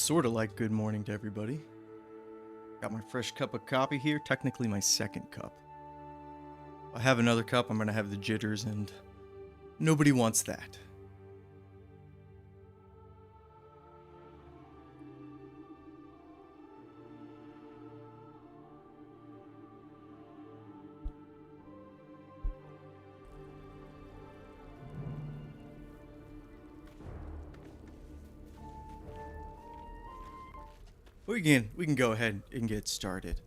sort of like good morning to everybody. Got my fresh cup of coffee here, technically my second cup. If I have another cup, I'm going to have the jitters, and nobody wants that. We can go ahead and get started.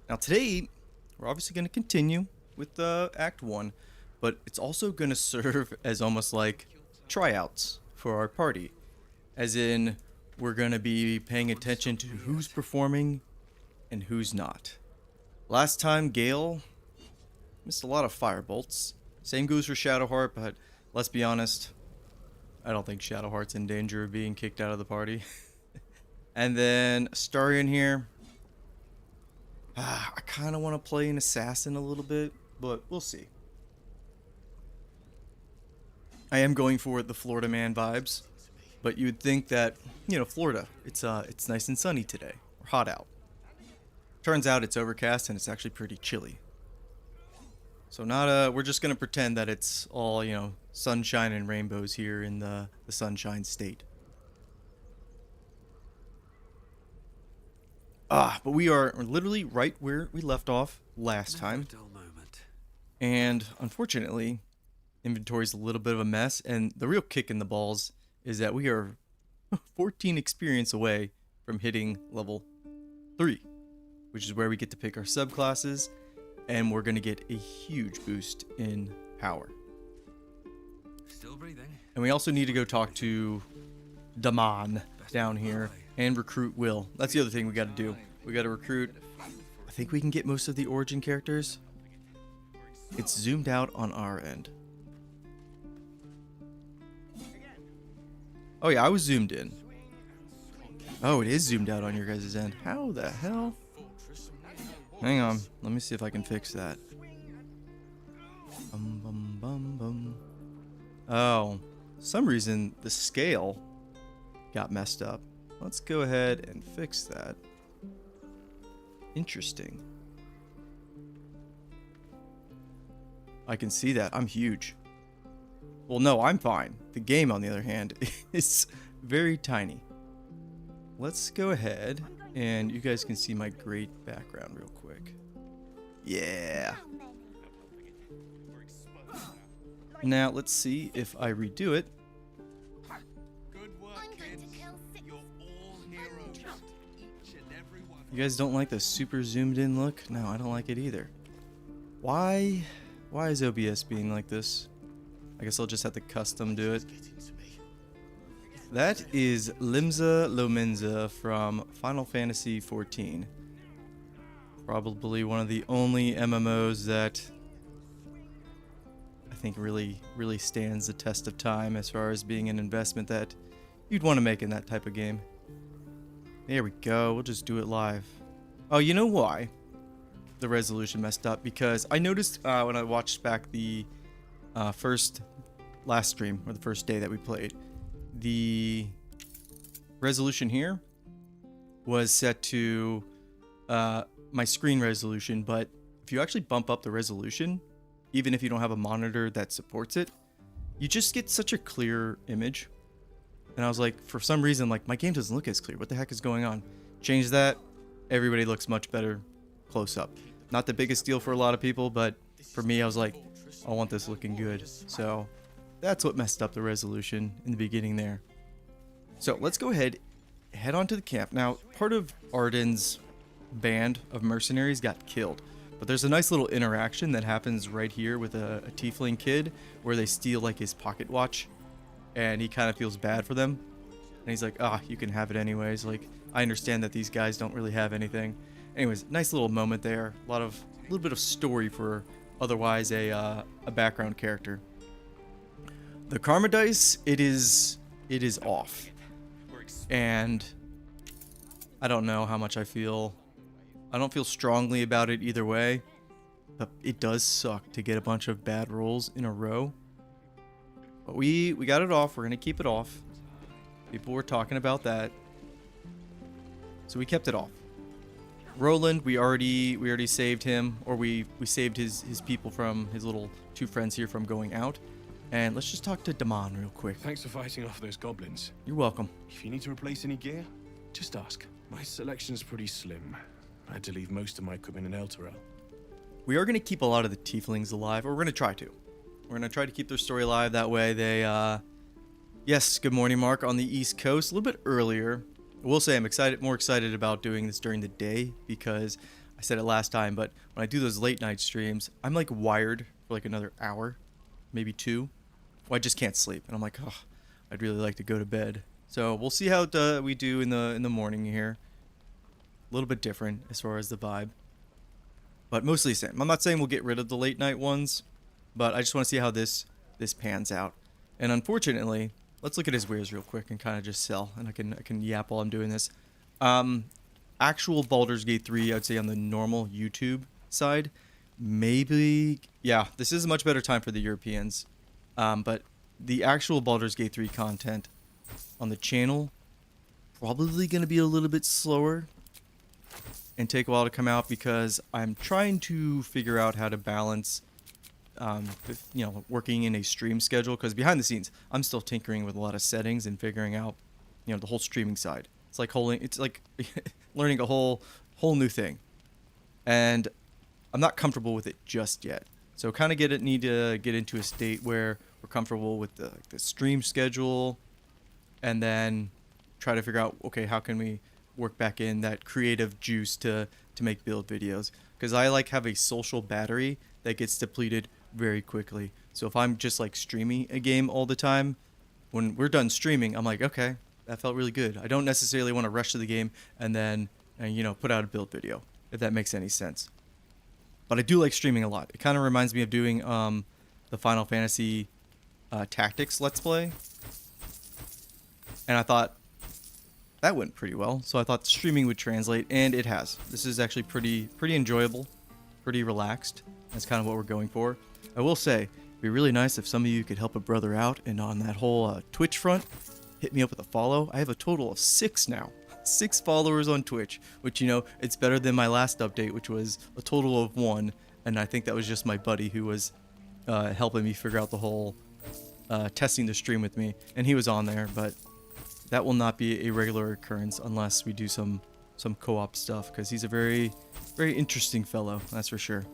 Now today, we're obviously going to continue with Act 1, but it's also going to serve as almost like tryouts for our party. As in, we're going to be paying attention to who's performing and who's not. Last time, Gale missed a lot of firebolts. Same goes for Shadowheart, but let's be honest, I don't think Shadowheart's in danger of being kicked out of the party. And then Astarion here. I kind of want to play an assassin a little bit, but we'll see. I am going for the Florida man vibes, but you'd think that, Florida, it's nice and sunny today, or hot out. Turns out it's overcast and it's actually pretty chilly. So we're just going to pretend that it's all, sunshine and rainbows here in the Sunshine State. But we are literally right where we left off last time. And unfortunately, inventory's a little bit of a mess, and the real kick in the balls is that we are 14 experience away from hitting level 3, which is where we get to pick our subclasses, and we're going to get a huge boost in power. Still breathing. And we also need to go talk to Daman down here and recruit Will. That's the other thing we got to do. We got to recruit. I think we can get most of the origin characters. It's zoomed out on our end. Oh yeah, I was zoomed in. Oh, it is zoomed out on your guys' end. How the hell? Hang on. Let me see if I can fix that. Oh, for some reason the scale got messed up. Let's go ahead and fix that. Interesting. I can see that. I'm huge. Well, no, I'm fine. The game, on the other hand, is very tiny. Let's go ahead, and you guys can see my great background real quick. Yeah. Now, let's see if I redo it. You guys don't like the super zoomed in look? No, I don't like it either. Why is OBS being like this? I guess I'll just have to custom do it. That is Limsa Lominsa from Final Fantasy XIV. Probably one of the only MMOs that I think really stands the test of time as far as being an investment that you'd want to make in that type of game. There we go. We'll just do it live. Oh, you know why the resolution messed up? Because I noticed when I watched back the last stream, or the first day that we played, the resolution here was set to my screen resolution, but if you actually bump up the resolution, even if you don't have a monitor that supports it, you just get such a clear image. And I was like, for some reason, like, my game doesn't look as clear. What the heck is going on? Change that. Everybody looks much better close up. Not the biggest deal for a lot of people, but for me, I was like, I want this looking good. So that's what messed up the resolution in the beginning there. So let's go ahead, head on to the camp. Now, part of Arden's band of mercenaries got killed. But there's a nice little interaction that happens right here with a Tiefling kid where they steal like his pocket watch. And he kind of feels bad for them. And he's like, you can have it anyways. Like, I understand that these guys don't really have anything. Anyways, nice little moment there. A little bit of story for otherwise a background character. The karma dice, it is off. And I don't know how much I feel. I don't feel strongly about it either way. But it does suck to get a bunch of bad rolls in a row. But we got it off. We're going to keep it off. People were talking about that. So we kept it off. Roland, we already saved him, or we saved his people from his little 2 friends here from going out. And let's just talk to Damon real quick. Thanks for fighting off those goblins. You're welcome. If you need to replace any gear, just ask. My selection's pretty slim. I had to leave most of my equipment in Elturel. We are going to keep a lot of the tieflings alive, or we're going to try to. We're going to try to keep their story alive. That way they, yes, good morning, Mark, on the East Coast, a little bit earlier. I will say I'm more excited about doing this during the day because I said it last time, but when I do those late night streams, I'm like wired for like another hour, maybe 2. Well, I just can't sleep, and I'm like, oh, I'd really like to go to bed. So we'll see how we do in the morning here. A little bit different as far as the vibe, but mostly the same. I'm not saying we'll get rid of the late night ones, but I just want to see how this pans out. And unfortunately, let's look at his wares real quick and kind of just sell, and I can yap while I'm doing this. Actual Baldur's Gate 3, I'd say on the normal YouTube side, maybe, yeah, this is a much better time for the Europeans. But the actual Baldur's Gate 3 content on the channel, probably going to be a little bit slower and take a while to come out because I'm trying to figure out how to balance, working in a stream schedule. Because behind the scenes, I'm still tinkering with a lot of settings and figuring out, the whole streaming side. It's like learning a whole new thing, and I'm not comfortable with it just yet. So kind of need to get into a state where we're comfortable with the stream schedule, and then try to figure out, okay, how can we work back in that creative juice to make build videos? Because I have a social battery that gets depleted very quickly. So if I'm just streaming a game all the time, when we're done streaming, I'm like, okay, that felt really good. I don't necessarily want to rush to the game and then put out a build video, if that makes any sense. But I do like streaming a lot. It kind of reminds me of doing the Final Fantasy Tactics Let's Play. And I thought that went pretty well. So I thought streaming would translate, and it has. This is actually pretty enjoyable, pretty relaxed. That's kind of what we're going for. I will say, it'd be really nice if some of you could help a brother out, and on that whole Twitch front, hit me up with a follow. I have a total of 6 now. 6 followers on Twitch, which, it's better than my last update, which was a total of 1. And I think that was just my buddy who was helping me figure out the whole testing the stream with me. And he was on there, but that will not be a regular occurrence unless we do some co-op stuff, because he's a very, very interesting fellow, that's for sure.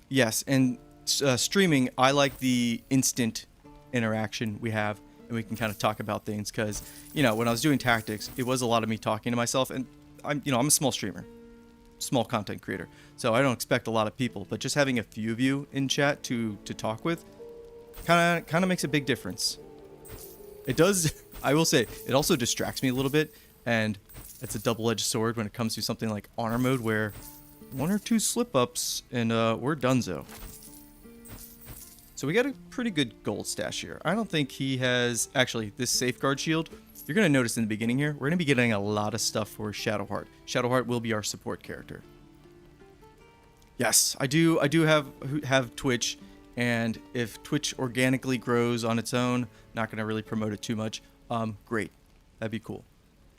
Yes, and streaming, I like the instant interaction we have, and we can kind of talk about things, because when I was doing tactics, it was a lot of me talking to myself, and I'm a small streamer, small content creator, so I don't expect a lot of people, but just having a few of you in chat to talk with kind of makes a big difference. It does. I will say it also distracts me a little bit, and it's a double-edged sword when it comes to something like honor mode, where 1 or 2 slip-ups and we're donezo. So we got a pretty good gold stash here. I don't think he has... Actually, this safeguard shield, you're going to notice in the beginning here, we're going to be getting a lot of stuff for Shadowheart. Shadowheart will be our support character. Yes, I do have Twitch, and if Twitch organically grows on its own, not going to really promote it too much, great. That'd be cool.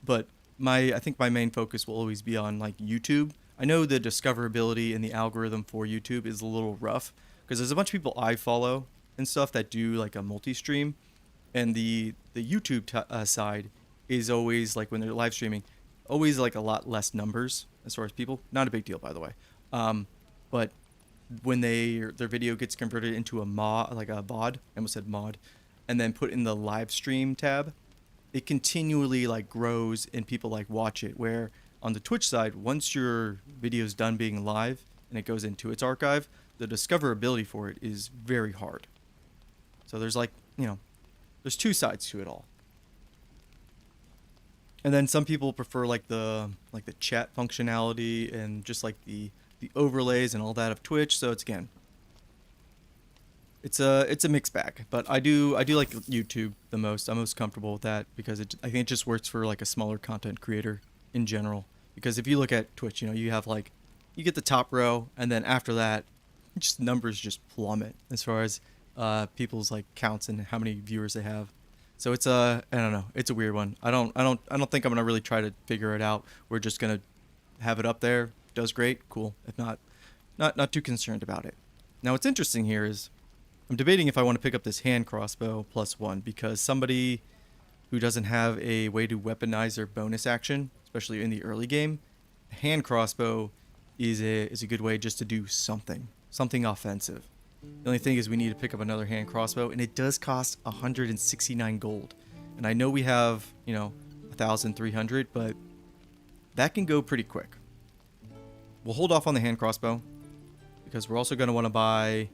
But I think my main focus will always be on YouTube. I know the discoverability and the algorithm for YouTube is a little rough, because there's a bunch of people I follow and stuff that do a multi-stream, and the YouTube side is always when they're live streaming, always a lot less numbers as far as people. Not a big deal, by the way. But when their video gets converted into a mod, a VOD, I almost said mod, and then put in the live stream tab, it continually grows and people watch it. Where on the Twitch side, once your video is done being live and it goes into its archive, the discoverability for it is very hard. So there's there's 2 sides to it all. And then some people prefer the chat functionality and just the overlays and all that of Twitch. So it's a mixed bag, but I do like YouTube the most. I'm most comfortable with that because I think it just works for a smaller content creator in general. Because if you look at Twitch, you have you get the top row, and then after that, numbers just plummet as far as people's counts and how many viewers they have. So it's I don't know. It's a weird one. I don't think I'm gonna really try to figure it out. We're just gonna have it up there. Does great, cool. If not, not too concerned about it. Now what's interesting here is I'm debating if I want to pick up this hand crossbow +1 because somebody who doesn't have a way to weaponize their bonus action, especially in the early game, a hand crossbow is a good way just to do something offensive. The only thing is we need to pick up another hand crossbow, and it does cost 169 gold. And I know we have, 1,300, but that can go pretty quick. We'll hold off on the hand crossbow because we're also going to want to buy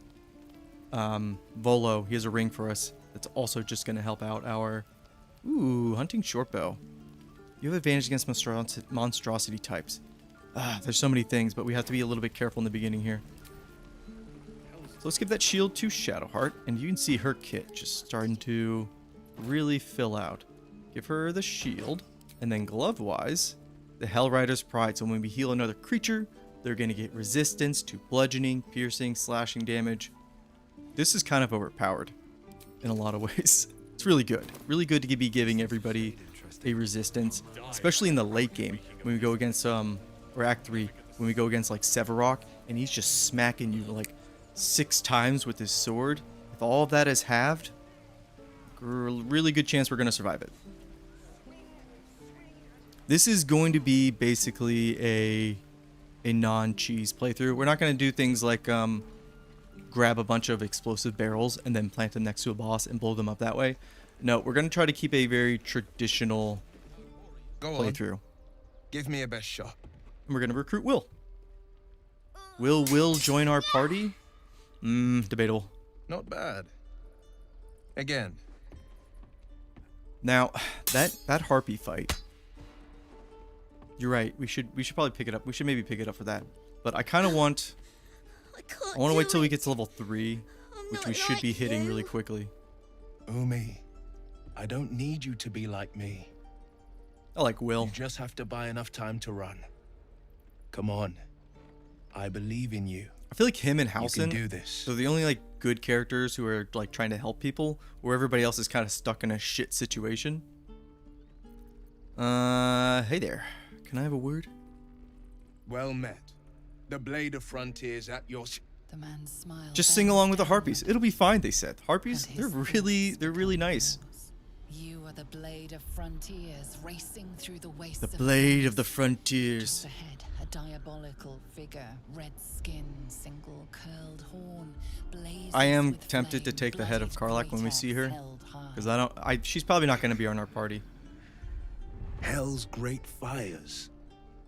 Volo. He has a ring for us that's also just going to help out our hunting shortbow. You have advantage against monstrosity types. There's so many things, but we have to be a little bit careful in the beginning here. So let's give that shield to Shadowheart, and you can see her kit just starting to really fill out. Give her the shield, and then glove-wise, the Hellrider's Pride. So when we heal another creature, they're going to get resistance to bludgeoning, piercing, slashing damage. This is kind of overpowered in a lot of ways. It's really good. Really good to be giving everybody a resistance, especially in the late game when we go against, or Act 3, when we go against like Sevarok, and he's just smacking you like 6 times with his sword. If all of that is halved, really good chance we're going to survive it. This is going to be basically a non-cheese playthrough. We're not going to do things like grab a bunch of explosive barrels and then plant them next to a boss and blow them up that way. No, we're going to try to keep a very traditional playthrough. Give me a best shot. And we're going to recruit Will. Will join our party? Debatable. Not bad. Again. Now, that harpy fight. You're right. We should probably pick it up. We should maybe pick it up for that. But I kind of want I want to wait till we get to level 3, which we should be hitting really quickly. Umi, I don't need you to be like me. I like Will. You just have to buy enough time to run. Come on. I believe in you. I feel like him and You can Halsin do this. are the only like good characters who are like trying to help people, where everybody else is kind of stuck in a shit situation. Hey there. Can I have a word? Well met. The blade of frontiers at your The man smiled. Just sing along with the harpies. It'll be fine, they said. Harpies, they're really nice. You are the blade of frontiers racing through the wastes. The blade of the frontiers. Just ahead, a diabolical figure, red skin, single curled horn, blazes I am with tempted to flame, take the head of bloodied Karlach when we great see her, axe held high. because she's probably not going to be on our party. Hell's great fires.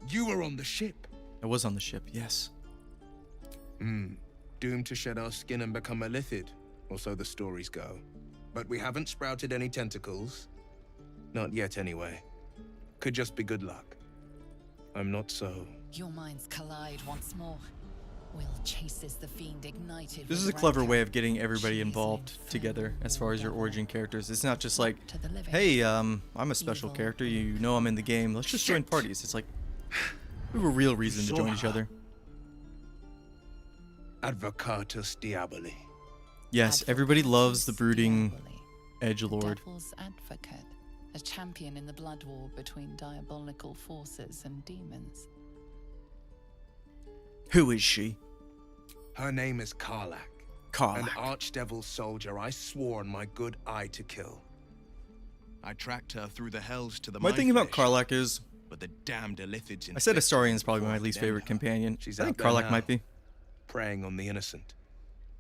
You were on the ship. I was on the ship, yes. Doomed to shed our skin and become a lithid, or so the stories go. But we haven't sprouted any tentacles. Not yet, anyway. Could just be good luck. I'm not so. Your minds collide once more. Will chases the fiend ignited. This is a clever way of getting everybody involved together as far as your origin characters. It's not just like, hey, I'm a special character, you know I'm in the game, let's just join parties. It's like, we have a real reason to join each other. Advocatus Diaboli. Yes, everybody loves the brooding edgelord. Devil's advocate, a champion in the blood war between diabolical forces and demons. Who is she? Her name is Karlach. An Karlach. archdevil soldier I swore on my good eye to kill. I tracked her through the hells to the My thing about Mindflash, Karlach is, but the damned Illithids I said inflicted Astarian's probably my before least condemned favorite her. companion. She's I think out there Karlach now. might be. Preying on the innocent.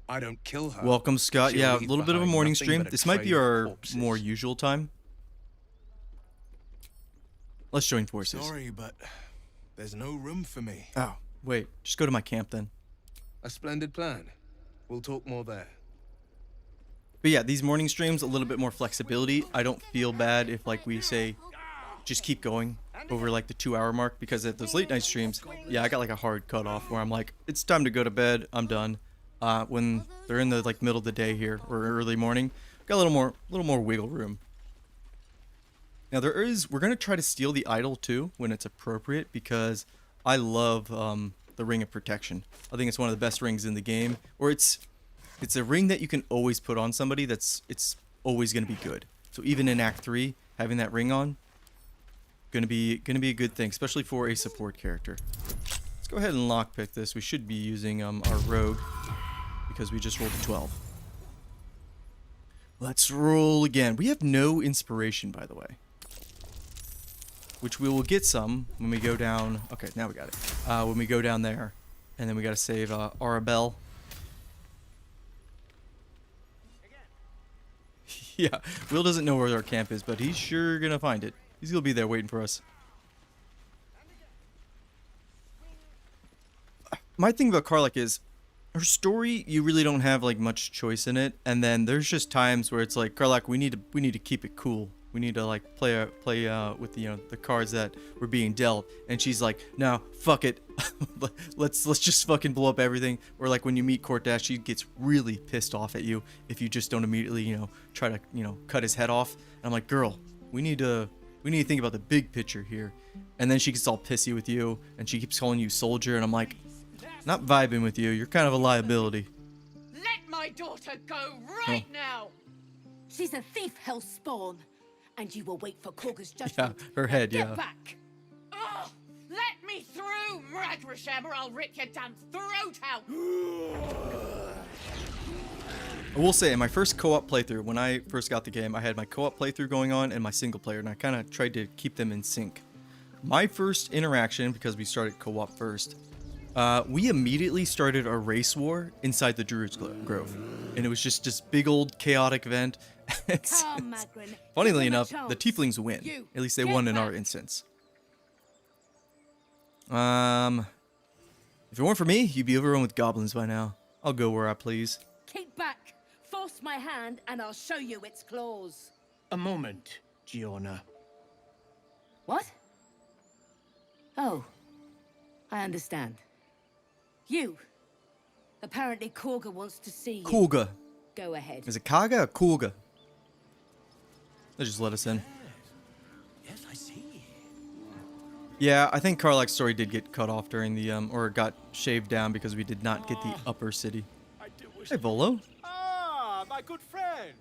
I don't kill her. Welcome, Scott. She'll Yeah, a leave little bit of a behind morning nothing stream. but a This might be trail of our corpses. more usual time. Let's join forces. Sorry, but there's no room for me. Oh, wait. Just go to my camp then. A splendid plan. We'll talk more there. But yeah, these morning streams, a little bit more flexibility. I don't feel bad if like we say, just keep going over like the 2-hour mark, because at those late night streams, yeah, I got like a hard cutoff where I'm like, it's time to go to bed. I'm done. When they're in the like middle of the day here or early morning, got a little more wiggle room. Now we're gonna try to steal the idol too when it's appropriate, because I love the Ring of Protection. I think it's one of the best rings in the game, or it's a ring that you can always put on somebody. It's always gonna be good. So even in Act 3, having that ring on, gonna be a good thing, especially for a support character. Let's go ahead and lockpick this. We should be using our rogue because we just rolled a 12. Let's roll again. We have no inspiration, by the way, which we will get some when we go down. Okay, now we got it. When we go down there, and then we gotta save Arabelle. Yeah, Will doesn't know where our camp is, but he's sure gonna find it. He's gonna be there waiting for us. My thing about Karlach is, her story, you really don't have like much choice in it, and then there's just times where it's like, Karlach, we need to keep it cool. We need to like play with the cards that were being dealt, and she's like, no, fuck it, let's just fucking blow up everything. Or like when you meet Cordash, she gets really pissed off at you if you just don't immediately try to cut his head off. And I'm like, girl, we need to think about the big picture here. And then she gets all pissy with you, and she keeps calling you soldier, and I'm like, not vibing with you. You're kind of a liability. Let my daughter go right now. She's a thief, hellspawn. And you will wait for Korga's Yeah, judgment. her head, Get yeah. back. Oh, let me through, Ragrasham, or I'll rip your damn throat out. I will say, in my first co-op playthrough, when I first got the game, I had my co-op playthrough going on and my single player, and I kind of tried to keep them in sync. My first interaction, because we started co-op first, we immediately started a race war inside the Druid's Grove. And it was just this big old chaotic event. Come, Magrin. Funnily Give them a enough, the chance. Tieflings win. You, At least they get won in our back. instance. If it weren't for me, you'd be overrun with goblins by now. I'll go where I please. Keep back. Force my hand and I'll show you its claws. A moment, Giorna. What? Oh. I understand. You. Apparently Korga wants to see you. Kulga. Go ahead. Is it Kaga or Kulga? They just let us in. Yes, I see. Yeah, I think Karlach's story did get cut off during the, or got shaved down because we did not get the upper city. I do wish. Hey, Volo. Ah, my good friend.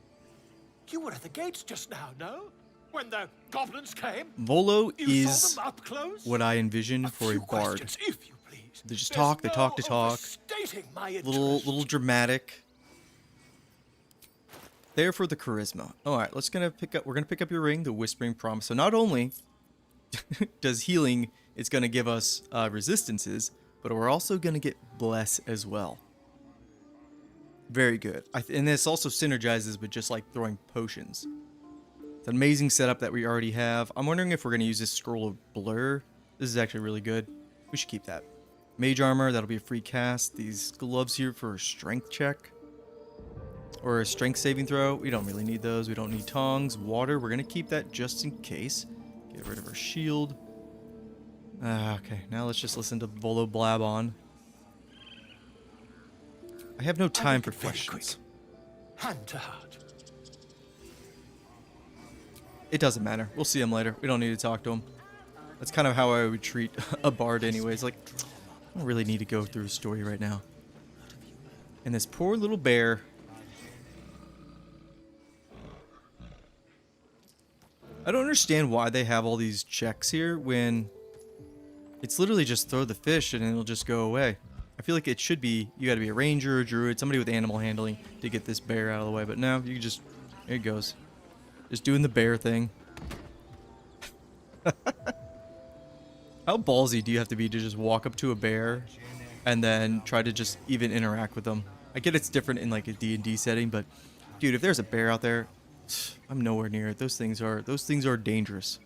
You were at the gates just now, no? When the goblins came? Volo You saw is them up close? what I envision for a few bard. questions, if you please. They just There's talk, they no talk, they talk. overstating my Little interest. dramatic. There for the charisma. All right, we're gonna pick up your ring, the Whispering Promise. So not only does healing, it's gonna give us resistances, but we're also gonna get bless as well. Very good. And this also synergizes with just like throwing potions. It's an amazing setup that we already have. I'm wondering if we're gonna use this Scroll of Blur. This is actually really good. We should keep that. Mage armor, that'll be a free cast. These gloves here for a strength check. Or a strength saving throw. We don't really need those. We don't need tongs. Water, we're going to keep that just in case. Get rid of our shield. Okay, now let's just listen to Volo blab on. I have no time for Very questions. quick. Hand to heart. It doesn't matter. We'll see him later. We don't need to talk to him. That's kind of how I would treat a bard anyways. Like, I don't really need to go through a story right now. And this poor little bear. I don't understand why they have all these checks here when it's literally just throw the fish and it'll just go away. I feel like it should be, you gotta be a ranger or a druid, somebody with animal handling to get this bear out of the way. But no, you just, there it goes. Just doing the bear thing. How ballsy do you have to be to just walk up to a bear and then try to just even interact with them? I get it's different in like a D&D setting, but dude, if there's a bear out there, I'm nowhere near it. Those things are dangerous.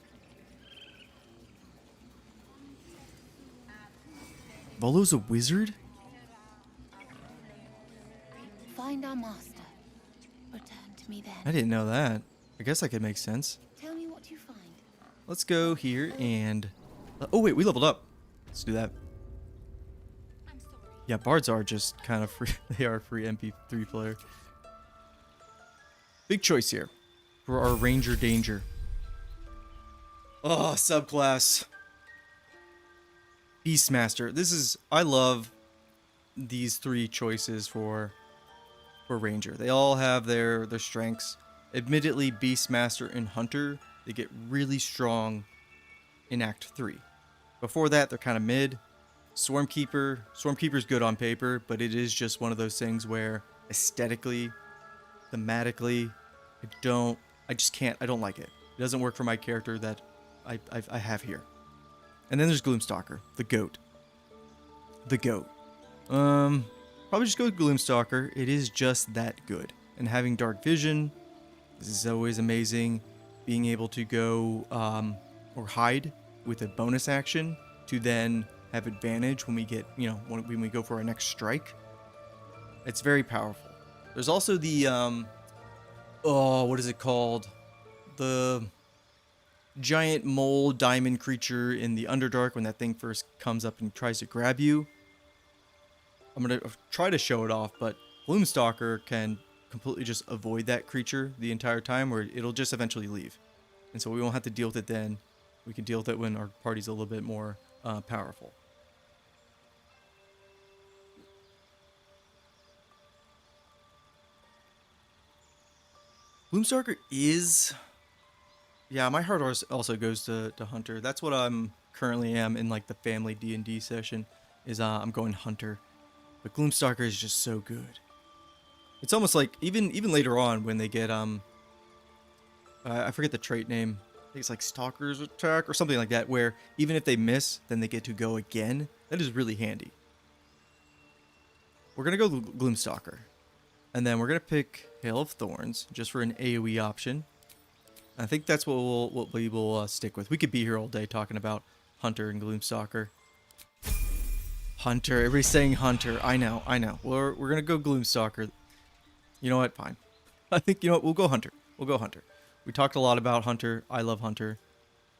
Volo's a wizard? Find our master. Return to me then. I didn't know that. I guess that could make sense. Tell me what you find. Let's go here and... oh wait, we leveled up. Let's do that. I'm sorry. Yeah, bards are just kind of free. They are a free MP3 player. Big choice here for our Ranger Danger. Oh, subclass. Beastmaster. This is... I love these three choices for Ranger. They all have their strengths. Admittedly, Beastmaster and Hunter, they get really strong in Act 3. Before that, they're kind of mid. Swarmkeeper's good on paper, but it is just one of those things where aesthetically, thematically, I just can't, I don't like it. It doesn't work for my character that I have here. And then there's Gloomstalker, the goat. The goat. Probably just go with Gloomstalker. It is just that good. And having dark vision, this is always amazing. Being able to go or hide with a bonus action to then have advantage when we get, when we go for our next strike. It's very powerful. There's also the what is it called? The giant mole diamond creature in the Underdark when that thing first comes up and tries to grab you. I'm going to try to show it off, but Gloomstalker can completely just avoid that creature the entire time, where it'll just eventually leave. And so we won't have to deal with it then. We can deal with it when our party's a little bit more powerful. Gloomstalker is... Yeah, my heart also goes to Hunter. That's what I'm currently am in like the family D&D session, is I'm going Hunter. But Gloomstalker is just so good. It's almost like, even later on when they get, I forget the trait name. I think it's like Stalker's Attack or something like that, where even if they miss, then they get to go again. That is really handy. We're going to go Gloomstalker. And then we're going to pick Hail of Thorns, just for an AoE option. I think that's what we will stick with. We could be here all day talking about Hunter and Gloomstalker. Hunter, everybody's saying Hunter. I know. We're going to go Gloomstalker. You know what? Fine. I think, you know what? We'll go Hunter. We talked a lot about Hunter. I love Hunter.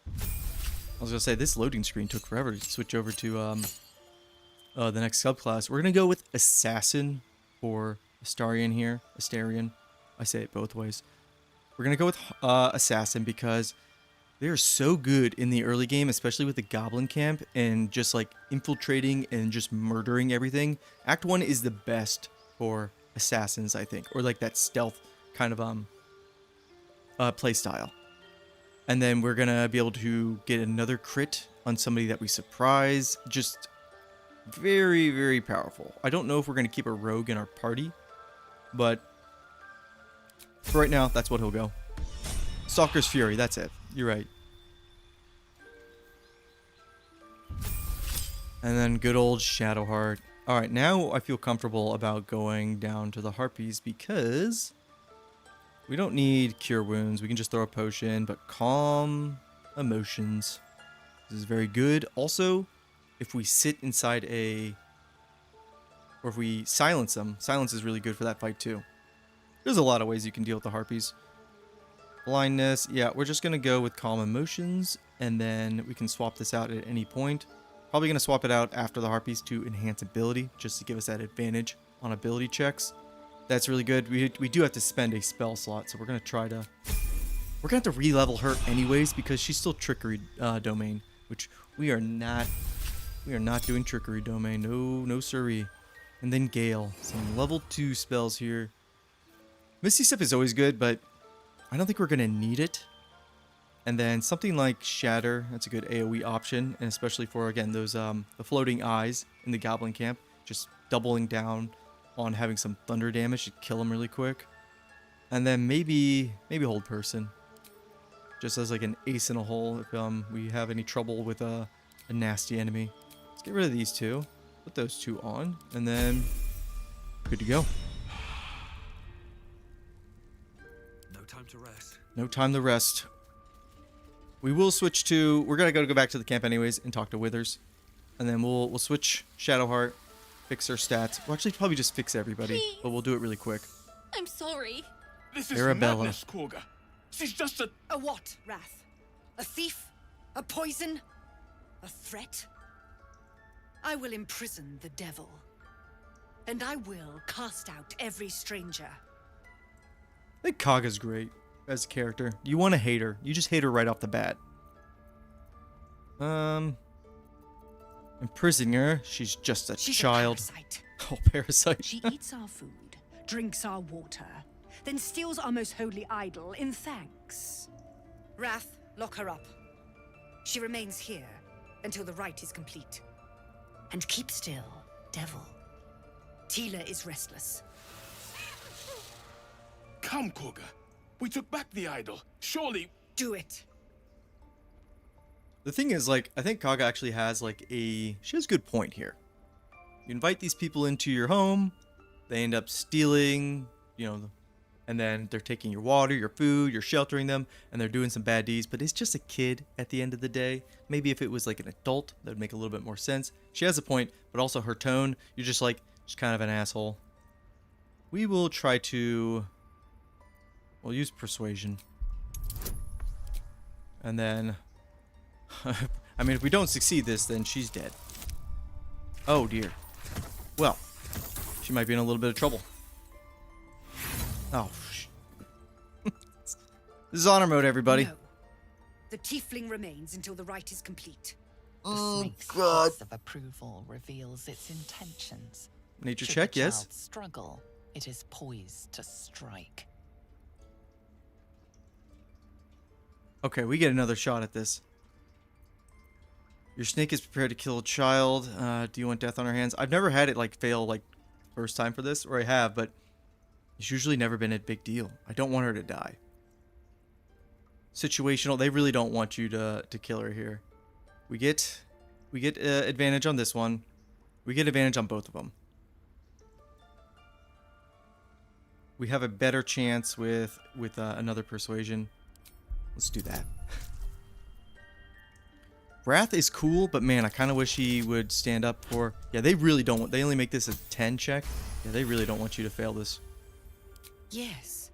I was going to say, this loading screen took forever to switch over to the next subclass. We're going to go with Assassin for Astarion here. Astarion. I say it both ways. We're going to go with Assassin because they're so good in the early game, especially with the Goblin Camp and just like infiltrating and just murdering everything. Act 1 is the best for Assassins, I think, or like that stealth kind of play style. And then we're going to be able to get another crit on somebody that we surprise. Just very, very powerful. I don't know if we're going to keep a rogue in our party, but for right now, that's what he'll go. Stalker's Fury, that's it. You're right. And then good old Shadowheart. Alright, now I feel comfortable about going down to the Harpies because we don't need Cure Wounds. We can just throw a potion, but Calm Emotions. This is very good. Also, if we sit inside or if we silence them, silence is really good for that fight too. There's a lot of ways you can deal with the Harpies. Blindness, yeah, we're just going to go with Calm Emotions, and then we can swap this out at any point. Probably going to swap it out after the Harpies to enhance ability, just to give us that advantage on ability checks. That's really good. We do have to spend a spell slot, so we're going to try to... We're going to have to re-level her anyways, because she's still Trickery Domain, which we are not doing Trickery Domain. No siree. And then Gale. Some level 2 spells here. Misty Step is always good, but I don't think we're going to need it. And then something like Shatter, that's a good AoE option, and especially for, again, those the floating eyes in the Goblin Camp, just doubling down on having some thunder damage to kill them really quick. And then maybe Hold Person, just as like an ace in a hole if we have any trouble with a nasty enemy. Let's get rid of these two, put those two on, and then good to go. No time to rest. We will switch to... We're going to go back to the camp anyways and talk to Withers. And then we'll switch Shadowheart, fix her stats. We'll actually probably just fix everybody, Please. but we'll do it really quick. I'm sorry. This is Arabella. madness, Korga. She's just a... A what, Wrath? A thief? A poison? A threat? I will imprison the devil. And I will cast out every stranger. I think Kaga's great as a character. You want to hate her. You just hate her right off the bat. Imprisoning her. She's just a She's child. A parasite. Oh, parasite. She eats our food, drinks our water, then steals our most holy idol in thanks. Wrath, lock her up. She remains here until the rite is complete. And keep still, devil. Tila is restless. Come, Korga. We took back the idol. Surely... Do it. The thing is, like, I think Kaga actually has, like, she has a good point here. You invite these people into your home, they end up stealing, you know, and then they're taking your water, your food, you're sheltering them, and they're doing some bad deeds, but it's just a kid at the end of the day. Maybe if it was, like, an adult, that would make a little bit more sense. She has a point, but also her tone, you're just, like, just kind of an asshole. We will try to... We'll use persuasion. And then... I mean, if we don't succeed this, then she's dead. Oh, dear. Well, she might be in a little bit of trouble. Oh, this is honor mode, everybody. No. The Tiefling remains until the rite is complete. The snake's face of approval reveals its intentions. Nature Should check, the yes. child struggle, it is poised to strike. Okay, we get another shot at this. Your snake is prepared to kill a child. Do you want death on her hands? I've never had it like fail like first time for this, or I have, but it's usually never been a big deal. I don't want her to die. Situational. They really don't want you to kill her here. We get advantage on this one. We get advantage on both of them. We have a better chance with another persuasion. Let's do that. Wrath is cool, but man, I kind of wish he would stand up for... Yeah, they really don't want... They only make this a 10 check. Yeah, they really don't want you to fail this. Yes.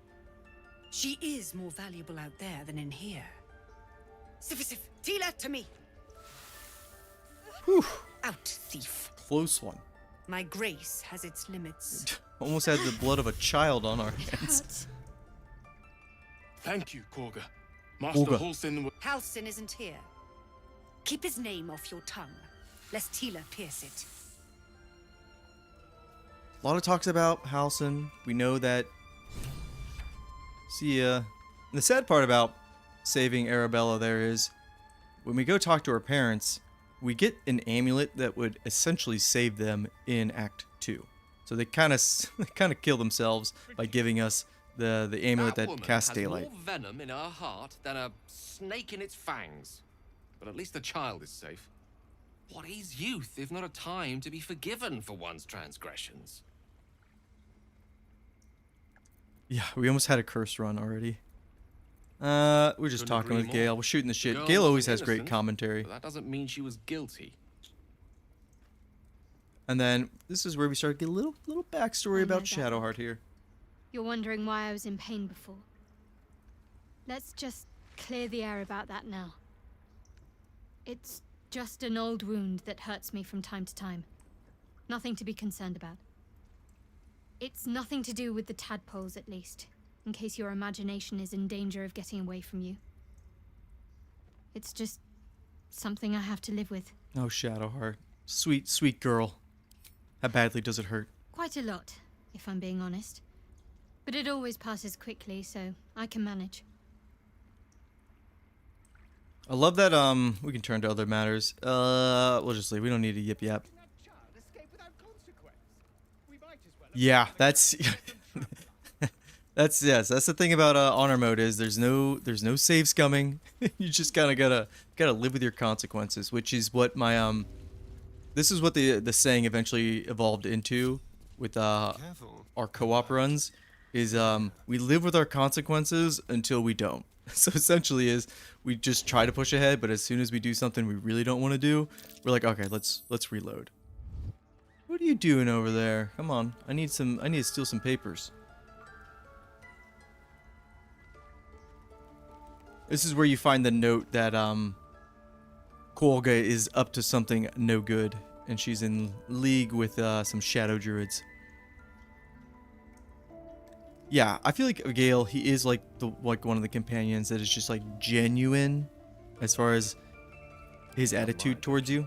She is more valuable out there than in here. Sif, Tila, to me. Whew. Out, thief. Close one. My grace has its limits. Almost had the blood of a child on our hands. Thank you, Korga. Master Halsin... Halsin isn't here. Keep his name off your tongue, lest Tila pierce it. A lot of talks about Halsin. We know that... See ya. And the sad part about saving Arabella there is, when we go talk to her parents, we get an amulet that would essentially save them in Act 2. So they kind of kill themselves by giving us the amulet that casts daylight. More venom in her heart than a snake in its fangs. But at least the child is safe. What is youth if not a time to be forgiven for one's transgressions? Yeah, we almost had a curse run already. We're just talking with Gale. We're shooting the shit. Gale always has great commentary. But that doesn't mean she was guilty. And then this is where we start to get a little backstory about that. Shadowheart here. You're wondering why I was in pain before. Let's just clear the air about that now. It's just an old wound that hurts me from time to time. Nothing to be concerned about. It's nothing to do with the tadpoles, at least, in case your imagination is in danger of getting away from you. It's just something I have to live with. Oh, Shadowheart. Sweet, sweet girl. How badly does it hurt? Quite a lot, if I'm being honest. But it always passes quickly, so I can manage. I love that, we can turn to other matters. We'll just leave. We don't need a yip yap. Yeah, that's... that's the thing about honor mode is there's no save scumming. You just kind of gotta live with your consequences, which is what my this is what the saying eventually evolved into with our co-op runs is we live with our consequences until we don't. So essentially is we just try to push ahead, but as soon as we do something we really don't want to do, we're like, okay, let's reload. What are you doing over there? Come on, I need to steal some papers. This is where you find the note that Kolga is up to something no good, and she's in league with some shadow druids. Yeah, I feel like Gale, he is like one of the companions that is just like genuine as far as his attitude towards you,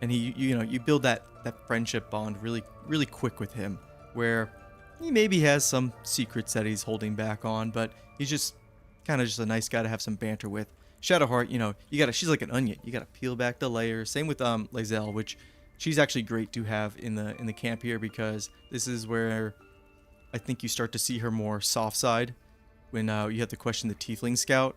and you build that friendship bond really quick with him, where He maybe has some secrets that he's holding back on, but he's just kind of just a nice guy to have some banter with. Shadowheart, you know, she's like an onion. You gotta peel back the layers. Same with Lae'zel, which she's actually great to have in the camp here, because this is where I think you start to see her more soft side when you have to question the Tiefling scout.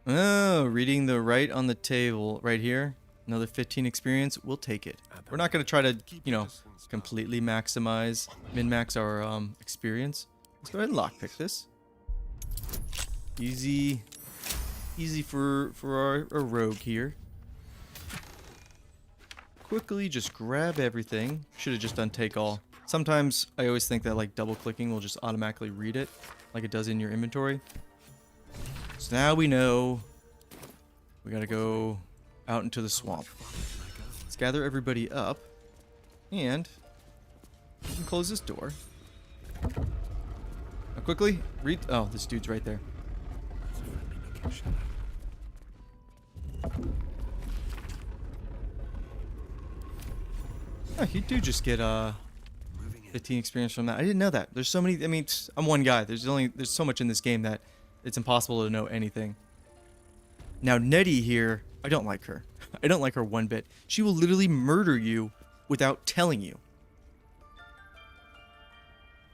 Oh, reading the right on the table right here. Another 15 experience. We'll take it. We're not going to try to, you know, completely maximize, min-max our experience. Let's go ahead and lockpick this. Easy for our rogue here. Quickly just grab everything. Should have just done take all. Sometimes I always think that like double clicking will just automatically read it like it does in your inventory. So now we know we gotta go out into the swamp. Let's gather everybody up and we can close this door. Now quickly read. Oh, this dude's right there. Oh, you do just get 15 experience from that. I didn't know that. There's so many. I mean, I'm one guy. There's so much in this game that it's impossible to know anything. Now Nettie here, I don't like her. I don't like her one bit. She will literally murder you without telling you.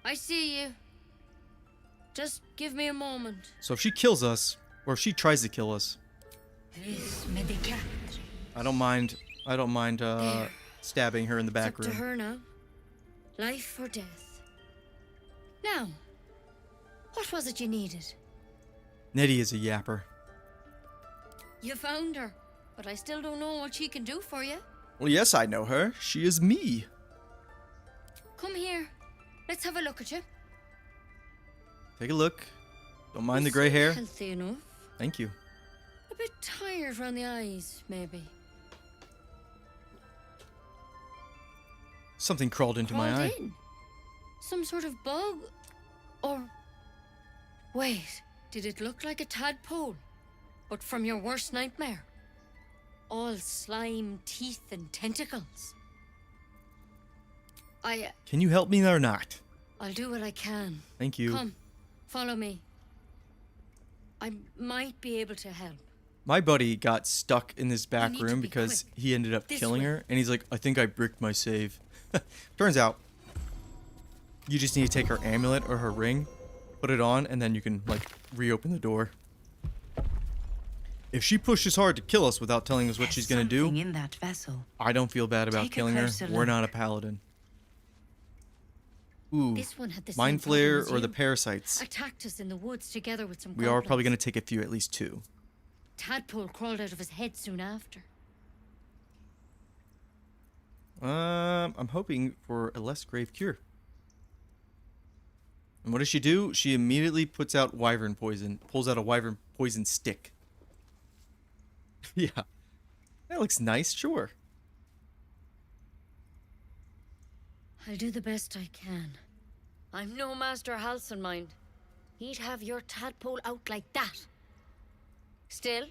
I see you. Just give me a moment. So if she kills us, or if she tries to kill us, I don't mind. Stabbing her in the back it's up room. to her now. Life or death. Now, what was it you needed? Nettie is a yapper. You found her, but I still don't know what she can do for you. Well, yes, I know her. She is me. Come here. Let's have a look at you. Take a look. Don't mind the gray hair. Healthy enough. Thank you. A bit tired around the eyes, maybe. Something crawled into my eye. In? Some sort of bug? Or... Wait, did it look like a tadpole? But from your worst nightmare? All slime, teeth, and tentacles. Can you help me or not? I'll do what I can. Thank you. Come, follow me. I might be able to help. My buddy got stuck in this back need to room be because quick. he ended up This killing way. her. And he's like, I think I bricked my save. Turns out, you just need to take her amulet or her ring, put it on, and then you can, like, reopen the door. If she pushes hard to kill us without telling us what she's gonna do, in that vessel. I don't feel bad about Take a killing her. closer We're look. not a paladin. Ooh, This one had the Mind same problem Flare as or the you. parasites. Attacked us in the woods together with some We are probably goblins. gonna take a few, at least 2. Tadpole crawled out of his head soon after. I'm hoping for a less grave cure. And what does she do? She immediately puts out wyvern poison, pulls out a wyvern poison stick. Yeah. That looks nice, sure. I'll do the best I can. I'm no Master Halson, mind. He'd have your tadpole out like that. Still,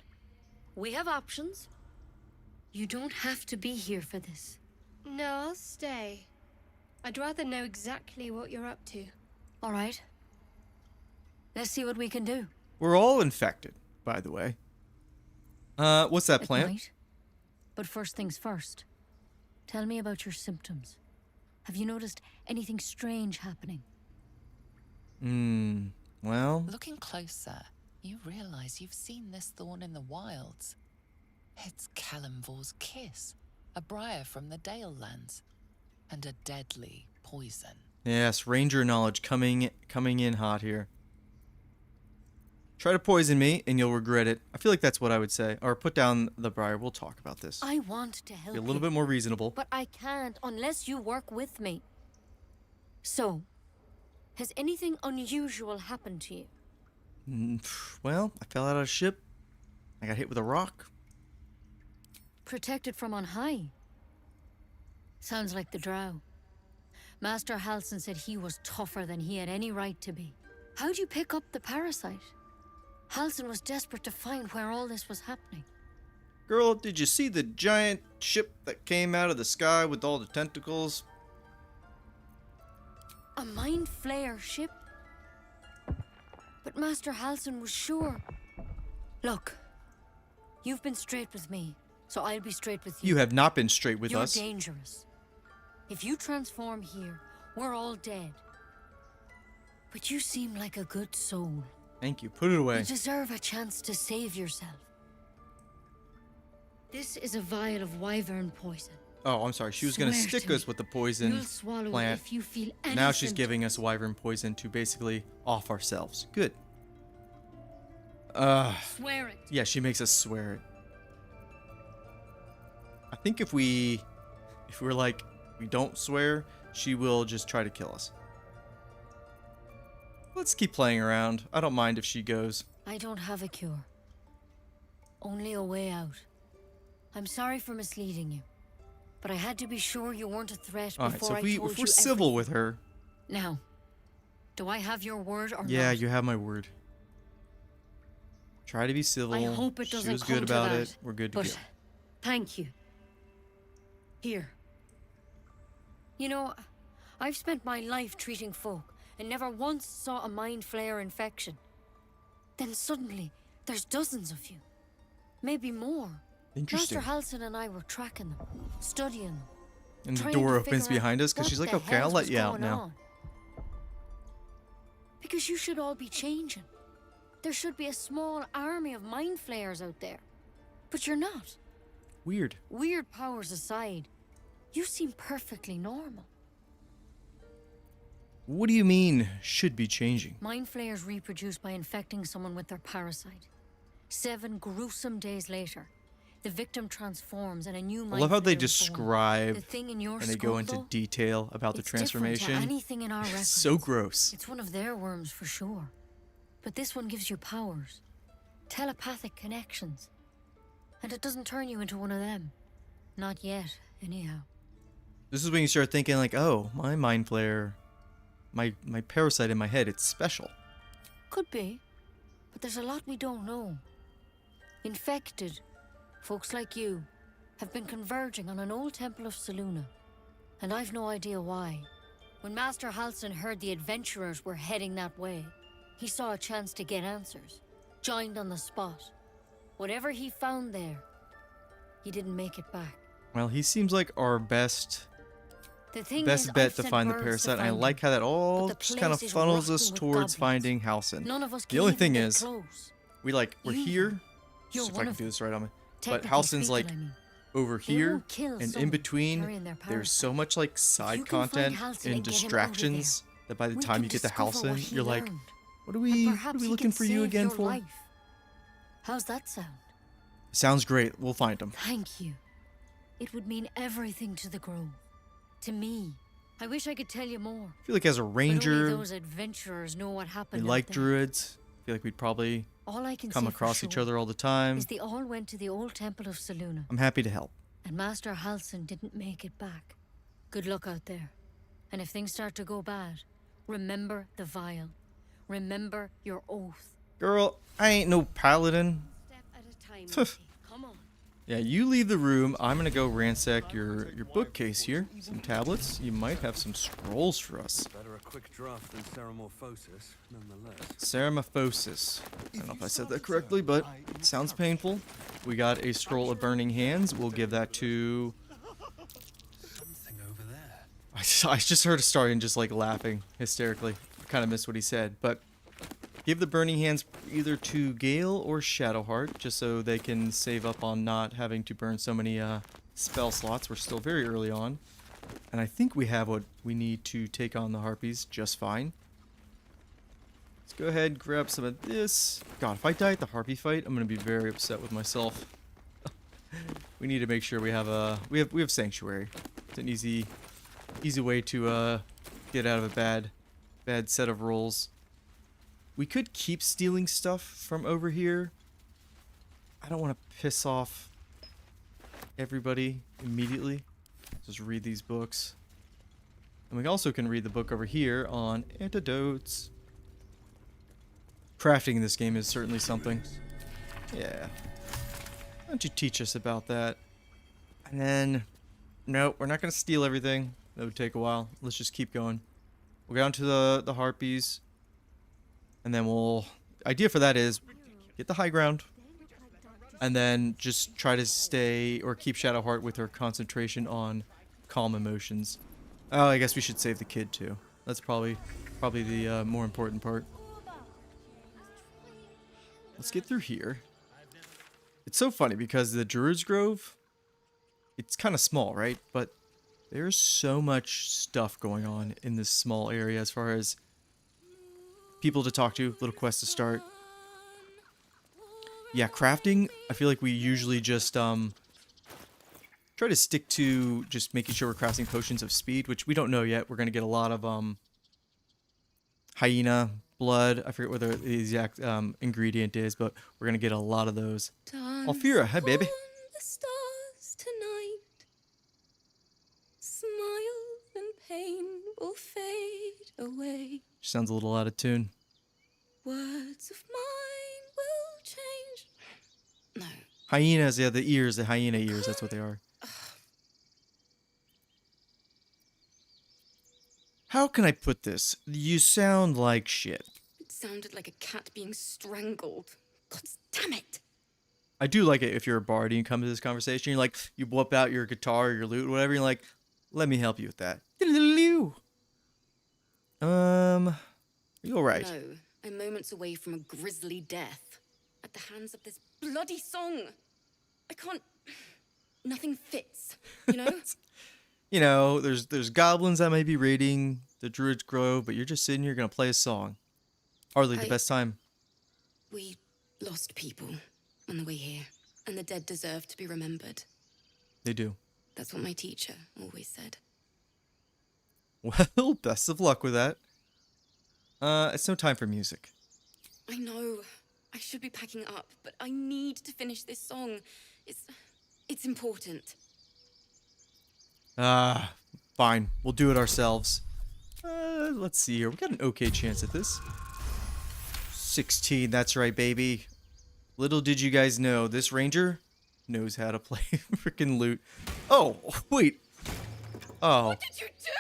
we have options. You don't have to be here for this. No, I'll stay. I'd rather know exactly what you're up to. All right. Let's see what we can do. We're all infected, by the way. What's that It plant? might. But first things first. Tell me about your symptoms. Have you noticed anything strange happening? Well, Looking closer, you realize you've seen this thorn in the wilds. It's Kalimvor's kiss, a briar from the Dale lands, and a deadly poison. yes, ranger knowledge coming in hot here. Try to poison me and you'll regret it. I feel like that's what I would say. Or put down the briar. We'll talk about this. I want to help Be a little you, bit more reasonable. but I can't unless you work with me. So, has anything unusual happened to you? Well, I fell out of a ship. I got hit with a rock. Protected from on high? Sounds like the drow. Master Halson said he was tougher than he had any right to be. How'd you pick up the parasite? Halson was desperate to find where all this was happening. Girl, did you see the giant ship that came out of the sky with all the tentacles? A mind flayer ship? But Master Halsin was sure. Look, you've been straight with me, so I'll be straight with you. You have not been straight with You're us. dangerous. If you transform here, we're all dead. But you seem like a good soul. Thank you. Put it away. You deserve a chance to save yourself. This is a vial of wyvern poison. Oh, I'm sorry. She was going to Swear stick to us me. with the poison You'll swallow plant. it if you feel any Now she's symptom. giving us wyvern poison to basically off ourselves. Good. Swear it. Yeah, she makes us swear it. I think if we're like, we don't swear, she will just try to kill us. Let's keep playing around. I don't mind if she goes. I don't have a cure. Only a way out. I'm sorry for misleading you, but I had to be sure you weren't a threat All right, before so I if told we're you civil everything. with her, Now, do I have your word or yeah, not? you have my word. Try to be civil. I hope it She doesn't was come good to about that, it. We're good to but go. thank you. Here. You know, I've spent my life treating folk and never once saw a mind flayer infection. Then suddenly, there's dozens of you. Maybe more. Interesting. Master Halsin and I were tracking them, studying them. And the trying door to opens figure out behind us because what she's like, the okay, I'll hells let was you out going now. on. Because you should all be changing. There should be a small army of mind flayers out there. But you're not. Weird. Weird powers aside, you seem perfectly normal. What do you mean, should be changing? Mind flayers reproduce by infecting someone with their parasite. 7 gruesome days later, the victim transforms and a new mind I love how they flayer is born. describe The thing in your and they go skull, into though, detail about the it's different to transformation. anything in our records. So gross. It's one of their worms for sure. But this one gives you powers. Telepathic connections. And it doesn't turn you into one of them. Not yet, anyhow. This is when you start thinking like, oh, my mind flare, my parasite in my head, it's special. Could be. But there's a lot we don't know. Infected, folks like you, have been converging on an old temple of Selûne. And I've no idea why. When Master Halsin heard the adventurers were heading that way, he saw a chance to get answers. Joined on the spot. Whatever he found there, he didn't make it back. Well, he seems like our best The thing bet is, to I've sent find the birds to parasite. And I find like him, how that all but the just kind of place is funnels rotten us with towards goblins. finding Halsin. None of us The can only even thing get is, close. we're You, here. you're If I one can of do this right on me. But Technically Halsin's like speaking, I mean. over They here, won't kill and in someone between, carrying their there's so parasite. much like you side can find content Halsin and and get him out of distractions that by the We time can you get to discover what Halsin, he you're like, learned. what are And we perhaps he looking can for you save again your for? life. How's that sound? Sounds great. We'll find him. Thank you. It would mean everything to the Grove. To me. I wish I could tell you more. I feel like as a But only ranger, those adventurers know what we happened out like there. druids. I feel like we'd probably All I can come say for across each sure other all the time. is they all went to the old temple of Selûne, I'm happy to help. and Master Halsin didn't make it back. Good luck out there. And if things start to go bad, remember the vial. Remember your oath. Girl, I ain't no paladin. Step at a time, Missy. Come on. Yeah, you leave the room. I'm gonna go ransack your bookcase here. Some tablets. You might have some scrolls for us. Better a quick draft than Ceramorphosis, nonetheless. Ceramorphosis. I don't know if I said that correctly, but it sounds painful. We got a scroll of burning hands. We'll give that to... Something over there. I just heard Astarion just like laughing hysterically. I kind of missed what he said, but give the burning hands either to Gale or Shadowheart, just so they can save up on not having to burn so many spell slots. We're still very early on, and I think we have what we need to take on the Harpies just fine. Let's go ahead and grab some of this. God, if I die at the Harpy fight, I'm gonna be very upset with myself. We need to make sure we have we have Sanctuary. It's an easy way to get out of a bad set of rolls. We could keep stealing stuff from over here. I don't want to piss off everybody immediately. Just read these books. And we also can read the book over here on antidotes. Crafting in this game is certainly something. Yeah. don't you teach us about that? And then, no, we're not going to steal everything. That would take a while. Let's just keep going. We'll go down to the harpies. And then we'll... Idea for that is get the high ground. And then just try to stay or keep Shadowheart with her concentration on calm emotions. Oh, I guess we should save the kid too. That's probably the more important part. Let's get through here. It's so funny because the Druid's Grove, it's kind of small, right? But there's so much stuff going on in this small area as far as people to talk to, little quests to start. Yeah, crafting, I feel like we usually just try to stick to just making sure we're crafting potions of speed, which we don't know yet. We're going to get a lot of hyena blood. I forget what the exact ingredient is, but we're going to get a lot of those. Alfira, hi baby. The stars tonight. Smile and pain will fade away. She sounds a little out of tune. Words of mine will change. No. Hyenas, yeah, the ears, the hyena ears, that's what they are. How can I put this? You sound like shit. It sounded like a cat being strangled. God damn it. I do like it if you're a bard and you come to this conversation, you're like, you whip out your guitar or your lute or whatever, you're like, let me help you with that. Are you alright? No, I'm moments away from a grisly death. At the hands of this bloody song. I can't... Nothing fits, you know? You know, there's goblins that may be raiding the Druid's Grove, but you're just sitting here gonna play a song. Hardly the best time. We lost people on the way here, and the dead deserve to be remembered. They do. That's what my teacher always said. Well, best of luck with that. It's no time for music. I know. I should be packing up, but I need to finish this song. It's important. Fine. We'll do it ourselves. Let's see here. We got an okay chance at this. 16, that's right, baby. Little did you guys know, this ranger knows how to play freaking lute. Oh, wait. Oh. What did you do?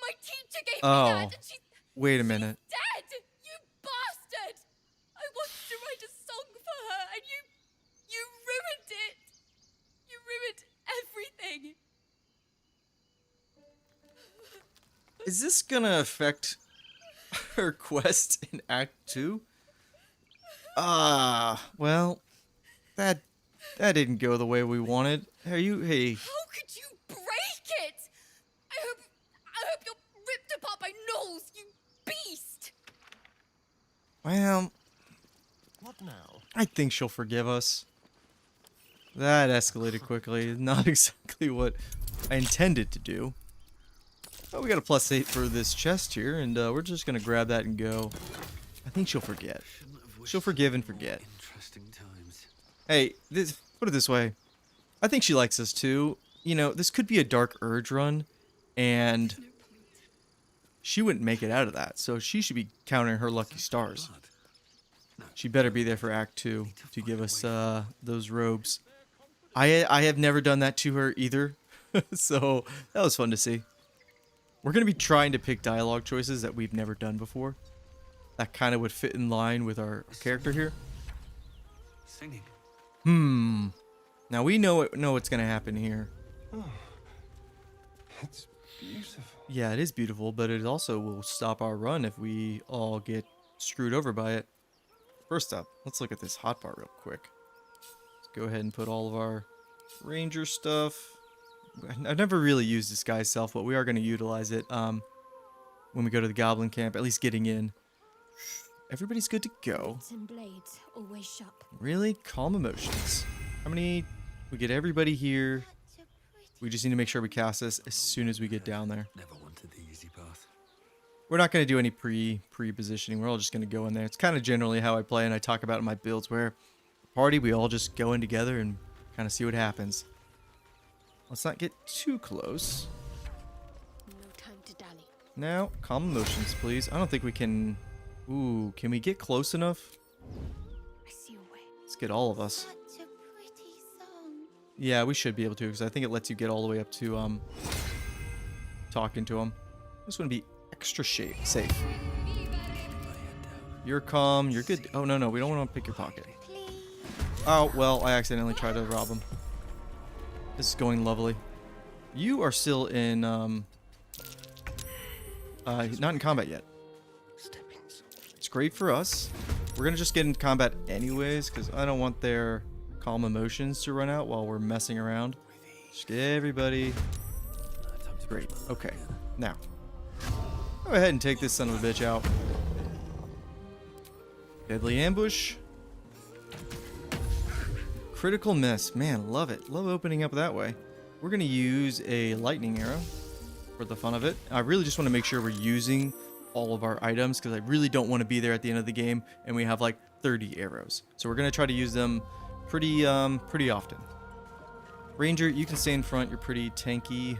My teacher gave me Oh. that, and Wait a minute. dead! You bastard! I wanted to write a song for her, and you ruined it! You ruined everything! Is this gonna affect her quest in Act 2? Well, that didn't go the way we wanted. Hey. How could you break it? I hope you're ripped apart by gnolls, you beast! Well, What now? I think she'll forgive us. That escalated quickly. Not exactly what I intended to do. Oh, we got a +8 for this chest here, and we're just gonna grab that and go. I think she'll forget. She'll forgive and forget. Interesting times. Hey, put it this way. I think she likes us too. You know, this could be a Dark Urge run, and she wouldn't make it out of that, so she should be counting her lucky stars. She better be there for Act 2 to give us those robes. I have never done that to her either, so that was fun to see. We're going to be trying to pick dialogue choices that we've never done before. That kind of would fit in line with our character here. Singing. Now we know what's going to happen here. It's beautiful. Yeah, it is beautiful, but it also will stop our run if we all get screwed over by it. First up, let's look at this hotbar real quick. Let's go ahead and put all of our ranger stuff. I've never really used this guy's self, but we are going to utilize it when we go to the goblin camp, at least getting in. Everybody's good to go. And blades always sharp. Really? Calm emotions. How many? We get everybody here. We just need to make sure we cast this as soon as we get down there. Never wanted the easy path. We're not going to do any pre-positioning. We're all just going to go in there. It's kind of generally how I play and I talk about in my builds where party, we all just go in together and kind of see what happens. Let's not get too close. No time to dally. Now, calm emotions, please. I don't think we can... Ooh, can we get close enough? I see a way. Let's get all of us. Such a pretty Yeah, we should be able to, because I think it lets you get all the way up to talking to him. Just want to be extra safe. You're calm. You're good. Oh, no, we don't want to pick your pocket. Oh, well, I accidentally tried to rob him. This is going lovely. You are still in, not in combat yet. It's great for us. We're going to just get in combat anyways, because I don't want their calm emotions to run out while we're messing around. Just get everybody. Great. Okay. Now, go ahead and take this son of a bitch out. Deadly ambush. Critical miss. Man, love it. Love opening up that way. We're going to use a lightning arrow for the fun of it. I really just want to make sure we're using all of our items, because I really don't want to be there at the end of the game and we have like 30 arrows. So we're going to try to use them pretty often. Ranger, you can stay in front. You're pretty tanky.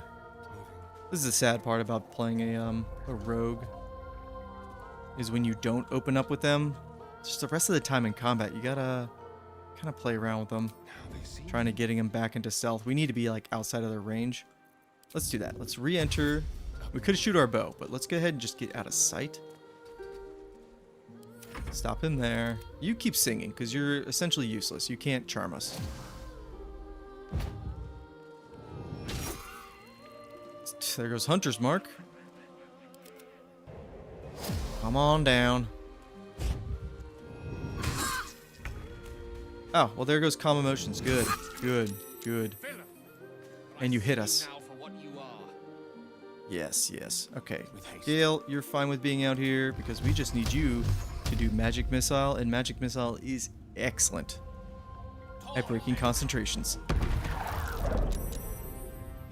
This is the sad part about playing a rogue, is when you don't open up with them. Just the rest of the time in combat, you gotta kind of play around with them, trying to getting them back into stealth. We need to be like outside of their range. Let's do that. Let's re-enter. We could shoot our bow, but let's go ahead and just get out of sight. Stop him there. You keep singing, because you're essentially useless. You can't charm us. There goes Hunter's Mark. Come on down. Oh, well, there goes calm emotions. Good, good, good. And you hit us. Yes, yes. Okay. Gale, you're fine with being out here, because we just need you to do Magic Missile, and Magic Missile is excellent at breaking concentrations.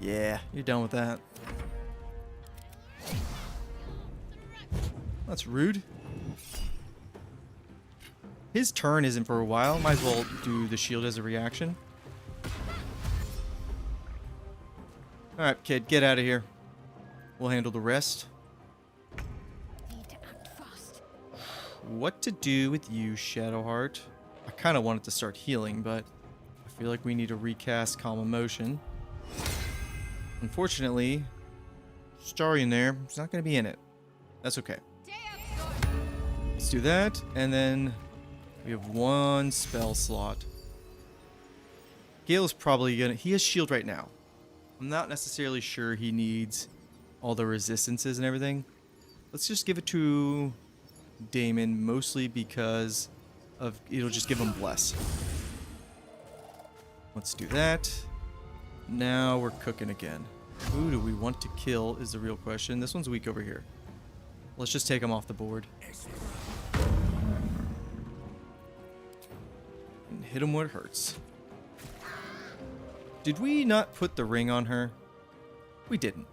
Yeah, you're done with that. That's rude. His turn isn't for a while. Might as well do the shield as a reaction. Alright, kid, get out of here. We'll handle the rest. What to do with you, Shadowheart? I kind of wanted to start healing, but I feel like we need to recast Calm Emotion. Unfortunately, Starry in there. He's not going to be in it. That's okay. Let's do that, and then we have one spell slot. Gale's probably gonna... He has shield right now. I'm not necessarily sure he needs all the resistances and everything. Let's just give it to Damon, mostly because of... It'll just give him Bless. Let's do that. Now we're cooking again. Who do we want to kill is the real question. This one's weak over here. Let's just take him off the board. And hit him where it hurts. Did we not put the ring on her? We didn't.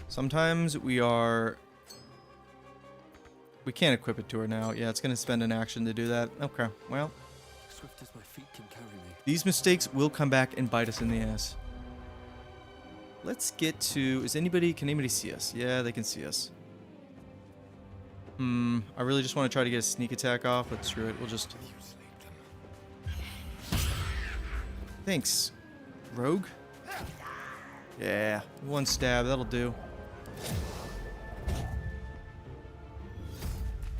Sometimes we can't equip it to her now. Yeah, it's going to spend an action to do that. Okay, well. Swift as my feet can carry me. These mistakes will come back and bite us in the ass. Let's get to... Can anybody see us? Yeah, they can see us. I really just want to try to get a sneak attack off, but screw it. We'll just... Thanks, rogue. Yeah, one stab, that'll do.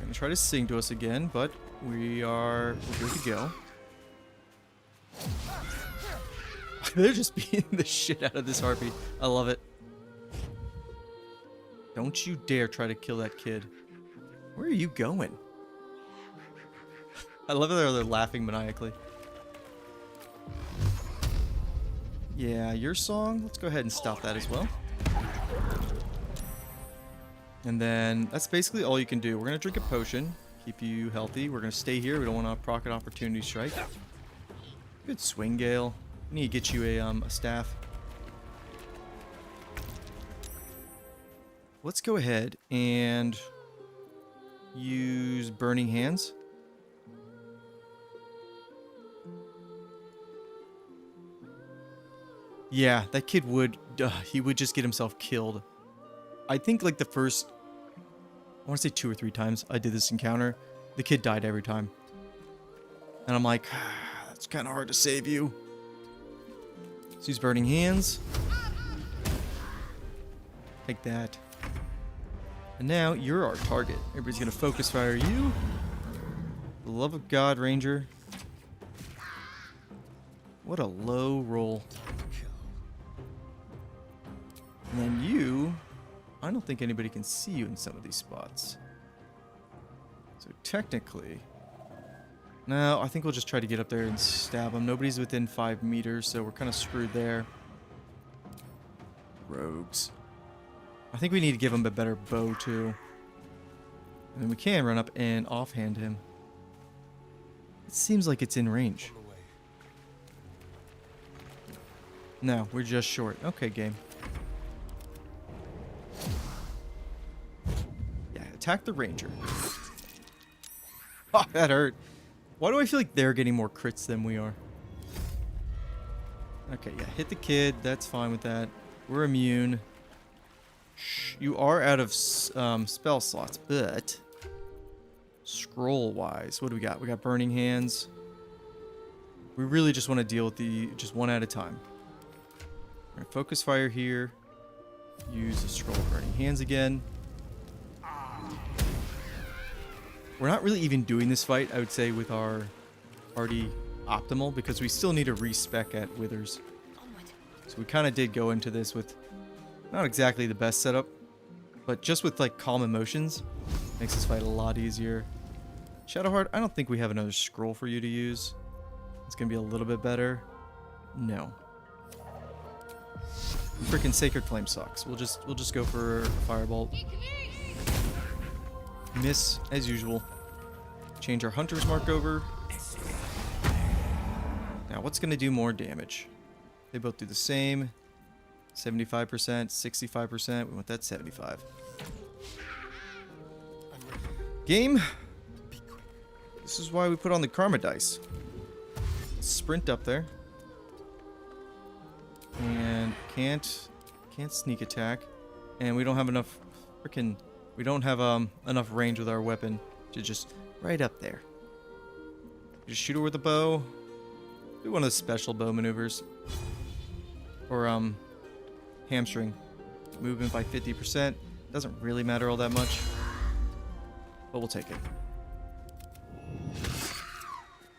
Gonna try to sing to us again, but we're good to go. They're just beating the shit out of this harpy. I love it. Don't you dare try to kill that kid. Where are you going? I love how they're laughing maniacally. Yeah, your song. Let's go ahead and stop that as well. And then that's basically all you can do. We're going to drink a potion. Keep you healthy. We're going to stay here. We don't want to proc an opportunity strike. Good swing, Gale. We need to get you a staff. Let's go ahead and use Burning Hands. Yeah, that kid would... he would just get himself killed. I think like the first... I want to say 2 or 3 times I did this encounter. The kid died every time. And I'm like, it's kind of hard to save you. Let's use Burning Hands. Take that. And now you're our target. Everybody's gonna focus fire you. For the love of God, Ranger. What a low roll. And then you, I don't think anybody can see you in some of these spots. So technically, no, I think we'll just try to get up there and stab them. Nobody's within 5 meters, so we're kind of screwed there. Rogues. I think we need to give him a better bow too. And then we can run up and offhand him. It seems like it's in range. No, we're just short. Okay, game. Yeah, attack the ranger. Oh, that hurt. Why do I feel like they're getting more crits than we are? Okay, yeah, hit the kid. That's fine with that. We're immune. You are out of spell slots, but scroll-wise, what do we got? We got Burning Hands. We really just want to deal with just one at a time. All right, focus fire here. Use the scroll of Burning Hands again. We're not really even doing this fight, I would say, with our party optimal, because we still need to respec at Withers. So we kind of did go into this with not exactly the best setup, but just with like calm emotions, makes this fight a lot easier. Shadowheart, I don't think we have another scroll for you to use. It's gonna be a little bit better. No. Freaking Sacred Flame sucks. We'll just go for Firebolt. Miss as usual. Change our Hunter's Mark over. Now what's gonna do more damage? They both do the same. 75%, 65%. We want that 75. Game. This is why we put on the Karma dice. Sprint up there. And can't sneak attack. And we don't have enough we don't have enough range with our weapon to just right up there. Just shoot her with a bow. Do one of the special bow maneuvers. Or hamstring. Movement by 50%. Doesn't really matter all that much. But we'll take it.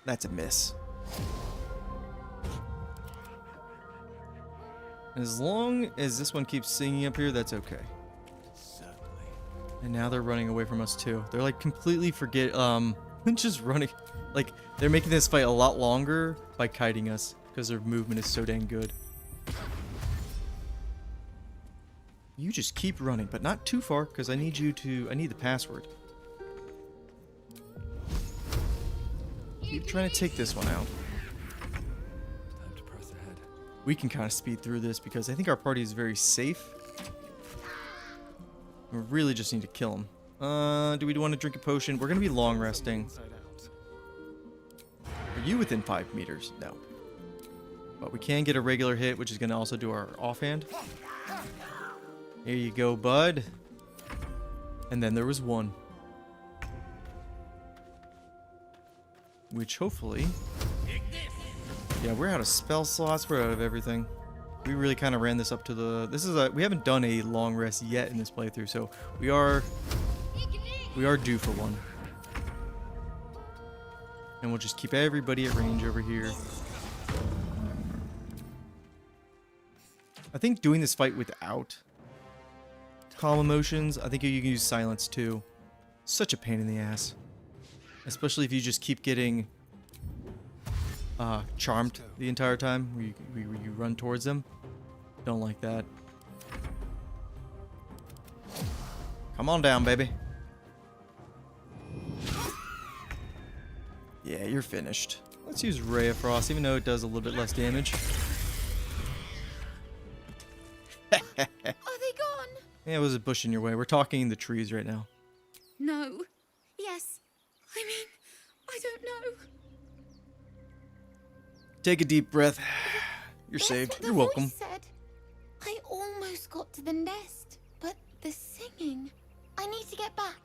That's a miss. As long as this one keeps singing up here, that's okay. And now they're running away from us too. They're like completely just running. Like they're making this fight a lot longer by kiting us because their movement is so dang good. You just keep running, but not too far because I need the password. Keep trying to take this one out. Time to press ahead. We can kind of speed through this because I think our party is very safe. We really just need to kill him. Do we want to drink a potion? We're going to be long resting. Are you within 5 meters? No. But we can get a regular hit, which is going to also do our offhand. Here you go, bud. And then there was one. Which hopefully... Yeah, we're out of spell slots. We're out of everything. We really kind of ran this up to the... we haven't done a long rest yet in this playthrough, so we are due for one. And we'll just keep everybody at range over here. I think doing this fight without calm emotions, I think you can use silence too. Such a pain in the ass. Especially if you just keep getting charmed the entire time where you run towards them. Don't like that. Come on down, baby. Yeah, you're finished. Let's use Ray of Frost, even though it does a little bit less damage. Are they gone? Yeah, it was a bush in your way. We're talking in the trees right now. No. Yes. I mean, I don't know. Take a deep breath. You're That's saved. what the You're welcome. voice said. I almost got to the nest, but the singing. I need to get back.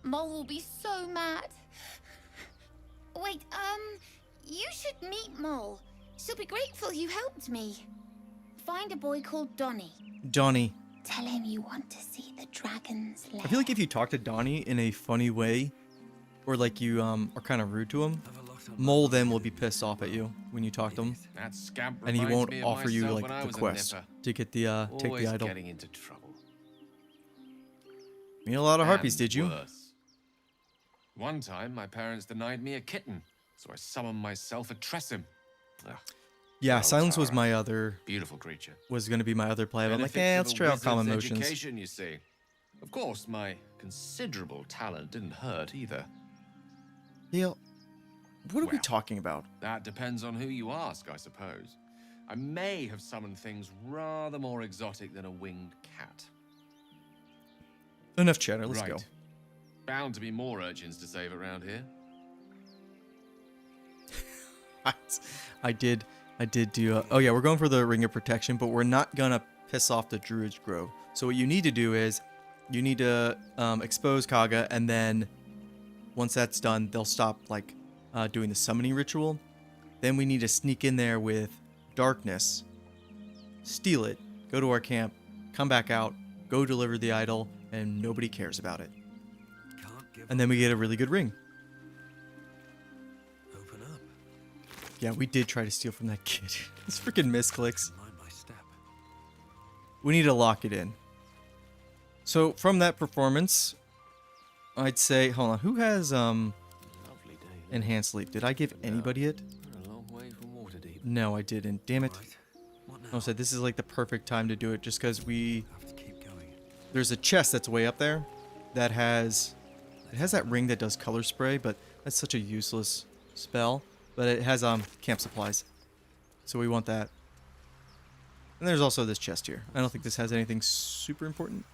Mole will be so mad. Wait, you should meet Mole. She'll be grateful you helped me. find a boy called Donnie. Donnie. Tell him you want to see the dragon's lair. I feel like if you talk to Donnie in a funny way, or like you are kind of rude to him, Mole then will be pissed off at you when you talk to him, That scamp and he reminds won't me of offer you myself like when I the was a quest nipper. to get the take the Always idol. getting into trouble. You mean a lot of harpies, And did you? worse. One time, my parents denied me a kitten, so I summoned myself a Tressim. Ugh, Yeah, well, Silence was Tara. my other. Beautiful creature. Was going to be my other play. But I'm like, Benefits let's of a try out calm wizard's emotions. Education, you see. Of course, my considerable talent didn't hurt either. Neil, what are we Well, talking about? That depends on who you ask, I suppose. I may have summoned things rather more exotic than a winged cat. Enough chatter. Let's right. go. Bound to be more urchins to save around here. I did do. Oh yeah, we're going for the Ring of Protection, but we're not gonna piss off the Druid's Grove. So what you need to do is, you need to expose Kaga, and then once that's done, they'll stop like doing the summoning ritual. Then we need to sneak in there with Darkness, steal it, go to our camp, come back out, go deliver the idol, and nobody cares about it. And then we get a really good ring. Open up. Yeah, we did try to steal from that kid. This freaking misclicks. Mind my step. We need to lock it in. So from that performance, I'd say, hold on, who has Lovely day. enhanced sleep? Did I give anybody it? We're a long way from Waterdeep. No, I didn't. Damn it. Right. What now? I said this is like the perfect time to do it, just because we Have to keep going. there's a chest that's way up there that has that ring that does color spray, but that's such a useless spell. But it has camp supplies, so we want that. And there's also this chest here. I don't think this has anything super important.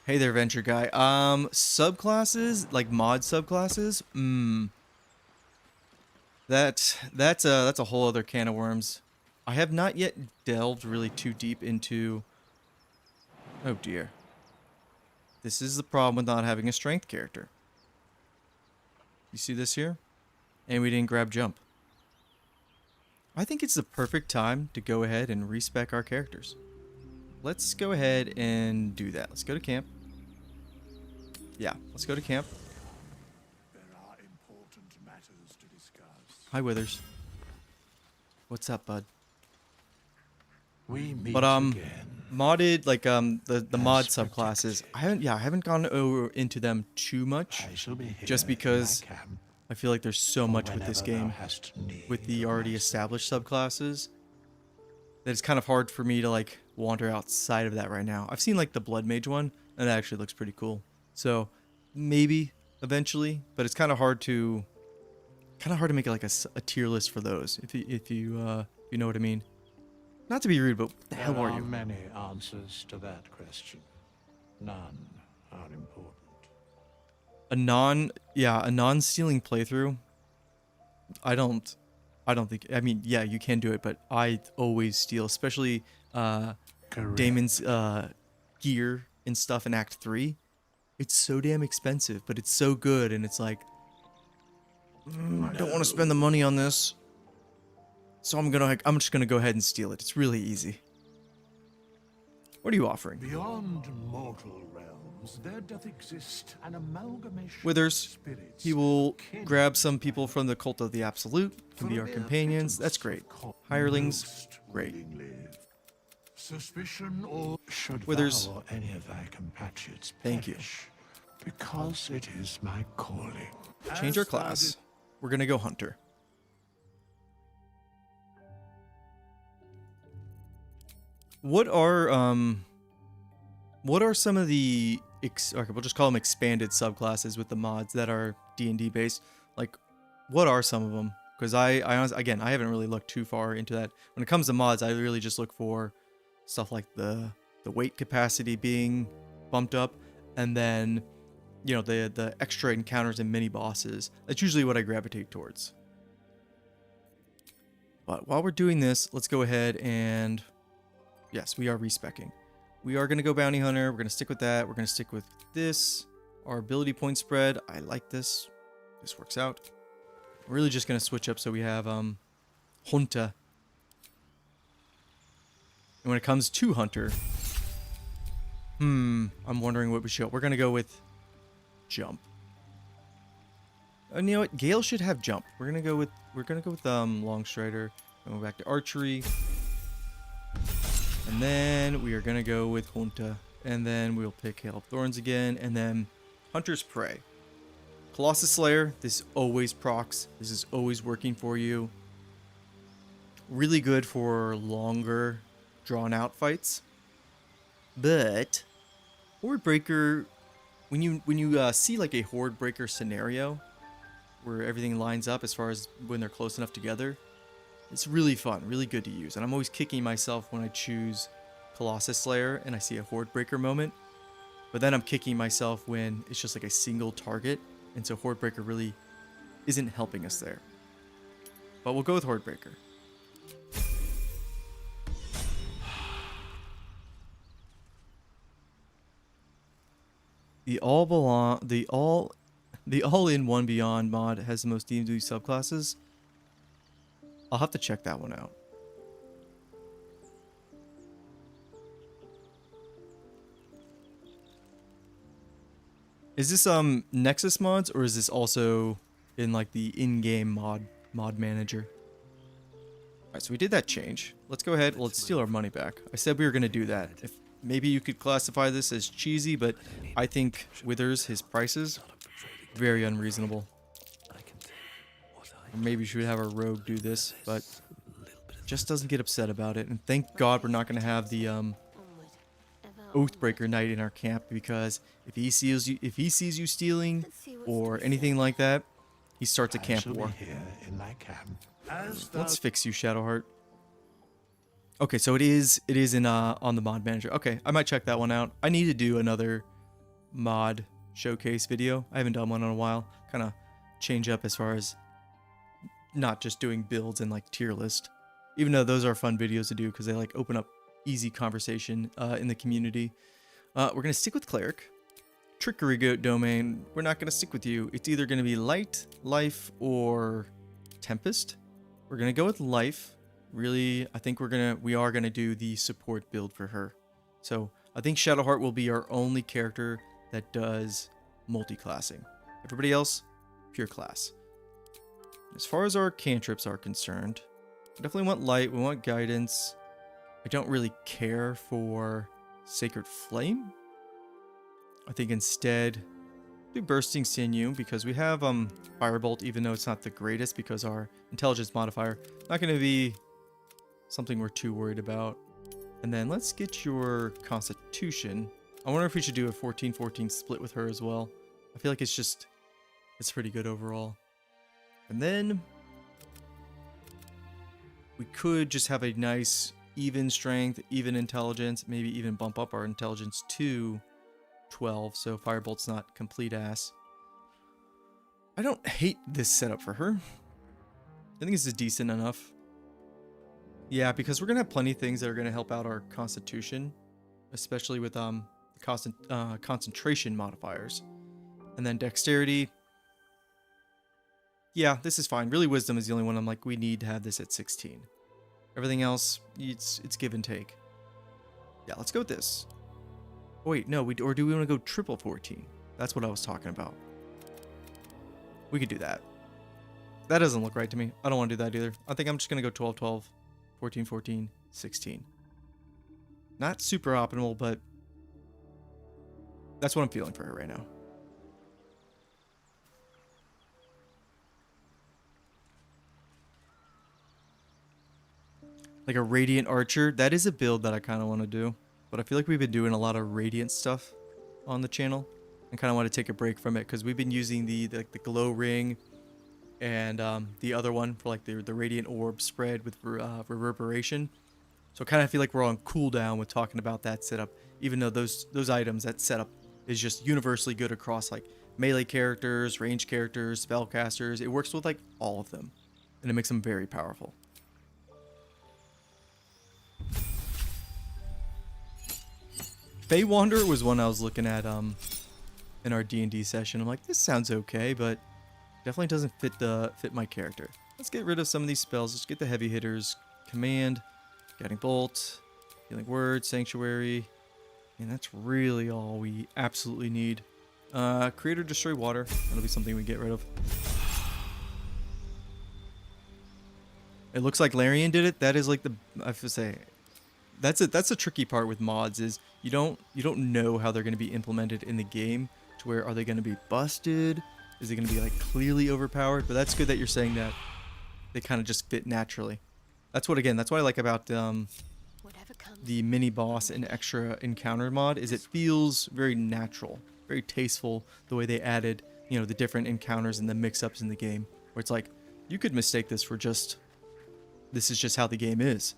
Hey there, Venture Guy. Subclasses, like mod subclasses. That's a whole other can of worms. I have not yet delved really too deep into. Oh dear. This is the problem with not having a strength character. You see this here? And we didn't grab jump. I think it's the perfect time to go ahead and respec our characters. Let's go ahead and do that. Let's go to camp. Yeah, let's go to camp. There are important matters to discuss. Hi, Withers. What's up, bud? We meet But again. modded like the mod subclasses. I haven't gone over into them too much, I shall be here just because in my camp I feel like there's so much with this whenever thou game hast need with the of already my established subclasses that it's kind of hard for me to like wander outside of that right now. I've seen like the Blood Mage one, and that actually looks pretty cool. So maybe eventually, but it's kind of hard to make like a tier list for those. If you know what I mean. Not to be rude, but what the hell There are are you? many answers to that question. None are important. A non-stealing playthrough. I don't think. I mean, yeah, you can do it, but I always steal, especially Correct. Damon's gear and stuff in Act 3. It's so damn expensive, but it's so good, and it's like, I don't want to spend the money on this, so I'm just gonna go ahead and steal it. It's really easy. What are you offering? Beyond mortal realms, there doth exist an amalgamation Withers. of spirits. He will kin grab some people from the Cult of the Absolute to be for our their companions. That's pittance great. of co- Hirelings, most great. willingly. Suspicion or should Withers. thou or any of thy compatriots Thank you. perish, because it is my calling. Change our class. We're gonna go Hunter. What are some of the okay, we'll just call them expanded subclasses with the mods that are D&D based? Like, what are some of them? Because I honestly, again, I haven't really looked too far into that. When it comes to mods, I really just look for stuff like the weight capacity being bumped up, and then the extra encounters and mini bosses. That's usually what I gravitate towards. But while we're doing this, let's go ahead and yes, we are respecking. We are going to go bounty hunter. We're going to stick with that. We're going to stick with this. our ability point spread. I like this. This works out. We're really just going to switch up so we have Hunter. And when it comes to Hunter, I'm wondering what we should. We're going to go with jump. And you know what? Gale should have jump. We're going to go with long strider. And we're back to archery. And then we are going to go with Hunter. And then we'll pick Hail of Thorns again. And then Hunter's Prey. Colossus Slayer. This always procs. This is always working for you. Really good for longer, drawn-out fights. But Horde Breaker, when you see like a Horde Breaker scenario where everything lines up as far as when they're close enough together, it's really fun, really good to use. And I'm always kicking myself when I choose Colossus Slayer and I see a Horde Breaker moment. But then I'm kicking myself when it's just like a single target. And so Horde Breaker really isn't helping us there. But we'll go with Horde Breaker. The all-in-one Beyond mod has the most D&D subclasses. I'll have to check that one out. Is this Nexus mods, or is this also in like the in-game mod manager? Alright, so we did that change. Let's go ahead, let's steal our money back. I said we were gonna do that. If maybe you could classify this as cheesy, but I think Withers, his prices, very unreasonable. Or maybe we should have our rogue do this, but just doesn't get upset about it. And thank God we're not going to have the Oathbreaker Knight in our camp, because if he sees you stealing or anything like that, he starts a camp war. Let's fix you, Shadowheart. Okay, so it is in on the mod manager. Okay, I might check that one out. I need to do another mod showcase video. I haven't done one in a while. Kind of change up as far as not just doing builds and like tier list. Even though those are fun videos to do because they like open up easy conversation in the community. We're gonna stick with Cleric. Trickery Goat domain. We're not gonna stick with you. It's either gonna be Light, Life, or Tempest. We're gonna go with Life. Really, I think we are gonna do the support build for her. So I think Shadowheart will be our only character that does multi-classing. Everybody else, pure class. As far as our cantrips are concerned, we definitely want Light, we want Guidance. I don't really care for Sacred Flame. I think instead do Bursting Sinew, because we have Firebolt, even though it's not the greatest because our intelligence modifier not going to be something we're too worried about. And then let's get your Constitution. I wonder if we should do a 14-14 split with her as well. I feel like it's pretty good overall. And then we could just have a nice even strength, even intelligence, maybe even bump up our intelligence to 12, so Firebolt's not complete ass. I don't hate this setup for her. I think this is decent enough. Yeah, because we're gonna have plenty of things that are gonna help out our Constitution, especially with concentration modifiers. And then Dexterity. Yeah, this is fine. Really, Wisdom is the only one I'm like, we need to have this at 16. Everything else, it's give and take. Yeah, let's go with this. Oh, wait, no, or do we want to go triple 14? That's what I was talking about. We could do that. That doesn't look right to me. I don't want to do that either. I think I'm just going to go 12-12, 14-14, 16. Not super optimal, but that's what I'm feeling for her right now. Like a Radiant Archer, that is a build that I kind of want to do. But I feel like we've been doing a lot of Radiant stuff on the channel. And kind of want to take a break from it because we've been using the Glow Ring and the other one for like the Radiant Orb spread with Reverberation. So I kind of feel like we're on cooldown with talking about that setup. Even though those items, that setup is just universally good across like melee characters, range characters, spellcasters. It works with like all of them. And it makes them very powerful. Fey Wanderer was one I was looking at in our D&D session. I'm like, this sounds okay, but definitely doesn't fit my character. Let's get rid of some of these spells. Let's get the heavy hitters. Command, Guiding Bolt, Healing Word, Sanctuary. And that's really all we absolutely need. Create or Destroy Water. That'll be something we get rid of. It looks like Larian did it. That is like I have to say, that's a tricky part with mods is you don't know how they're going to be implemented in the game. To where are they going to be busted? Is it going to be like clearly overpowered? But that's good that you're saying that they kind of just fit naturally. That's what I like about the mini boss and extra encounter mod is it feels very natural, very tasteful the way they added, the different encounters and the mix-ups in the game. Where it's like you could mistake this for just this is just how the game is.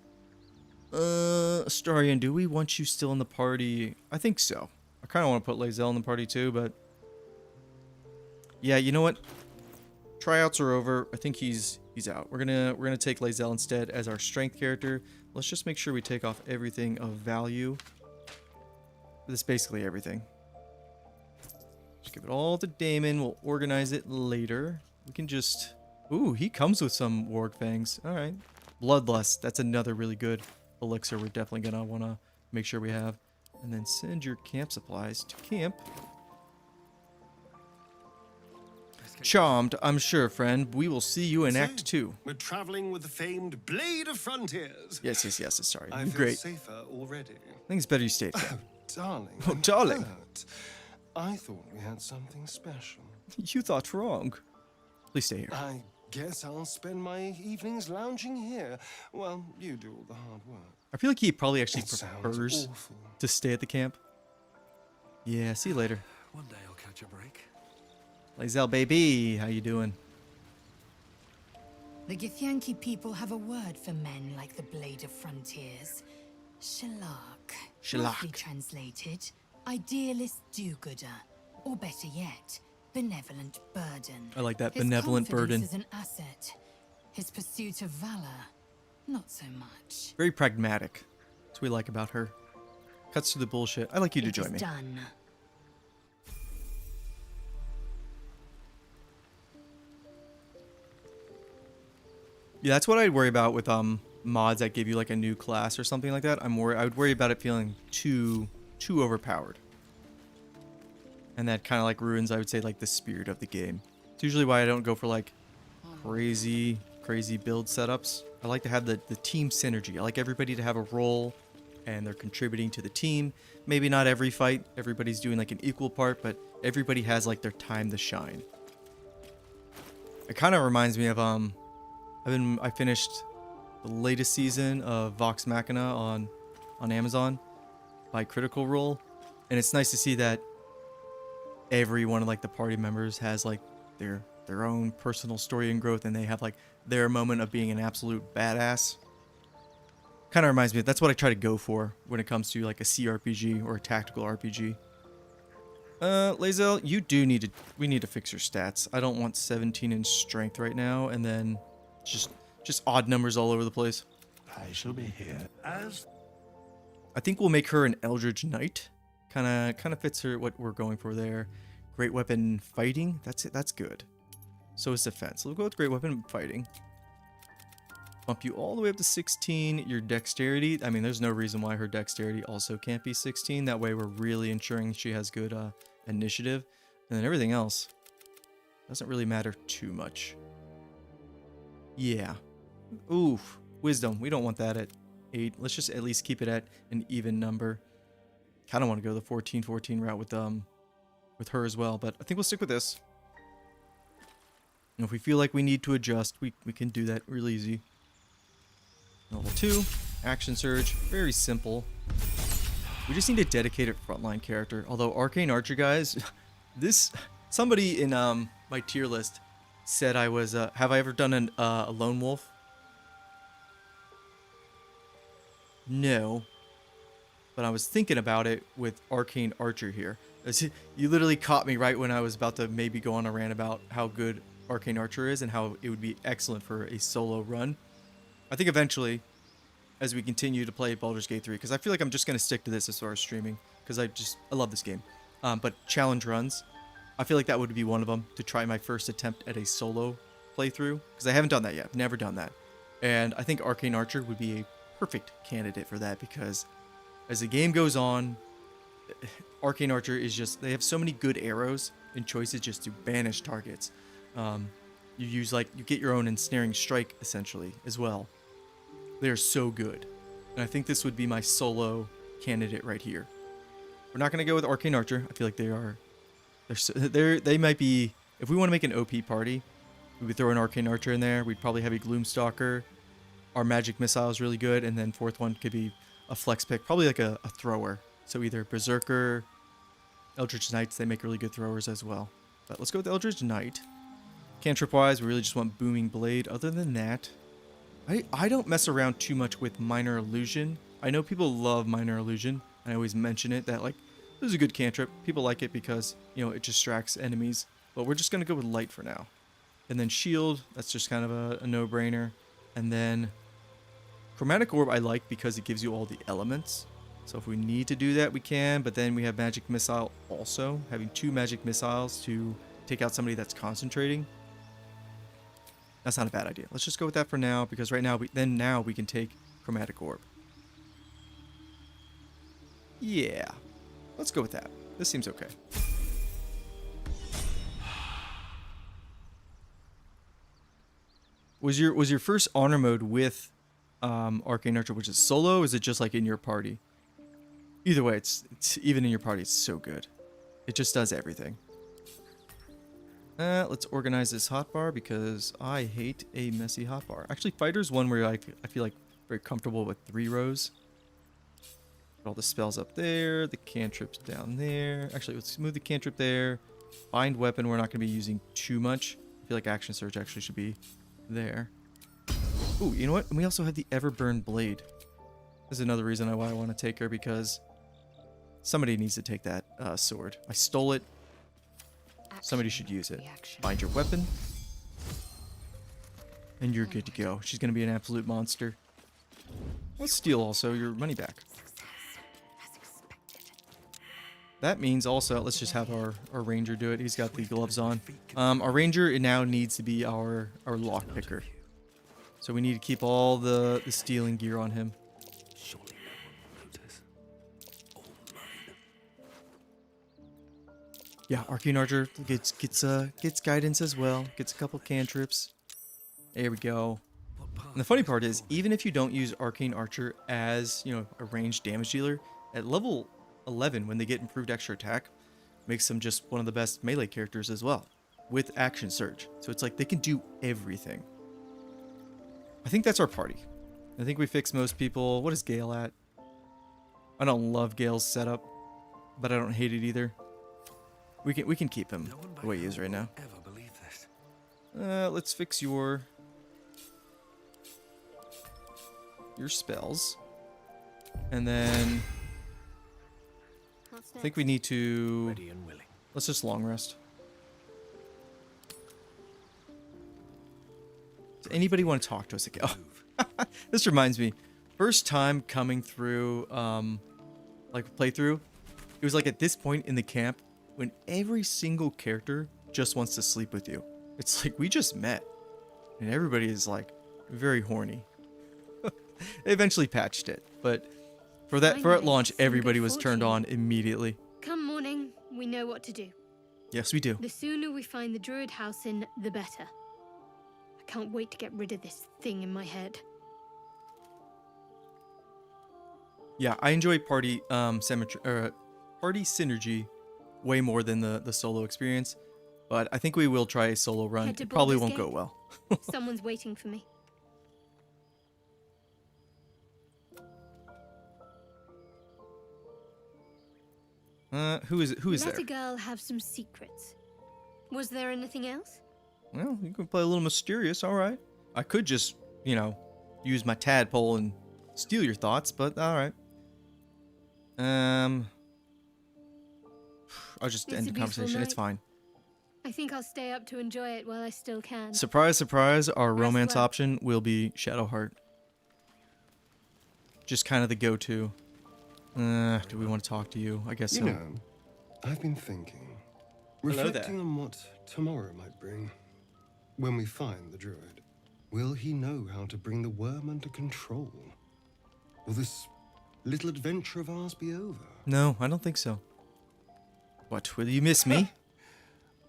Astarion, do we want you still in the party? I think so. I kind of want to put Lae'zel in the party too, but yeah, you know what? Tryouts are over. I think he's out. We're gonna take Lae'zel instead as our strength character. Let's just make sure we take off everything of value. This is basically everything. Just give it all to Damon. We'll organize it later. We can just... Ooh, he comes with some Warg Fangs. Alright. Bloodlust. That's another really good elixir we're definitely gonna want to make sure we have. And then send your camp supplies to camp. Charmed, I'm sure, friend. We will see you in Act 2. We're traveling with the famed Blade of Frontiers. Yes. Sorry. I You're feel great. safer already. I think it's better you stayed. Oh, darling. Oh, darling. Hurt. I thought we had something special. You thought wrong. Please stay here. I guess I'll spend my evenings lounging here. Well, you do all the hard work. I feel like he probably actually It prefers sounds awful. to stay at the camp. Yeah, see you later. One day I'll catch a break. Lae'zel, baby, how you doing? The Githyanki people have a word for men like the Blade of Frontiers. Shalak. Shalak. Roughly translated, idealist do-gooder. Or better yet, benevolent burden. I like that, His benevolent burden. confidence is an asset. His pursuit of valor, not so much. Very pragmatic. That's what we like about her. Cuts through the bullshit. I'd like you to It join is me. done. Yeah, that's what I'd worry about with mods that give you like a new class or something like that. I would worry about it feeling too overpowered. And that kind of like ruins, I would say, like the spirit of the game. It's usually why I don't go for like crazy build setups. I like to have the team synergy. I like everybody to have a role and they're contributing to the team. Maybe not every fight, everybody's doing like an equal part, but everybody has like their time to shine. It kind of reminds me of I finished the latest season of Vox Machina on Amazon by Critical Role, and it's nice to see that every one of like the party members has like their own personal story and growth, and they have like their moment of being an absolute badass. Kind of reminds me that's what I try to go for when it comes to like a CRPG or a tactical RPG. Lae'zel, we need to fix your stats. I don't want 17 in strength right now, and then just odd numbers all over the place. I shall be here as... I think we'll make her an Eldritch Knight. Kind of fits her what we're going for there. Great weapon fighting. That's it. That's good. So is defense. We'll go with great weapon fighting. Bump you all the way up to 16. Your dexterity. I mean, there's no reason why her dexterity also can't be 16. That way we're really ensuring she has good initiative. And then everything else doesn't really matter too much. Yeah. Oof. Wisdom. We don't want that at 8. Let's just at least keep it at an even number. Kind of want to go the 14-14 route with her as well, but I think we'll stick with this. And if we feel like we need to adjust, we can do that real easy. Level 2, Action Surge, very simple. We just need a dedicated frontline character. Although Arcane Archer, guys, somebody in my tier list said I was, have I ever done a Lone Wolf? No. But I was thinking about it with Arcane Archer here. You literally caught me right when I was about to maybe go on a rant about how good Arcane Archer is and how it would be excellent for a solo run. I think eventually, as we continue to play Baldur's Gate 3, because I feel like I'm just going to stick to this as far as streaming, because I love this game. But challenge runs, I feel like that would be one of them to try my first attempt at a solo playthrough, because I haven't done that yet. I've never done that. And I think Arcane Archer would be a perfect candidate for that, because as the game goes on, Arcane Archer is just, they have so many good arrows and choices just to banish targets. You use like, you get your own ensnaring strike essentially as well. They are so good. And I think this would be my solo candidate right here. We're not going to go with Arcane Archer. I feel like they might be, if we want to make an OP party, we would throw an Arcane Archer in there. We'd probably have a Gloomstalker. Our magic missile is really good. And then fourth one could be a flex pick, probably like a thrower. So either Berserker, Eldritch Knights, they make really good throwers as well. But let's go with Eldritch Knight. Cantrip wise, we really just want Booming Blade. Other than that, I don't mess around too much with Minor Illusion. I know people love Minor Illusion. I always mention it that like, this is a good cantrip. People like it because, you know, it distracts enemies. But we're just going to go with Light for now. And then Shield, that's just kind of a no-brainer. And then Chromatic Orb I like because it gives you all the elements. So if we need to do that, we can. But then we have Magic Missile also. Having 2 Magic Missiles to take out somebody that's concentrating. That's not a bad idea. Let's just go with that for now, because right now, now we can take Chromatic Orb. Yeah. Let's go with that. This seems okay. Was your first honor mode with Arcane Archer, which is solo, or is it just like in your party? Either way, it's even in your party, it's so good. It just does everything. Let's organize this hotbar because I hate a messy hotbar. Actually, Fighter's one where I feel like very comfortable with 3 rows. Put all the spells up there, the cantrips down there. Actually, let's move the cantrip there. Bind Weapon, we're not going to be using too much. I feel like Action Surge actually should be there. Ooh, you know what? And we also have the Everburn Blade. This is another reason why I want to take her, because somebody needs to take that sword. I stole it. Somebody should use it. Find your weapon. And you're good to go. She's going to be an absolute monster. Let's steal also your money back. That means also, let's just have our ranger do it. He's got the gloves on. Our ranger now needs to be our lock picker. So we need to keep all the stealing gear on him. Yeah, Arcane Archer gets guidance as well. Gets a couple cantrips. There we go. And the funny part is, even if you don't use Arcane Archer as, you know, a ranged damage dealer, at level 11, when they get improved extra attack, makes them just one of the best melee characters as well, with Action Surge. So it's like they can do everything. I think that's our party. I think we fixed most people. What is Gale at? I don't love Gale's setup, but I don't hate it either. We can keep him the way he is right now. Let's fix your spells, and then I think we need to. Let's just long rest. Does anybody want to talk to us again? Oh, this reminds me. First time coming through, like playthrough, it was like at this point in the camp when every single character just wants to sleep with you. It's like we just met, and everybody is like very horny. They eventually patched it, but for at launch, everybody was turned on immediately. Come morning, we know what to do. Yes, we do. The sooner we find the druid house in, the better. I can't wait to get rid of this thing in my head. Yeah, I enjoy party synergy way more than the solo experience, but I think we will try a solo run. It probably won't go well. Someone's waiting for me. Who is there? Let a girl have some secrets. Was there anything else? Well, you can play a little mysterious, all right. I could just, you know, use my tadpole and steal your thoughts, but all right. I'll just end the conversation. It's fine. I think I'll stay up to enjoy it while I still can. Surprise, surprise, our romance option will be Shadowheart. Just kind of the go-to. Do we want to talk to you? I guess so. You know, I've been thinking. Hello Reflecting there. on what tomorrow might bring, when we find the druid, will he know how to bring the worm under control? Will this little adventure of ours be over? No, I don't think so. What, will you miss me?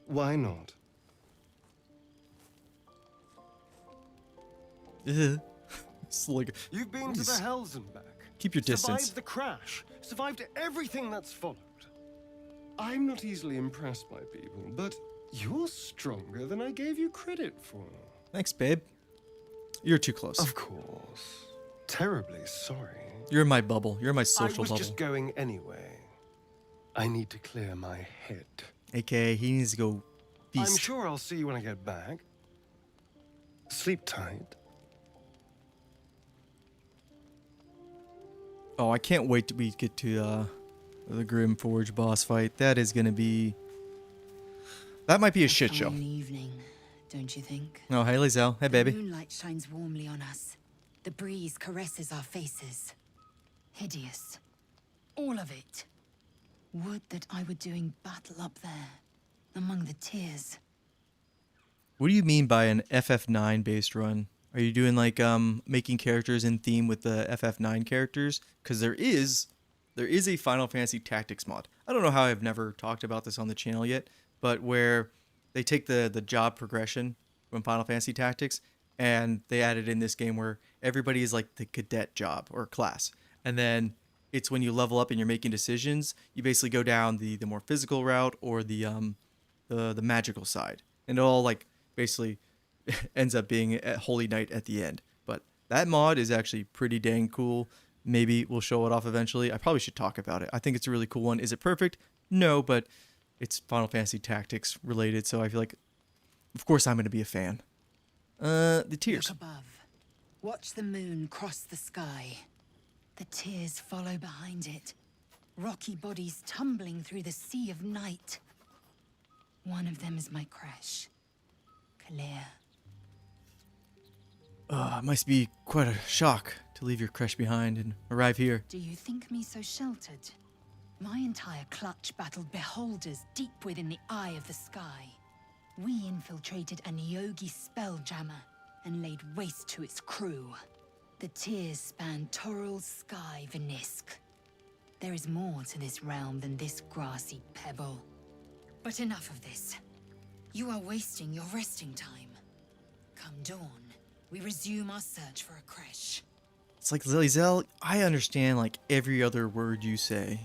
Why not? It's like, You've been to the Hells and back. keep your distance. Survived the crash. Survived everything that's followed. I'm not easily impressed by people, but you're stronger than I gave you credit for. Thanks, babe. You're too close. Of course. Terribly sorry. You're in my bubble. You're in my I social was bubble. just going anyway. I need to clear my head. AKA, he needs to go feast. I'm sure I'll see you when I get back. Sleep tight. Oh, I can't wait till we get to the Grim Forge boss fight. That is going to be... That might be a shit show. Fine evening, don't you think? Oh, hey, Lizelle. Hey, baby. The moonlight shines warmly on us. The breeze caresses our faces. Hideous. All of it. Would that I were doing battle up there, among the tears. What do you mean by an FF9 based run? Are you doing like making characters in theme with the FF9 characters? Because there is a Final Fantasy Tactics mod. I don't know how I've never talked about this on the channel yet, but where they take the job progression from Final Fantasy Tactics and they add it in this game where everybody is like the cadet job or class. And then it's when you level up and you're making decisions, you basically go down the more physical route or the magical side. And it all like basically ends up being a Holy Knight at the end. But that mod is actually pretty dang cool. Maybe we'll show it off eventually. I probably should talk about it. I think it's a really cool one. Is it perfect? No, but it's Final Fantasy Tactics related, so I feel like, of course, I'm going to be a fan. The tears. Look above. Watch the moon cross the sky. The tears follow behind it. Rocky bodies tumbling through the sea of night. One of them is my crash. Clear. It must be quite a shock to leave your crush behind and arrive here. Do you think me so sheltered? My entire clutch battled beholders deep within the eye of the sky. We infiltrated a Nyogi spelljammer and laid waste to its crew. The tears span Toral's sky, Venisk. There is more to this realm than this grassy pebble. But enough of this. You are wasting your resting time. Come dawn, we resume our search for a creche. It's like, Lizelle, I understand like every other word you say.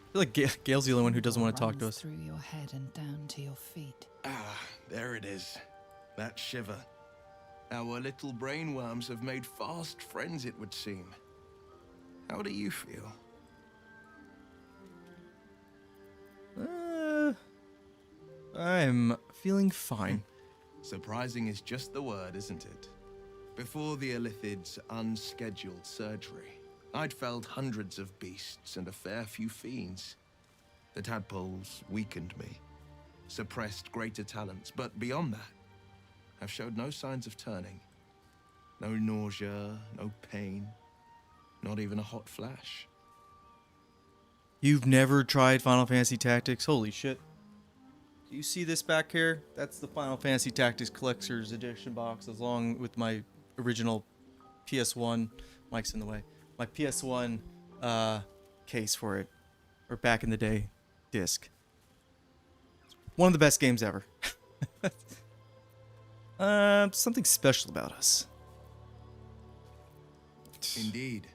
I feel like Gail's the only one who doesn't want to talk to us. Through your head and down to your feet. Ah, there it is. That shiver. Our little brainworms have made fast friends, it would seem. How do you feel? I'm feeling fine. Surprising is just the word, isn't it? Before the Illithid's unscheduled surgery, I'd felled hundreds of beasts and a fair few fiends. The tadpoles weakened me, suppressed greater talents, but beyond that, I've showed no signs of turning. No nausea, no pain, not even a hot flash. You've never tried Final Fantasy Tactics? Holy shit. Do you see this back here? That's the Final Fantasy Tactics Collector's Edition box, along with my original PS1. Mike's in the way. My PS1 case for it, or back in the day, disc. One of the best games ever. Something special about us. Indeed.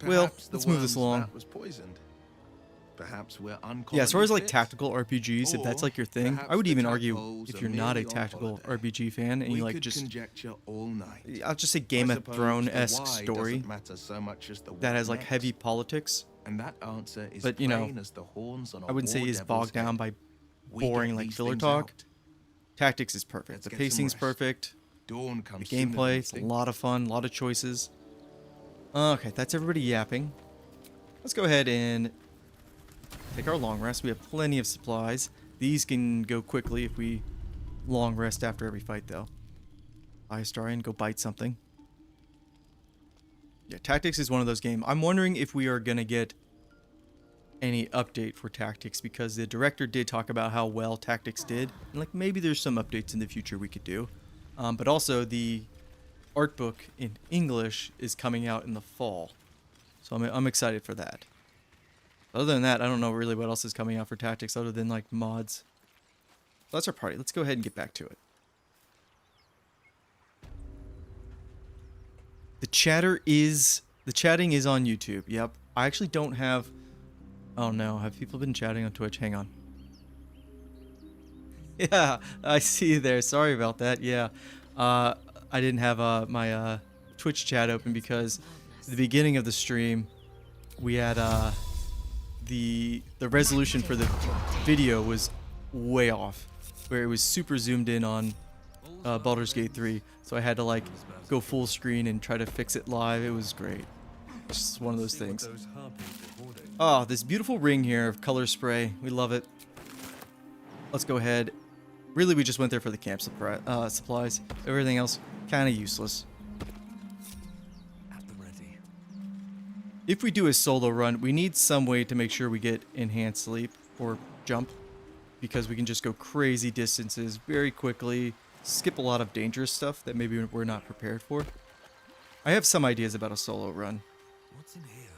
Well, Perhaps let's the move this worm's along. vat was poisoned. Perhaps we're uncommonly Yeah, as far as like fit. tactical RPGs, if that's like your thing, Or I would perhaps even the argue tadpoles if are you're not a merely on tactical holiday. RPG fan and We you like could just, conjecture all night. I'll just say Game I of suppose Thrones-esque the why story doesn't matter so much as the that what has like next. heavy politics. And that answer is But you know, plain as the horns on a I wouldn't say war is devil's bogged down head. by We get boring like these filler things talk. out. Tactics is perfect. Let's The get some pacing's rest. perfect. Dawn The comes sooner than gameplay, we it's a think. lot of fun, a lot of choices. Okay, that's everybody yapping. Let's go ahead and take our long rest. We have plenty of supplies. These can go quickly if we long rest after every fight, though. Buy a Starian, go bite something. Yeah, Tactics is one of those games. I'm wondering if we are going to get any update for Tactics because the director did talk about how well Tactics did, and like maybe there's some updates in the future we could do. But also the art book in English is coming out in the fall, so I'm excited for that. Other than that, I don't know really what else is coming out for Tactics other than like mods. So that's our party. Let's go ahead and get back to it. The chatting is on YouTube. Yep. I actually don't have. Oh no, have people been chatting on Twitch? Hang on. Yeah, I see you there. Sorry about that. Yeah. I didn't have my Twitch chat open because at the beginning of the stream we had the resolution for the video was way off, where it was super zoomed in on Baldur's Gate 3, so I had to like go full screen and try to fix it live. It was great. It's just one of those things. Oh, this beautiful ring here of color spray. We love it. Let's go ahead. Really, we just went there for the camp supplies. Everything else, kind of useless. If we do a solo run, we need some way to make sure we get enhanced sleep or jump, because we can just go crazy distances very quickly, skip a lot of dangerous stuff that maybe we're not prepared for. I have some ideas about a solo run. What's in here?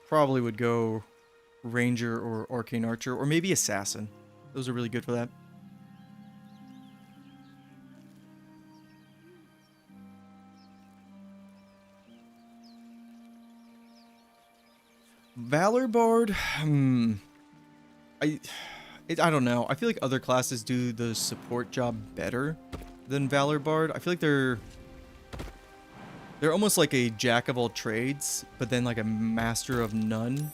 Probably would go Ranger or Arcane Archer, or maybe Assassin. Those are really good for that. Valor Bard, I don't know. I feel like other classes do the support job better than Valor Bard. I feel like they're almost like a jack of all trades, but then like a master of none.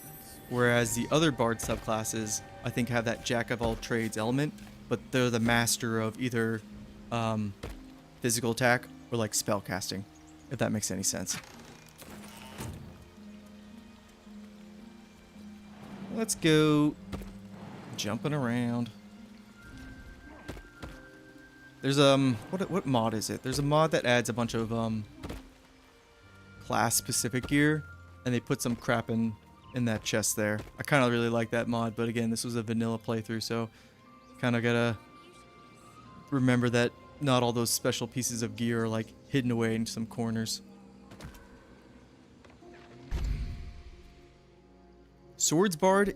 Whereas the other Bard subclasses, I think, have that jack of all trades element, but they're the master of either physical attack or like spell casting, if that makes any sense. Let's go jumping around. There's what mod is it? There's a mod that adds a bunch of class specific gear, and they put some crap in that chest there. I kind of really like that mod, but again, this was a vanilla playthrough, so kind of gotta remember that not all those special pieces of gear are like hidden away in some corners. Swords Bard,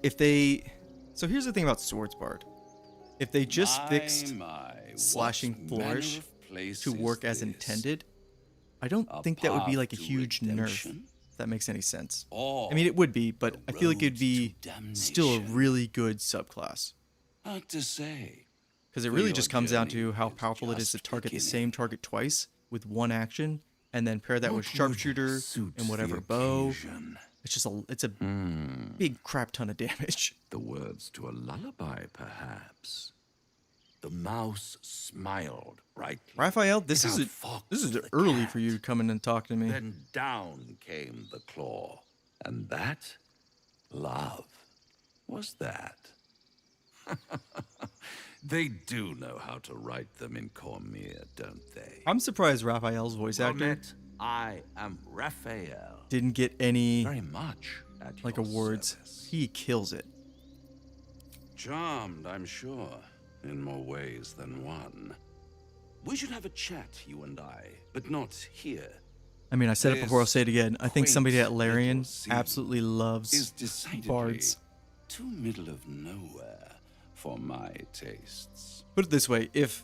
so here's the thing about Swords Bard. If they just fixed Slashing Flourish to work as intended, I don't think that would be like a huge nerf, if that makes any sense. I mean, it would be, but I feel like it'd be still a really good subclass. Hard to say. Because it really just comes down to how powerful it is to target the same target twice with one action, and then pair that with Sharpshooter and whatever bow. It's just it's a big crap ton of damage. The words to a lullaby, perhaps. The mouse smiled brightly. Raphael, this is early for you to come in and talk to me. Then down came the claw. And that, love, was that. They do know how to write them in Cormier, don't they? I'm surprised Raphael's voice actor I am Raphael. didn't get any Very much at like your awards. service. He kills it. Charmed, I'm sure, in more ways than one. We should have a chat, you and I, but not here. I mean, I said it before, I'll say it again. I think somebody at quaint Larian little scene absolutely is loves decidedly bards. too middle of nowhere for my tastes. Put it this way, if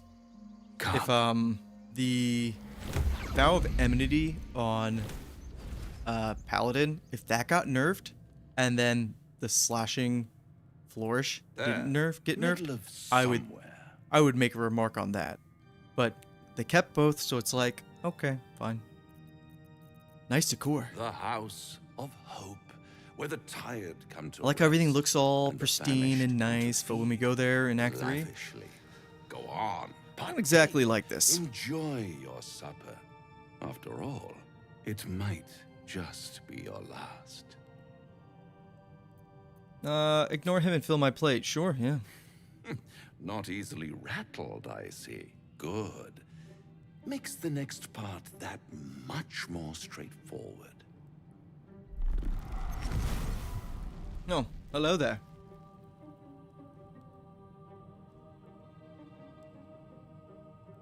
the Vow of Enmity on Paladin, if that got nerfed, and then the Slashing Flourish didn't get nerfed, I would make a remark on that. But they kept both, so it's like, okay, fine. Nice decor. The House of Hope, where the tired come to I like how everything rest looks all and the pristine and nice, but when we go there in Act 3, lavishly. Go on, not exactly like this. enjoy your supper. After all, it might just be your last. Ignore him and fill my plate. Sure, yeah. Not easily rattled, I see. Good. Makes the next part that much more straightforward. No, Hello there.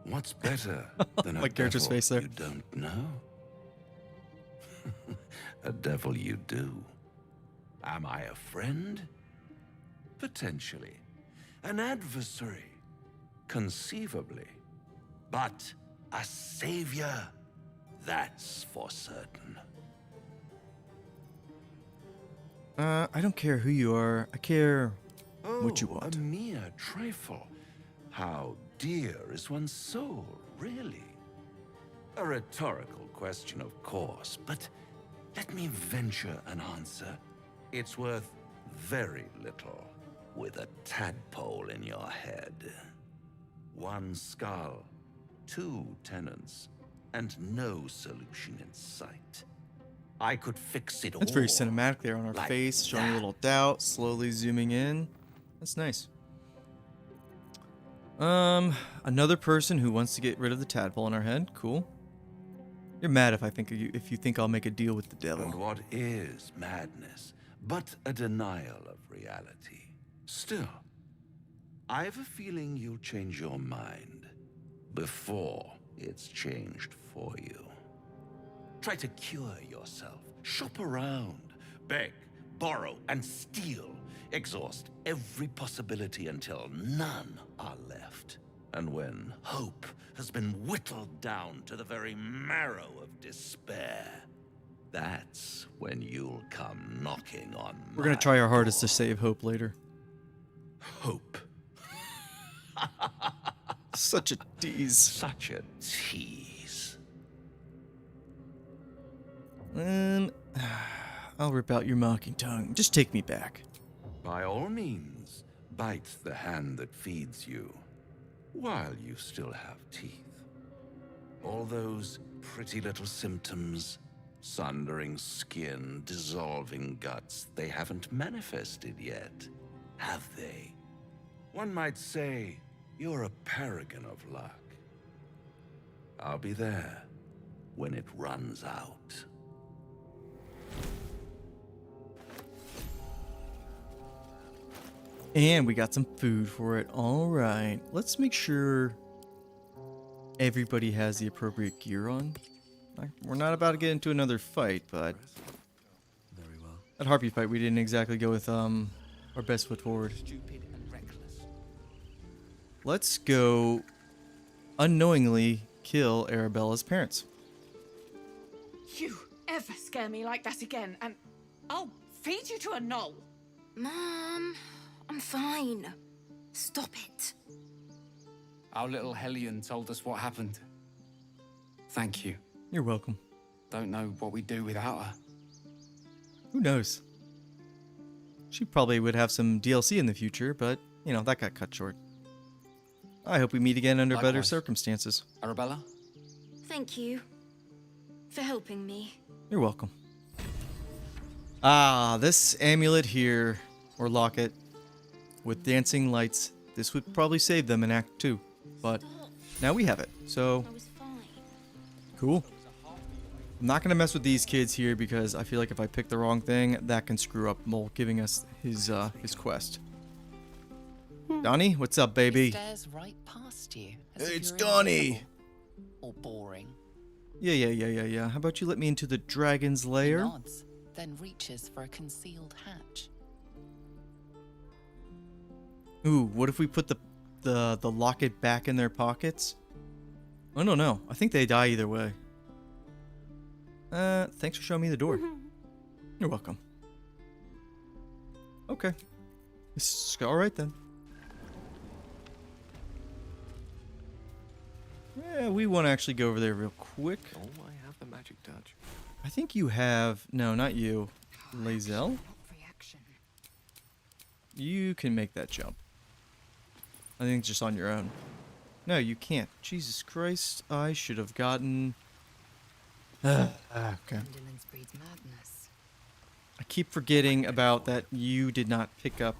What's better than My a character's devil face there. you don't know? A devil you do. Am I a friend? Potentially. An adversary? Conceivably. But a savior? That's for certain. I don't care who you are. I care what you Oh, want. a mere trifle. How dear is one's soul, really? A rhetorical question, of course, but let me venture an answer. It's worth very little with a tadpole in your head. One skull, two tenants, and no solution in sight. I could fix it all. That's very cinematic there on our like face, showing a that. little doubt, slowly zooming in. That's nice. Another person who wants to get rid of the tadpole in our head. Cool. You're mad if you think I'll make a deal with the devil. And what is madness but a denial of reality? Still, I have a feeling you'll change your mind before it's changed for you. Try to cure yourself. Shop around. Beg, borrow, and steal. Exhaust every possibility until none are left. And when hope has been whittled down to the very marrow of despair, that's when you'll come knocking on We're gonna try our hardest to save Hope later. Hope. Such a tease. Such a tease. I'll rip out your mocking tongue. Just take me back. By all means, bite the hand that feeds you, while you still have teeth. All those pretty little symptoms, sundering skin, dissolving guts, they haven't manifested yet, have they? One might say you're a paragon of luck. I'll be there when it runs out. And we got some food for it. All right. Let's make sure everybody has the appropriate gear on. We're not about to get into another fight, but Very well. that harpy fight, we didn't exactly go with our best foot forward. Stupid and reckless. Let's go unknowingly kill Arabella's parents. You ever scare me like that again, and I'll feed you to a knoll. Mom, I'm fine. Stop it. Our little Hellion told us what happened. Thank you. You're welcome. Don't know what we'd do without her. Who knows? She probably would have some DLC in the future, but, you know, that got cut short. I hope we meet again under better Likewise. circumstances. Arabella? Thank you for helping me. You're welcome. Ah, this amulet here, or locket, with dancing lights, this would probably save them in Act 2. But now we have it, so cool. I'm not going to mess with these kids here because I feel like if I pick the wrong thing, that can screw up Mole giving us his quest. Donnie, what's up, baby? He stares right past you. As if It's you're Donnie. invisible or boring. Yeah. How about you let me into the dragon's He lair? nods, then reaches for a concealed hatch. Ooh, what if we put the locket back in their pockets? I don't know. I think they die either way. Thanks for showing me the door. You're welcome. Okay. It's alright then. Yeah, we want to actually go over there real quick. Oh, I have the magic touch. I think you have... No, not you. Lae'zel? You can make that jump. I think it's just on your own. No, you can't. Jesus Christ, I should have gotten... okay. Indolence breeds madness. I keep forgetting about that you did not pick up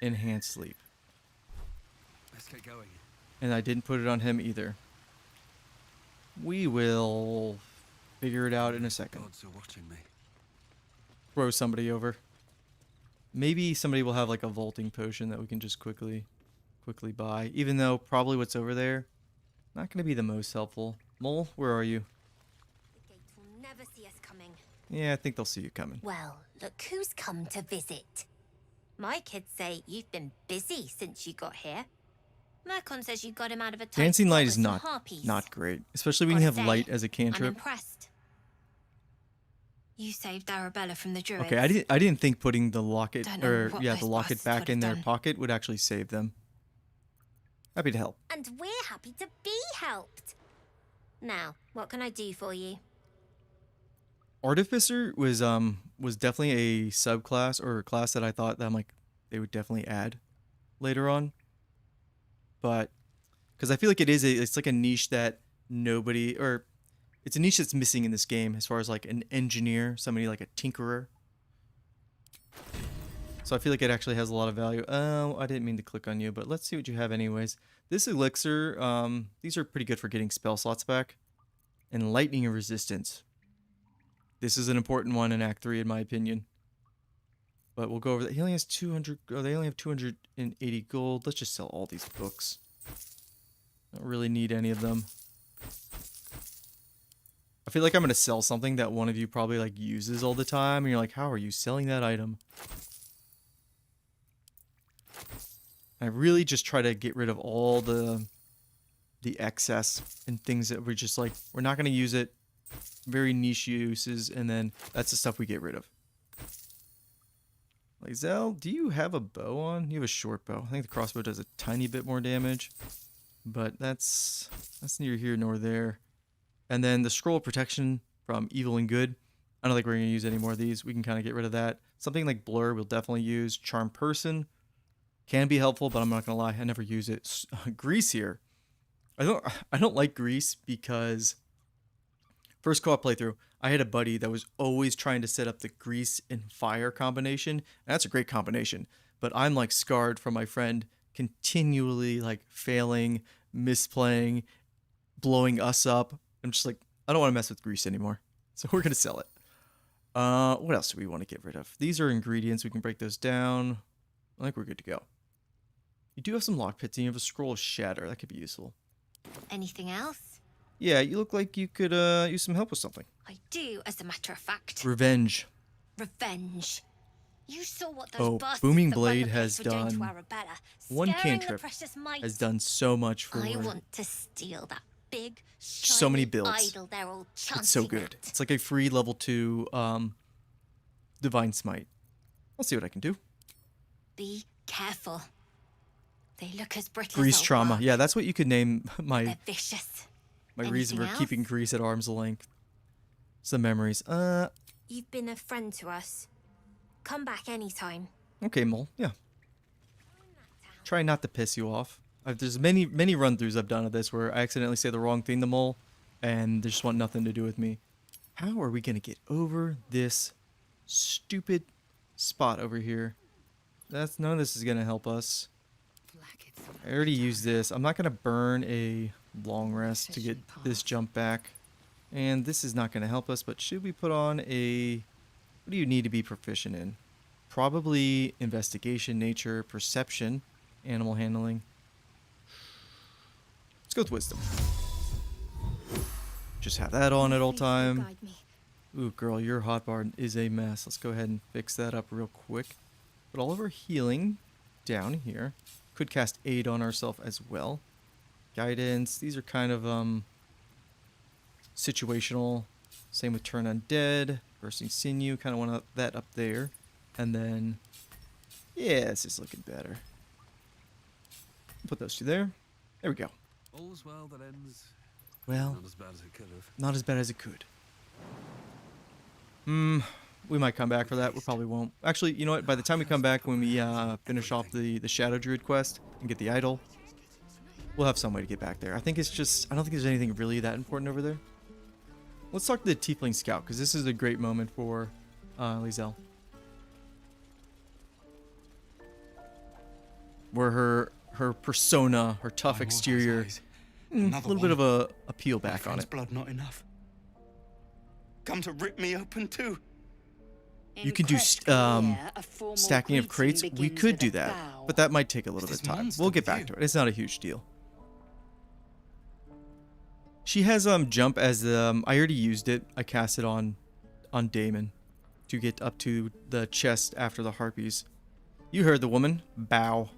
Enhanced Sleep. Let's get going. And I didn't put it on him either. We will figure it out in a second. Gods are watching me. Throw somebody over. Maybe somebody will have like a vaulting potion that we can just quickly buy. Even though probably what's over there, not going to be the most helpful. Mole, where are you? The gate will never see us coming. Yeah, I think they'll see you coming. Well, look who's come to visit. My kids say you've been busy since you got here. Mercon says you got him out of a tight Dancing spot light with is some not harpies. great, especially when you have Gotta light say, as a I'm cantrip. impressed. You saved Arabella from the druids. Okay, I didn't think putting the locket Don't know or what yeah, those the locket bastards back would in have their done. pocket would actually save them. Happy to help. And we're happy to be helped. Now, what can I do for you? Artificer was definitely a subclass or a class that I thought that I'm like they would definitely add later on. But because I feel like it's like a niche that nobody, or it's a niche that's missing in this game as far as like an engineer, somebody like a tinkerer. So I feel like it actually has a lot of value. Oh, I didn't mean to click on you, but let's see what you have anyways. This elixir, these are pretty good for getting spell slots back. And lightning resistance. This is an important one in Act 3 in my opinion. But we'll go over that. He only has 200, oh, they only have 280 gold. Let's just sell all these books. Don't really need any of them. I feel like I'm going to sell something that one of you probably like uses all the time. And you're like, how are you selling that item? I really just try to get rid of all the excess and things that we're just like, we're not going to use it. Very niche uses. And then that's the stuff we get rid of. Like, Zell, do you have a bow on? You have a short bow. I think the crossbow does a tiny bit more damage. But that's neither here nor there. And then the scroll of protection from evil and good. I don't think we're going to use any more of these. We can kind of get rid of that. Something like blur we'll definitely use. Charm person can be helpful, but I'm not going to lie. I never use it. Grease here. I don't like grease because first co-op playthrough, I had a buddy that was always trying to set up the grease and fire combination. And that's a great combination. But I'm like scarred from my friend continually like failing, misplaying, blowing us up. I'm just like, I don't want to mess with grease anymore. So we're going to sell it. What else do we want to get rid of? These are ingredients. We can break those down. I think we're good to go. You do have some lock pits and you have a scroll of shatter. That could be useful. Anything else? Yeah, you look like you could use some help with something. I do, as a matter of fact. Revenge. Revenge. You saw what those bastards Booming that run Blade the has place were doing to done Arabella, one scaring the cantrip. precious mite. Has done so much for I want to steal that big, so many shiny builds. idol they're all It's chanting so good. at. It's like a free level 2 Divine Smite. I'll see what I can do. Be careful. They look as brittle Grease as a trauma. rock. Yeah, that's what you could name my They're vicious. reason for Anything keeping grease at arm's length. Some memories. You've been a friend to us. Come back anytime. Okay, Mole. Yeah. Try not to piss you off. There's many run-throughs I've done of this where I accidentally say the wrong thing to Mole, and they just want nothing to do with me. How are we gonna get over this stupid spot over here? None of this is gonna help us. I already used this. I'm not gonna burn a long rest to get this jump back, and this is not gonna help us. But should we put on a? What do you need to be proficient in? Probably investigation, nature, perception, animal handling. Let's go with wisdom. Just have that on at all time. Ooh, girl, your hotbar is a mess. Let's go ahead and fix that up real quick. Put all of our healing down here. Could cast aid on ourselves as well. Guidance. These are kind of situational. Same with turn undead. Bursting sinew. Kind of want that up there. And then, yeah, this is looking better. Put those two there. There we go. All's well that ends. Well, Not as bad as it could have. not as bad as it could. We might come back for that. We probably won't. Actually, you know what? By the time we come back, when we finish off the Shadow Druid quest and get the idol, we'll have some way to get back there. I think it's just, I don't think there's anything really that important over there. Let's talk to the Tiefling Scout, because this is a great moment for Lizelle. Where her persona, her tough exterior, a little bit of a peel back on it. Blood not enough. Come to rip me open too. you can do stacking of crates. We could do that, but that might take a little bit of time. We'll get back to it. It's not a huge deal. She has jump as I already used it. I cast it on Damon to get up to the chest after the harpies. You heard the woman. Bow.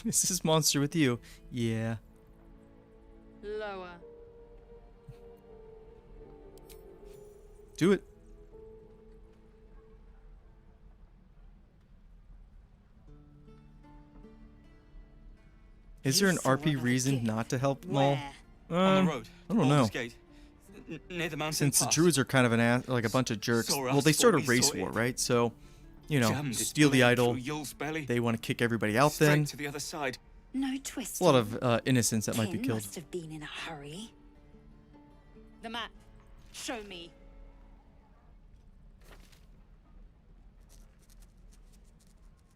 Is this monster with you? Yeah. Lower. Do it. Is there an RP reason not to help Maul? On the road. I don't know. Gate, near the mountain Since the pass. druids are kind of like a bunch of jerks. Saw Well, us they start a what we race saw war, it. right? So, you know, Jammed its steal the blade idol. through Yul's belly. They want to kick everybody out Straight then. to the other side. No twist. A lot of innocents that might be Kin killed. must have been in a hurry. The map. Show me.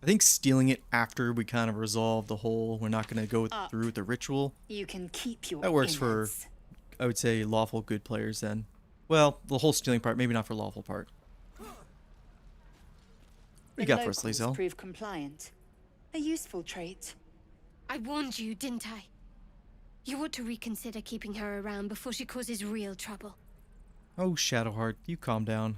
I think stealing it after we kind of resolve the whole, we're not going to go through with the ritual. You can keep your That works for, innards. I would say, lawful good players then. Well, the whole stealing part, maybe not for lawful part. What do you got for us, locals Lae'zel? prove compliant. A useful trait. I warned you, didn't I? You ought to reconsider keeping her around before she causes real trouble. Oh, Shadowheart, you calm down.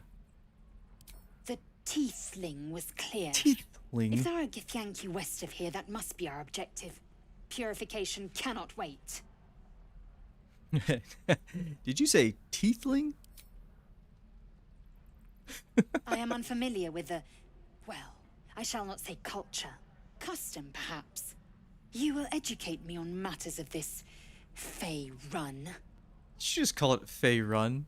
The Tiefling was clear. Tiefling? If there are Githyanki west of here, that must be our objective. Purification cannot wait. Did you say Tiefling? I am unfamiliar with the, well, I shall not say culture. Custom, perhaps. You will educate me on matters of this Fey run. Did you just call it Fey Run?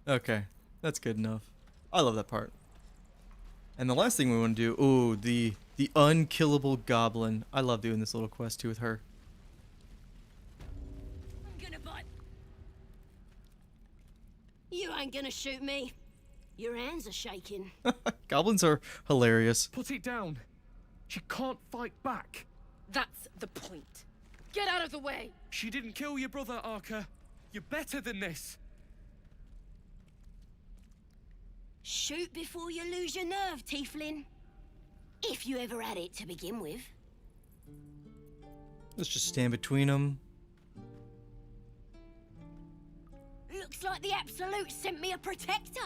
Okay, that's good enough. I love that part. And the last thing we want to do, ooh, the unkillable goblin. I love doing this little quest too with her. I'm gonna bite. You ain't gonna shoot me. Your hands are shaking. Goblins are hilarious. Put it down. She can't fight back. That's the point. Get out of the way. She didn't kill your brother, Arca. You're better than this. Shoot before you lose your nerve, Tiefling. If you ever had it to begin with. Let's just stand between them. Looks like the Absolute sent me a protector.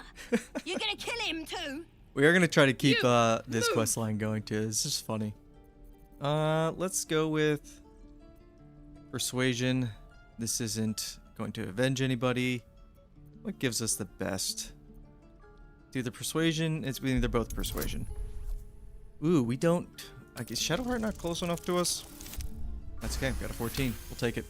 You're gonna kill him too? We are gonna try to keep this quest line going too. This is funny. Let's go with persuasion. This isn't going to avenge anybody. What gives us the best? It's either persuasion. They're both persuasion. Ooh, we don't. I guess Shadowheart not close enough to us. That's okay. We got a 14. We'll take it.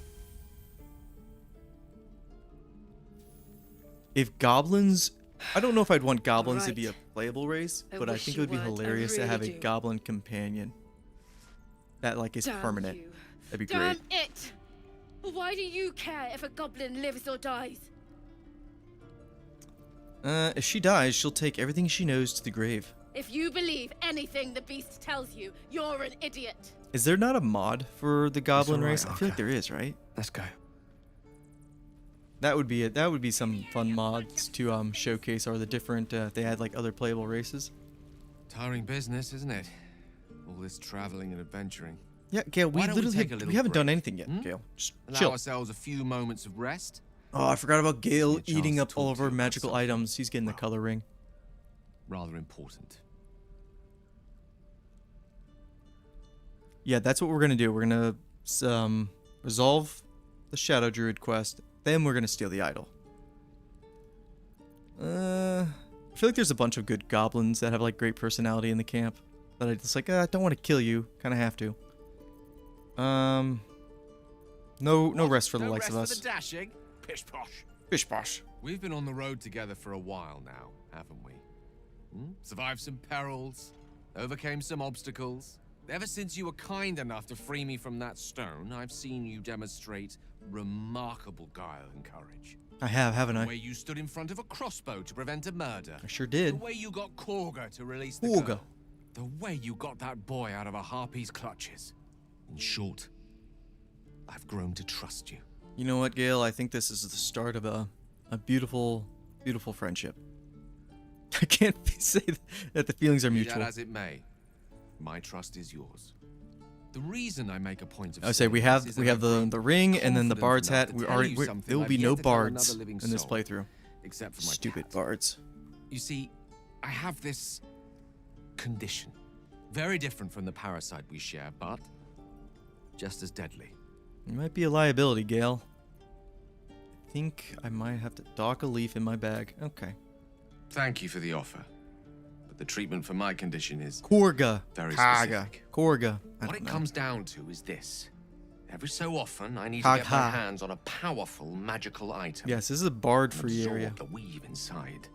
If goblins, I don't know if I'd want goblins to be a playable race, but I think it would be hilarious to have a goblin companion that like is permanent. That'd be great. Damn it! Why do you care if a goblin lives or dies? If she dies, she'll take everything she knows to the grave. If you believe anything the beast tells you, you're an idiot. Is there not a mod for the goblin all right, race? I feel like Arca. there is, right? Let's go. That would be it. That would be some fun mods to showcase or the different if they had like other playable races. Tiring business, isn't it? All this traveling and adventuring. Yeah, Gale, we Why don't we literally take a we little haven't done break? anything yet, Gale. Just Allow chill. ourselves a few moments of rest. Oh, I forgot about Gale Give me a eating chance up to all talk of to our you about magical something. items. He's getting the color ring. Rather important. Yeah, that's what we're gonna do. We're gonna resolve the Shadow Druid quest. Then we're gonna steal the idol. I feel like there's a bunch of good goblins that have like great personality in the camp. That I just like, I don't want to kill you. Kind of have to. No rest for the likes of us. Dashing. Pish posh. Pish posh. We've been on the road together for a while now, haven't we? Survived some perils, overcame some obstacles. Ever since you were kind enough to free me from that stone, I've seen you demonstrate remarkable guile and courage. I have, haven't I? The way you stood in front of a crossbow to prevent a murder. I sure did. The way you got Korga to release the Korga. girl. The way you got that boy out of a harpy's clutches. In short, I've grown to trust you. You know what, Gale? I think this is the start of a beautiful, beautiful friendship. I can't say that the feelings are Be mutual. that as it may, my trust is yours. The reason I make a point of I would say we have the ring and then the bard's hat. There will be no bards in this playthrough. Except for my stupid cat. bards. You see, I have this condition. Very different from the parasite we share, but just as deadly. You might be a liability, Gale. I think I might have to dock a leaf in my bag. Okay. Thank you for the offer. But the treatment for my condition is Korga. very Kaga. specific. Korga. What it comes down to is this. Every so often, I need to get my hands on a powerful magical item. Yes, this is a bard-free absorb area. the weave inside.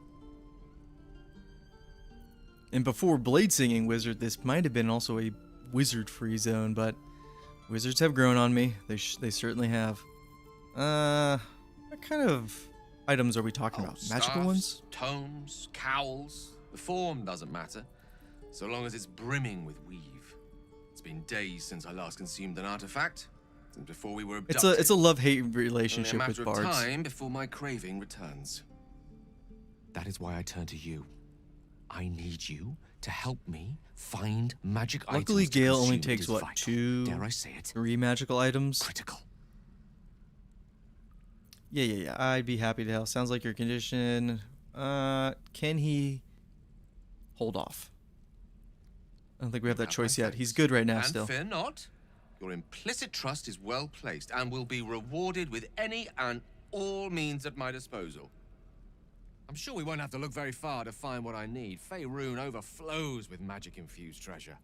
And before Blade Singing Wizard, this might have been also a wizard-free zone, but wizards have grown on me. They certainly have. What kind of items are we talking about? Magical Staffs, ones? tomes, cowls. The form doesn't matter, so long as it's brimming with weave. It's been days since I last consumed an artifact, since before we were abducted. It's a love-hate relationship Only with a bards. matter of time before my craving returns. That is why I turn to you. I need you to help me find magic items. Luckily, to Gale only consume. It takes is what, vital. Dare I say it? 3 magical items. Critical. Yeah. I'd be happy to help. Sounds like your condition. Can he hold off? I don't think we have that choice yet. He's good right now And still. fear not. Your implicit trust is well placed and will be rewarded with any and all means at my disposal. I'm sure we won't have to look very far to find what I need. Faerun overflows with magic-infused treasure.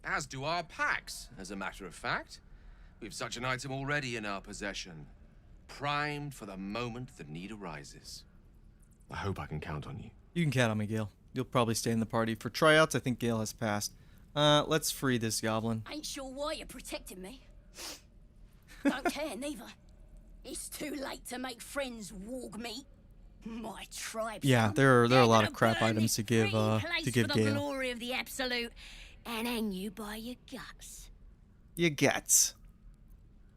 As do our packs, as a matter of fact. We have such an item already in our possession. Primed for the moment the need arises. I hope I can count on you. You can count on me, Gale. You'll probably stay in the party. For tryouts, I think Gale has passed. Let's free this goblin. Ain't sure why you're protecting me. Don't care neither. It's too late to make friends, warg meat. My tribe. Yeah, there are a lot of crap items to give place for the Gale. glory of the absolute and hang you by your guts. You gets.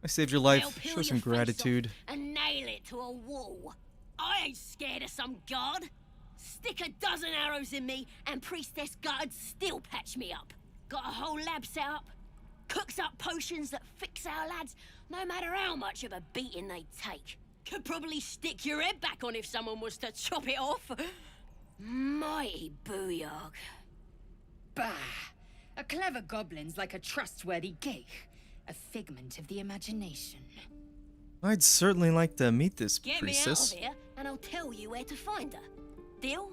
I saved your life. Now peel Show your some face gratitude. off and nail it to a wall. I ain't scared of some god. Stick a dozen arrows in me and Priestess Guards still patch me up. Got a whole lab set up. Cooks up potions that fix our lads, no matter how much of a beating they take. Could probably stick your head back on if someone was to chop it off. Mighty booyog. Bah! A clever goblin's like a trustworthy gig. A figment of the imagination. I'd certainly like to meet this Get priestess. me out of here and I'll tell you where to find her. Deal?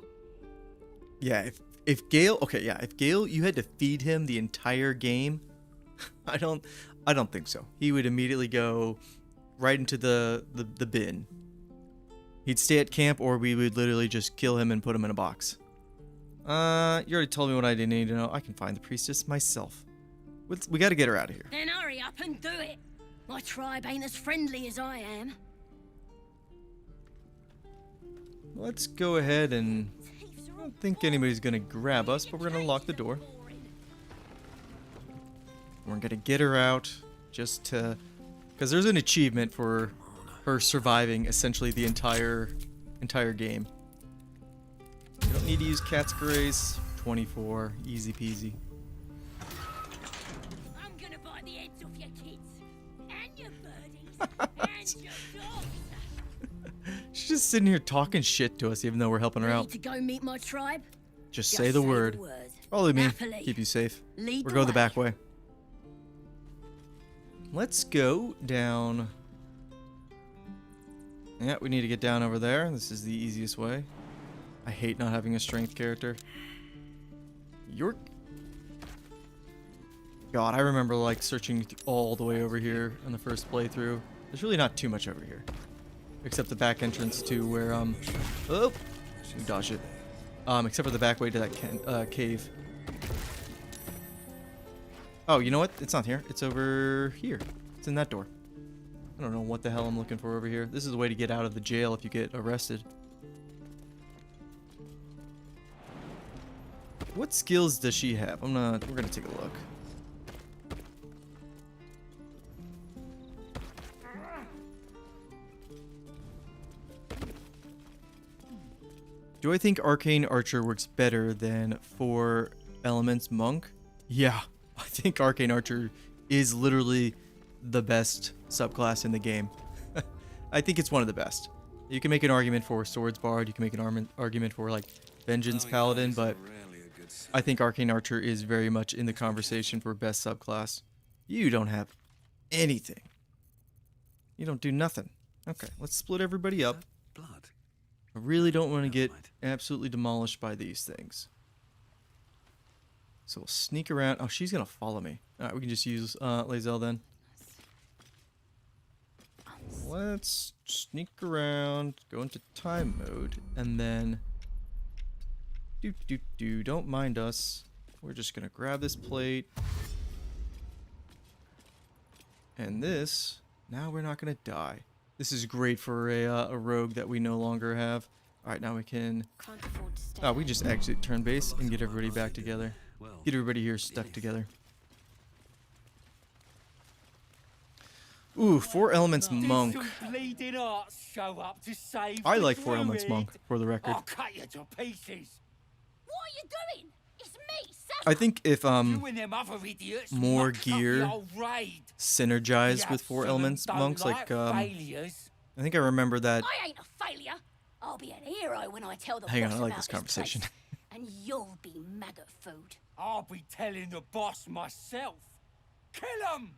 Yeah, if Gale, if Gale, you had to feed him the entire game, I don't think so. He would immediately go right into the bin. He'd stay at camp, or we would literally just kill him and put him in a box. You already told me what I didn't need to know. I can find the priestess myself. We got to get her out of here. Then hurry up and do it. My tribe ain't as friendly as I am. Let's go ahead and... I don't think anybody's going to grab us, but we're going to lock the door. We're going to get her out just to... Because there's an achievement for her surviving essentially the entire game. You don't need to use Cat's Grace. 24. Easy peasy. I'm gonna bite the heads off your kids. And your birdies. and your dogs. She's just sitting here talking shit to us even though we're helping her Ready out. to go meet my tribe? Just say the word. Follow me. Happily. Keep you safe. Lead Or the go the way. back way. Let's go down. Yeah, we need to get down over there. This is the easiest way. I hate not having a strength character. York. God, I remember like searching all the way over here in the first playthrough. There's really not too much over here. Except the back entrance to where, oh! We dodged it. Except for the back way to that cave. Oh, you know what? It's not here. It's over here. It's in that door. I don't know what the hell I'm looking for over here. This is the way to get out of the jail if you get arrested. What skills does she have? We're gonna take a look. Do I think Arcane Archer works better than 4 Elements Monk? Yeah, I think Arcane Archer is literally the best subclass in the game. I think it's one of the best. You can make an argument for Swords Bard, you can make an argument for like Vengeance Paladin, but I think Arcane Archer is very much in the conversation for best subclass. You don't have anything. You don't do nothing. Okay, let's split everybody up. I really don't want to get absolutely demolished by these things. So we'll sneak around. Oh, she's going to follow me. Alright, we can just use Lae'zel then. Let's sneak around, go into time mode, and then... Don't mind us. We're just going to grab this plate. And this, now we're not going to die. This is great for a rogue that we no longer have. Alright, now we can... Oh, we just exit turn base and get everybody back together. Get everybody here stuck together. Ooh, 4 Elements Monk. I like 4 Elements Monk, for the record. I'll cut you to pieces. What are you doing? It's me, Sapphire. I think if You and them other idiots more mucked up the gear old raid. synergize You with 4 absolute Elements don't Monks, like like failures. I think I remember that. I ain't a failure. I'll be an hero when I tell the Hang on, boss I like about this conversation. place, and you'll be maggot food. I'll be telling the boss myself. Kill him!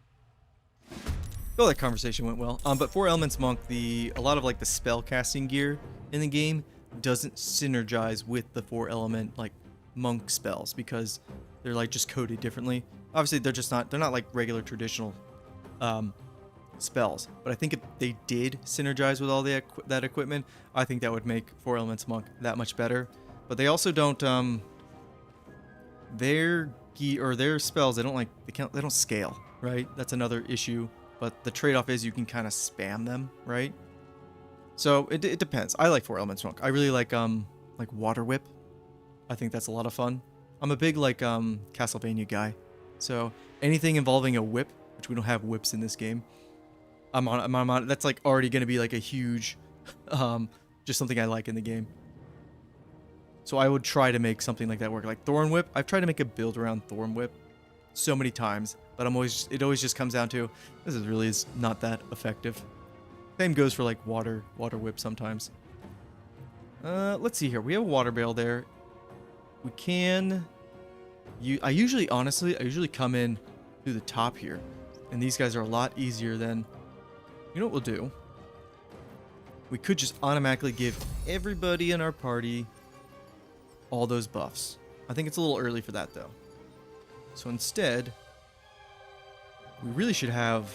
Oh, that conversation went well. But 4 Elements Monk, a lot of like the spell casting gear in the game doesn't synergize with the 4 element like monk spells because they're like just coded differently. Obviously, they're not like regular traditional spells. But I think if they did synergize with all that equipment, I think that would make 4 Elements Monk that much better. But they also don't their spells, they don't scale, right? That's another issue. But the trade-off is you can kind of spam them, right? So it depends. I like 4 Elements Monk. I really like Water Whip. I think that's a lot of fun. I'm a big like Castlevania guy. So anything involving a whip, which we don't have whips in this game, I'm on. That's like already going to be like a huge, just something I like in the game. So I would try to make something like that work. Like Thorn Whip, I've tried to make a build around Thorn Whip so many times, but it always just comes down to this is not that effective. Same goes for like water whip sometimes. Let's see here. We have a water barrel there. We can. I usually come in through the top here, and these guys are a lot easier than. You know what we'll do? We could just automatically give everybody in our party all those buffs. I think it's a little early for that though. So instead, we really should have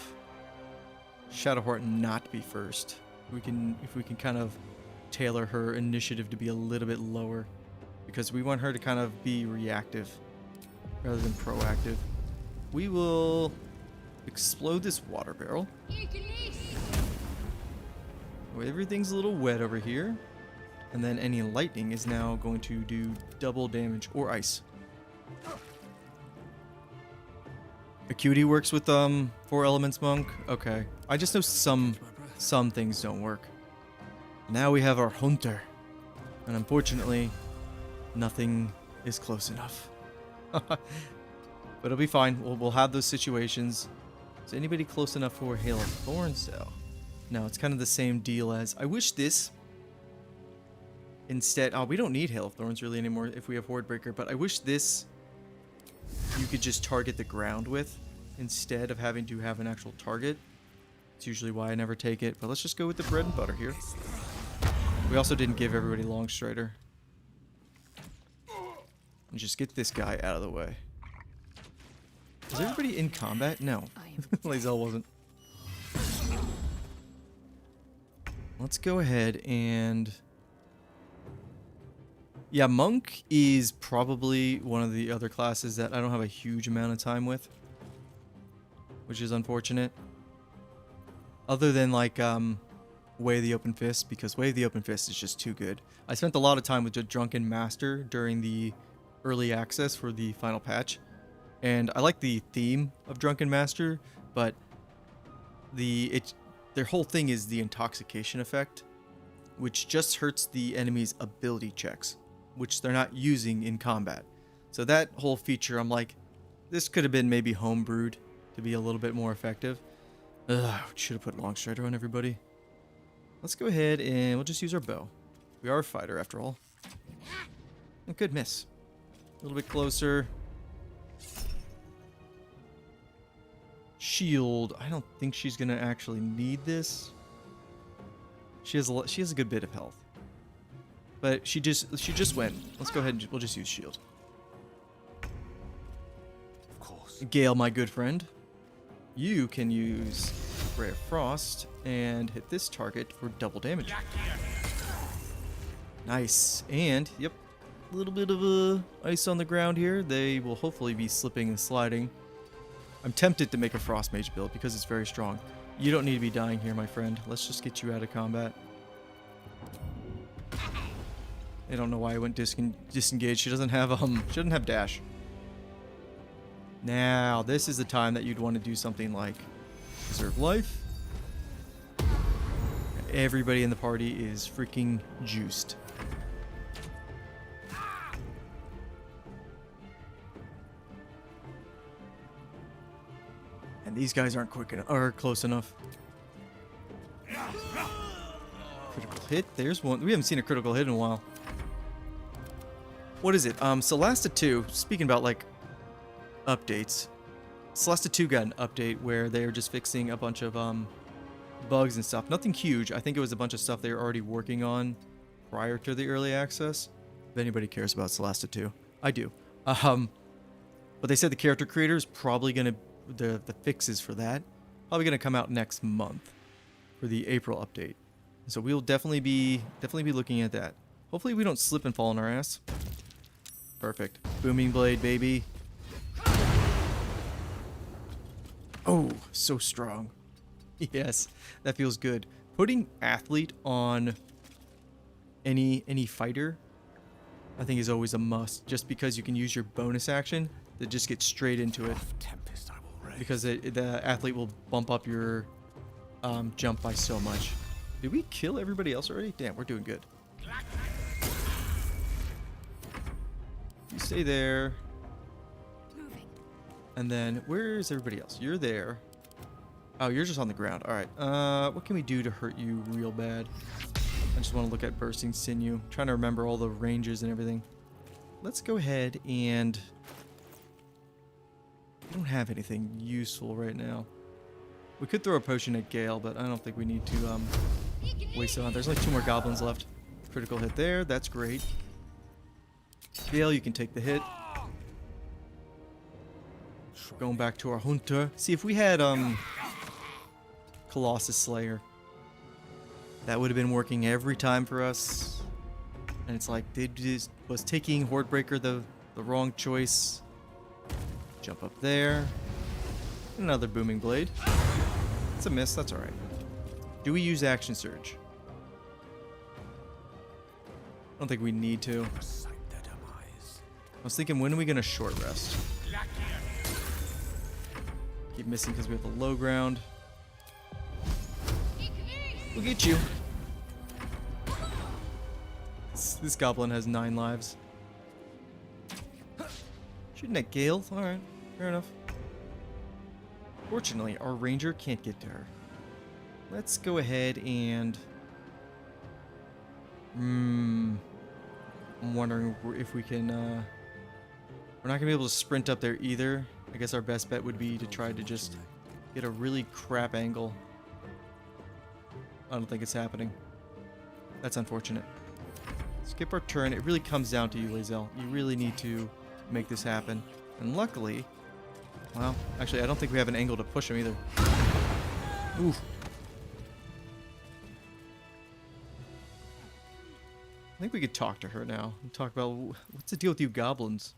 Shadowheart not be first. If we can kind of tailor her initiative to be a little bit lower, because we want her to kind of be reactive rather than proactive. We will explode this water barrel. Everything's a little wet over here. And then any lightning is now going to do double damage, or ice. Acuity works with 4 Elements Monk. Okay, I just know some things don't work. Now we have our Hunter, and unfortunately, nothing is close enough. But it'll be fine. We'll have those situations. Is anybody close enough for Hail of Thorns though? No, it's kind of the same deal as. I wish this. Instead, we don't need Hail of Thorns really anymore if we have Horde Breaker, but I wish this you could just target the ground with instead of having to have an actual target. It's usually why I never take it, but let's just go with the bread and butter here. We also didn't give everybody Long Strider. And just get this guy out of the way. Is everybody in combat? No. Lae'zel wasn't. Let's go ahead and... Yeah, Monk is probably one of the other classes that I don't have a huge amount of time with, which is unfortunate. Other than like Way of the Open Fist, because Way of the Open Fist is just too good. I spent a lot of time with the Drunken Master during the early access for the final patch, and I like the theme of Drunken Master, but their whole thing is the intoxication effect. which just hurts the enemy's ability checks, which they're not using in combat. So that whole feature, I'm like, this could have been maybe homebrewed to be a little bit more effective. Ugh, should have put Long Strider on everybody. Let's go ahead and we'll just use our bow. We are a fighter after all. Oh, good miss. A little bit closer. Shield. I don't think she's gonna actually need this. She has a good bit of health. But she just went. Let's go ahead and we'll just use shield. Of course. Gale, my good friend, you can use Ray of Frost and hit this target for double damage. Nice. And yep, a little bit of ice on the ground here. They will hopefully be slipping and sliding. I'm tempted to make a Frost Mage build because it's very strong. You don't need to be dying here, my friend. Let's just get you out of combat. I don't know why I went disengaged. She doesn't have dash. Now, this is the time that you'd want to do something like preserve life. Everybody in the party is freaking juiced. And these guys aren't quick enough or close enough. Critical hit. There's one. We haven't seen a critical hit in a while. What is it? Celesta 2, speaking about like updates. Celesta 2 got an update where they're just fixing a bunch of bugs and stuff. Nothing huge. I think it was a bunch of stuff they were already working on prior to the early access. If anybody cares about Celesta 2, I do. But they said the character creator is probably gonna the fixes for that probably gonna come out next month for the April update. So we'll definitely be looking at that. Hopefully we don't slip and fall on our ass. Perfect. Booming blade, baby. Oh, so strong. Yes, that feels good. Putting athlete on any fighter, I think is always a must. Just because you can use your bonus action to just get straight into it. Tempest, I will raise. Because the athlete will bump up your jump by so much. Did we kill everybody else already? Damn, we're doing good. You stay there. And then, where's everybody else? You're there. Oh, you're just on the ground. Alright, what can we do to hurt you real bad? I just want to look at bursting sinew. I'm trying to remember all the ranges and everything. Let's go ahead and... we don't have anything useful right now. We could throw a potion at Gale, but I don't think we need to waste it on. There's only 2 more goblins left. Critical hit there. That's great. Gale, you can take the hit. Going back to our hunter. See, if we had Colossus Slayer, that would have been working every time for us. And it's like, was taking Hordebreaker the wrong choice? Jump up there. Another booming blade. It's a miss. That's all right. Do we use action surge? I don't think we need to. I was thinking, when are we gonna short rest? Keep missing because we have the low ground. We'll get you. This goblin has 9 lives. Shooting at Gale? Alright, fair enough. Fortunately, our ranger can't get to her. Let's go ahead and... I'm wondering if we can... we're not going to be able to sprint up there either. I guess our best bet would be to try to just get a really crap angle. I don't think it's happening. That's unfortunate. Skip our turn. It really comes down to you, Lae'zel. You really need to make this happen. And luckily... well, actually, I don't think we have an angle to push him either. Oof. I think we could talk to her now and talk about what's the deal with you goblins.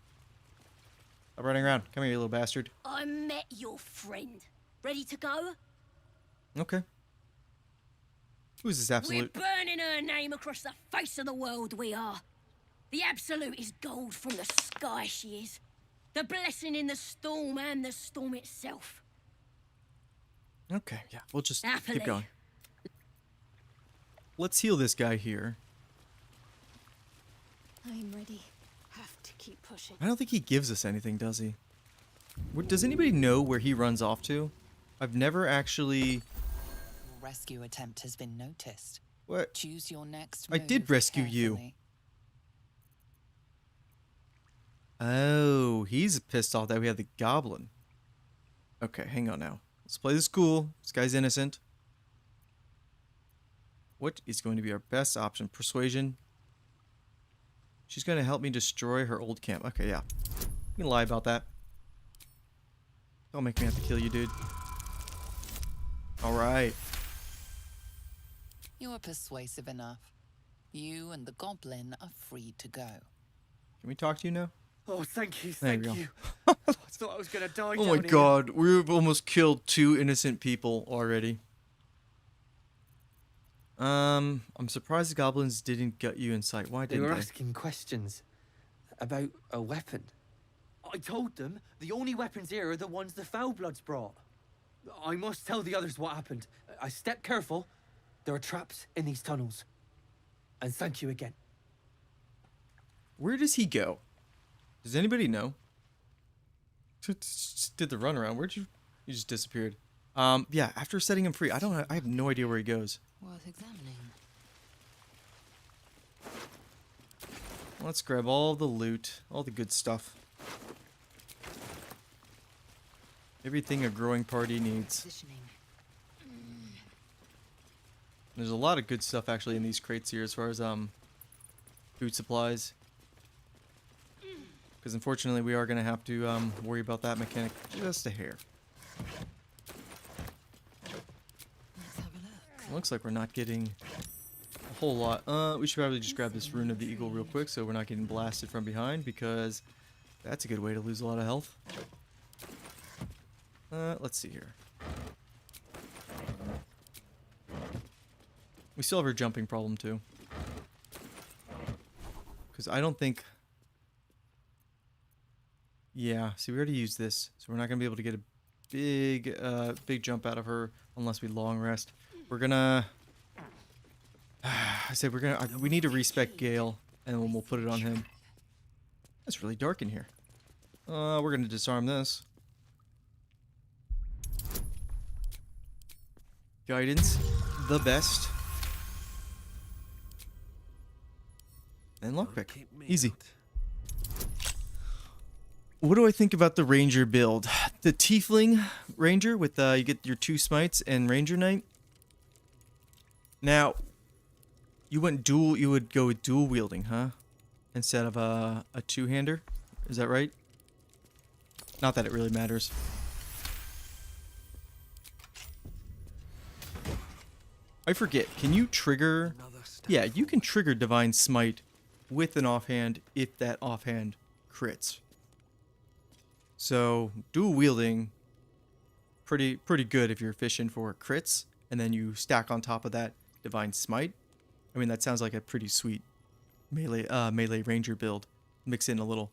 Stop running around. Come here, you little bastard. I met your friend. Ready to go? Okay. Who's this absolute? We're burning her name across the face of the world, we are. The absolute is gold from the sky, she is. The blessing in the storm and the storm itself. Okay, yeah, we'll just Happily. keep going. let's heal this guy here. I'm ready. Have to keep pushing. I don't think he gives us anything, does he? Does anybody know where he runs off to? I've never actually... Rescue attempt has been noticed. What? Choose your next I did move rescue you. carefully. Oh, he's pissed off that we had the goblin. Okay, hang on now. Let's play this cool. This guy's innocent. What is going to be our best option? Persuasion. She's going to help me destroy her old camp. Okay, yeah. You can lie about that. Don't make me have to kill you, dude. Alright. You are persuasive enough. You and the goblin are free to go. Can we talk to you now? Oh, thank you, There we thank go. you. I thought I was gonna die. Oh my down here. god, we've almost killed 2 innocent people already. I'm surprised the goblins didn't gut you in sight. Why They didn't were they? asking questions about a weapon. I told them the only weapons here are the ones the Foulbloods brought. I must tell the others what happened. I stepped careful. There are traps in these tunnels. And thank you again. Where does he go? Does anybody know? Just did the runaround. Where'd you? You just disappeared. Yeah. After setting him free, I have no idea where he goes. Worth examining. Let's grab all the loot, all the good stuff. Everything a growing party needs. There's a lot of good stuff actually in these crates here as far as food supplies. Because unfortunately we are going to have to worry about that mechanic just a hair. Looks like we're not getting a whole lot. We should probably just grab this Rune of the Eagle real quick so we're not getting blasted from behind, because that's a good way to lose a lot of health. Let's see here. We still have our jumping problem too. Because I don't think... Yeah, see, we already used this, so we're not going to be able to get a big jump out of her unless we long rest. We're gonna... I said we need to respec Gale, and then we'll put it on him. It's really dark in here. We're gonna disarm this. Guidance, the best. And lockpick, easy. What do I think about the ranger build? The Tiefling ranger with you get your 2 smites and ranger knight. Now, you would go with dual wielding, huh? Instead of a 2-hander, is that right? Not that it really matters. I forget. Can you trigger? Yeah, you can trigger Divine Smite with an offhand if that offhand crits. So dual wielding, pretty good if you're fishing for crits, and then you stack on top of that Divine Smite. I mean, that sounds like a pretty sweet melee ranger build. Mix in a little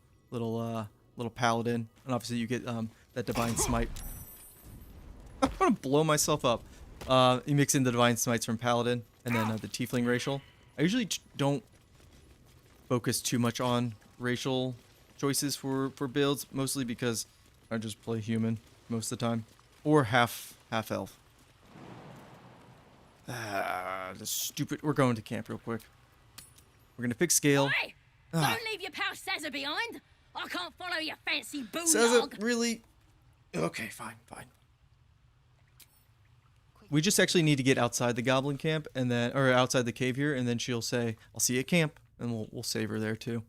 paladin, and obviously you get that Divine Smite. I'm gonna blow myself up. You mix in the Divine Smites from paladin, and then the Tiefling racial. I usually don't focus too much on racial choices for builds, mostly because I just play human most of the time, or half elf. The stupid. We're going to camp real quick. We're gonna fix scale. Oi! Don't leave your pal Sazza behind. I can't follow your fancy Sazza, boolog. really? Okay, fine. We just actually need to get outside the goblin camp, and then, or outside the cave here, and then she'll say, "I'll see you at camp," and we'll save her there too.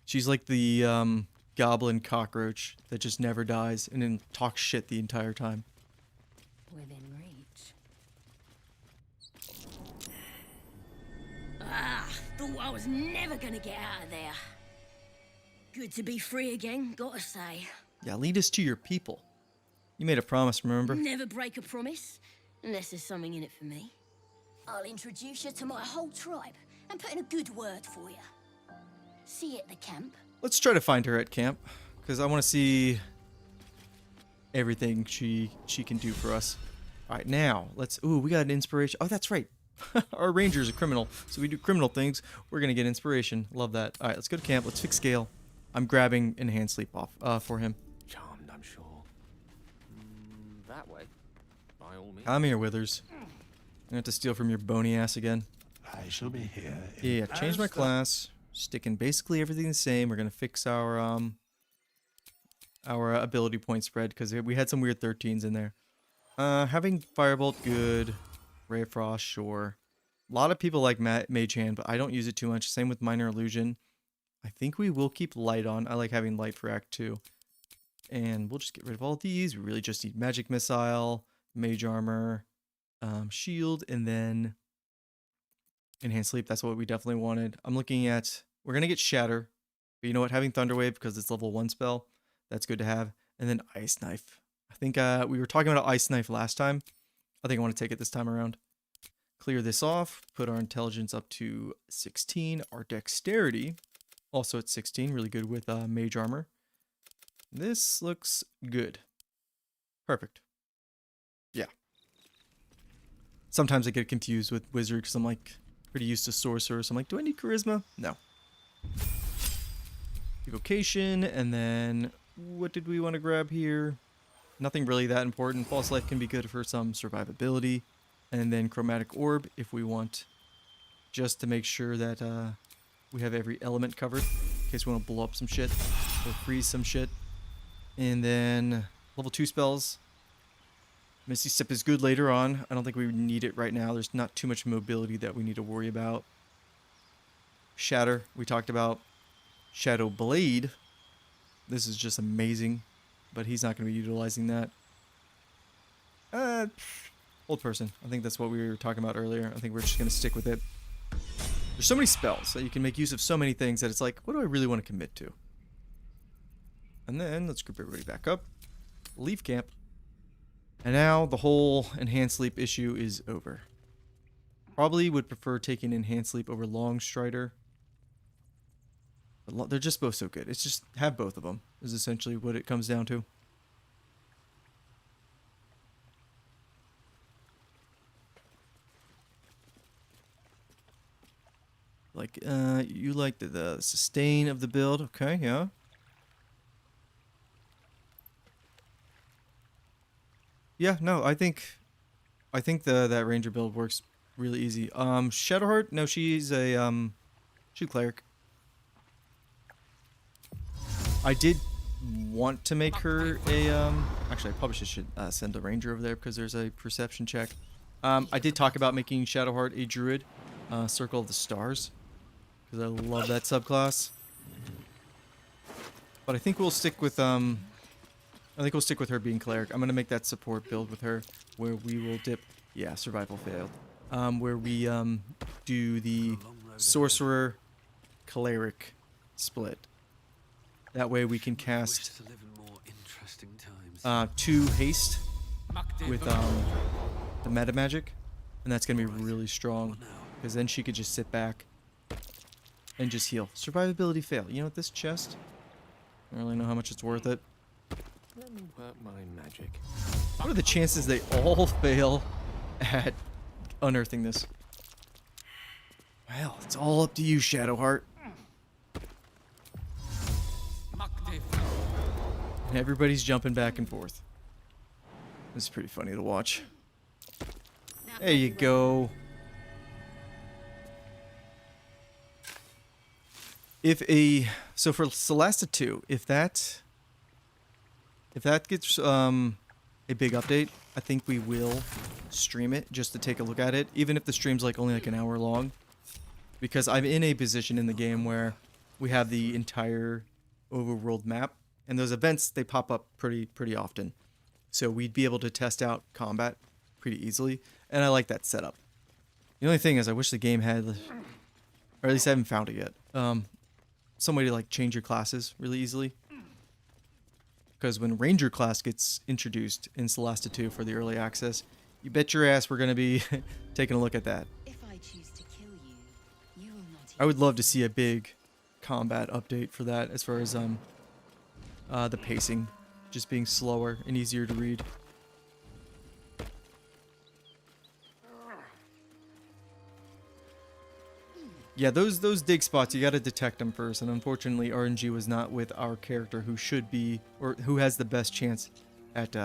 She's like the goblin cockroach that just never dies and then talks shit the entire time. Within reach. Thought I was never gonna get out of there. Good to be free again, gotta say. Yeah, lead us to your people. You made a promise, remember? Never break a promise, unless there's something in it for me. I'll introduce you to my whole tribe and put in a good word for you. See you at the camp. Let's try to find her at camp, because I want to see everything she can do for us. All right, now let's. Ooh, we got an inspiration. Oh, that's right. Our ranger's a criminal, so we do criminal things. We're gonna get inspiration. Love that. All right, let's go to camp. Let's fix scale. I'm grabbing enhanced sleep off for him. Charmed, I'm sure. That way, by all means. Come here, Withers. I'm gonna have to steal from your bony ass again. I shall be here. Yeah, change my class. Sticking basically everything the same. We're gonna fix our ability point spread because we had some weird 13s in there. Having Firebolt, good. Ray of Frost, sure. A lot of people like Mage Hand, but I don't use it too much. Same with Minor Illusion. I think we will keep Light on. I like having Light for Act 2. And we'll just get rid of all of these. We really just need Magic Missile, Mage Armor, Shield, and then Enhanced Sleep. That's what we definitely wanted. I'm looking at... We're going to get Shatter. But you know what? Having Thunder Wave, because it's level 1 spell, that's good to have. And then Ice Knife. I think we were talking about Ice Knife last time. I think I want to take it this time around. Clear this off. Put our intelligence up to 16. Our dexterity also at 16. Really good with mage armor. This looks good. Perfect. Yeah. Sometimes I get confused with wizard because I'm like pretty used to sorcerer. So I'm like, do I need charisma? No. Evocation, and then what did we want to grab here? Nothing really that important. False Life can be good for some survivability. And then Chromatic Orb if we want, just to make sure that we have every element covered in case we want to blow up some shit or freeze some shit. And then level 2 spells. Misty Step is good later on. I don't think we need it right now. There's not too much mobility that we need to worry about. Shatter, we talked about. Shadow Blade. This is just amazing. But he's not going to be utilizing that. Old person. I think that's what we were talking about earlier. I think we're just going to stick with it. There's so many spells that you can make use of so many things that it's like, what do I really want to commit to? And then let's group everybody back up. Leave camp. And now the whole Enhanced Sleep issue is over. Probably would prefer taking Enhanced Sleep over Long Strider. But they're just both so good. It's just have both of them is essentially what it comes down to. Like, you like the sustain of the build. Okay, yeah. Yeah, no, I think that ranger build works really easy. Shadowheart, no, she's a cleric. I did want to make her a actually I probably should send a ranger over there because there's a perception check. I did talk about making Shadowheart a druid, Circle of the Stars, because I love that subclass. But I think we'll stick with her being cleric. I'm gonna make that support build with her, where we will dip. Yeah, survival failed. Where we do the sorcerer cleric split. That way we can cast 2 haste with the meta magic, and that's gonna be really strong because then she could just sit back and just heal. Survivability fail. You know what, this chest? I don't really know how much it's worth it. Let me work my magic. What are the chances they all fail at unearthing this? Well, it's all up to you, Shadowheart. And everybody's jumping back and forth. This is pretty funny to watch. There you go. So for Celesta 2, if that gets a big update, I think we will stream it just to take a look at it, even if the stream's only an hour long, because I'm in a position in the game where we have the entire overworld map, and those events, they pop up pretty often, so we'd be able to test out combat pretty easily, and I like that setup. The only thing is I wish the game had, or at least I haven't found it yet, some way to change your classes really easily. Because when Ranger class gets introduced in Celesta 2 for the early access, you bet your ass we're going to be taking a look at that. If I choose to kill you, you will not. I would love to see a big combat update for that, as far as the pacing just being slower and easier to read. Yeah, those dig spots, you gotta detect them first, and unfortunately RNG was not with our character who should be, or who has the best chance at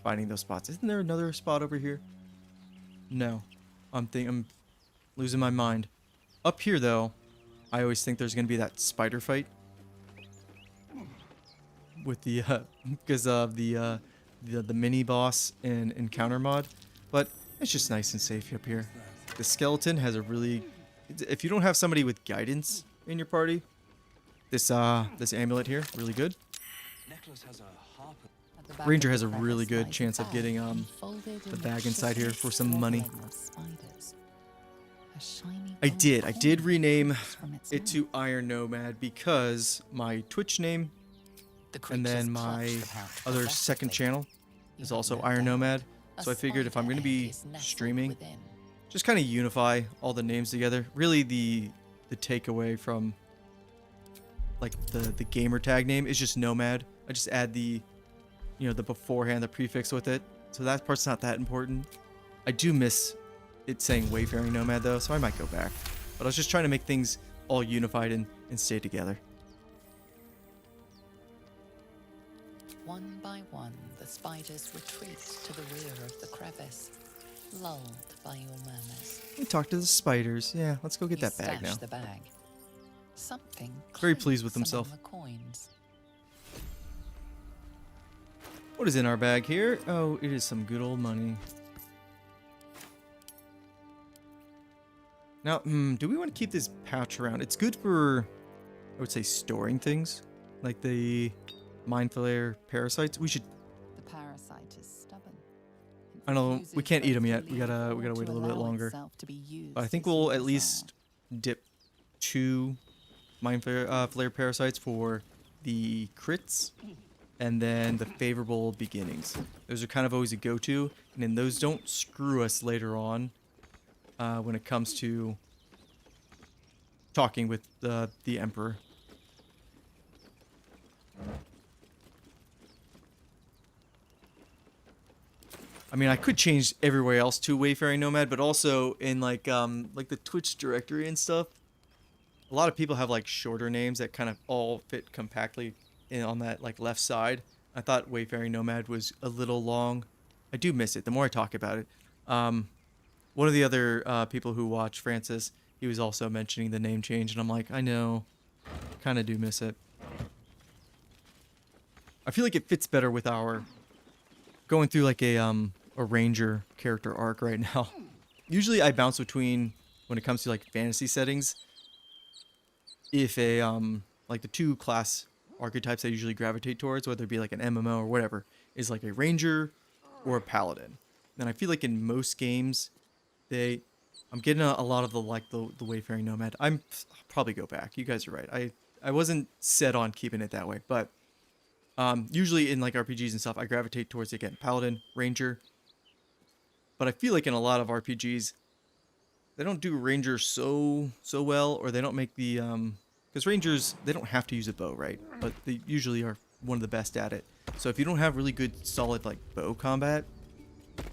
finding those spots. Isn't there another spot over here? No. I'm losing my mind. Up here though, I always think there's gonna be that spider fight. With the, because of the mini boss and encounter mod. But it's just nice and safe up here. The skeleton has a really, if you don't have somebody with guidance in your party, this amulet here, really good. Ranger has a really good chance of getting the bag inside here for some money. I did rename it to Iron Nomad because my Twitch name and then my other second channel is also Iron Nomad. So I figured if I'm going to be streaming, just kind of unify all the names together. Really the takeaway from like the gamer tag name is just Nomad. I just add the, you know, the beforehand, the prefix with it. So that part's not that important. I do miss it saying Wayfaring Nomad though, so I might go back. But I was just trying to make things all unified and stay together. One by one, the spiders retreat to the rear of the crevice, lulled by your murmurs. Let me talk to the spiders. Yeah, let's go get that bag now. The bag. Something very pleased with himself. The coins. What is in our bag here? Oh, it is some good old money. Now, do we want to keep this pouch around? It's good for, I would say, storing things, like the mind flayer parasites. We should. The parasite is stubborn. I don't know. We can't eat them yet. We gotta wait a little bit longer. But I think we'll at least dip 2 mind flare parasites for the crits, and then the favorable beginnings. Those are kind of always a go-to, and then those don't screw us later on when it comes to talking with the Emperor. I mean, I could change everywhere else to Wayfaring Nomad, but also in like the Twitch directory and stuff, a lot of people have like shorter names that kind of all fit compactly in on that like left side. I thought Wayfaring Nomad was a little long. I do miss it the more I talk about it. One of the other people who watch, Francis, he was also mentioning the name change, and I'm like, I know, kind of do miss it. I feel like it fits better with our going through like a ranger character arc right now. Usually I bounce between, when it comes to like fantasy settings, if a like the 2 class archetypes I usually gravitate towards, whether it be like an MMO or whatever, is like a ranger or a paladin. And I feel like in most games, I'm getting a lot of the Wayfaring Nomad. I'll probably go back. You guys are right. I wasn't set on keeping it that way, but usually in like RPGs and stuff, I gravitate towards, again, paladin, ranger. But I feel like in a lot of RPGs, they don't do ranger so well, or they don't make the because rangers, they don't have to use a bow, right? But they usually are one of the best at it. So if you don't have really good solid like bow combat,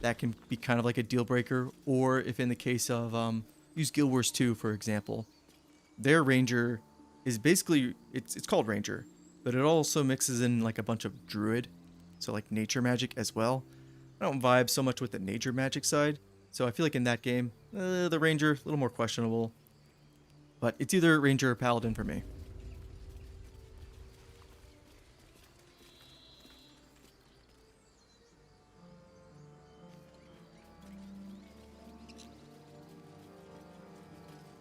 that can be kind of like a deal breaker. Or if in the case of use Guild Wars 2 for example, their ranger is basically it's called ranger, but it also mixes in like a bunch of druid, so like nature magic as well. I don't vibe so much with the nature magic side, so I feel like in that game the ranger a little more questionable, but it's either ranger or paladin for me.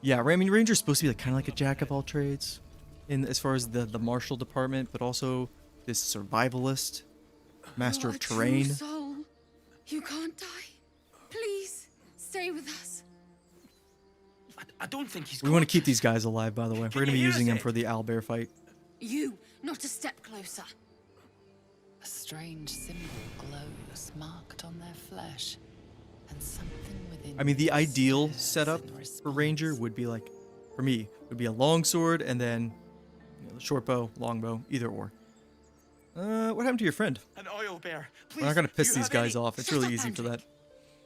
Yeah, I mean, ranger's supposed to be like kind of like a jack of all trades, in as far as the martial department, but also this survivalist, master of terrain. True soul. You can't die. Please stay with us. I don't think he's. We want to keep these guys alive, by the way. We're going to be using them for the owlbear fight. You, not a step closer. A strange symbol glows, marked on their flesh, and something within. I mean, the ideal setup for ranger would be like, for me, would be a long sword and then short bow, long bow, either or. What happened to your friend? An oil bear. Please, we're not going to piss these guys off. It's really easy for that.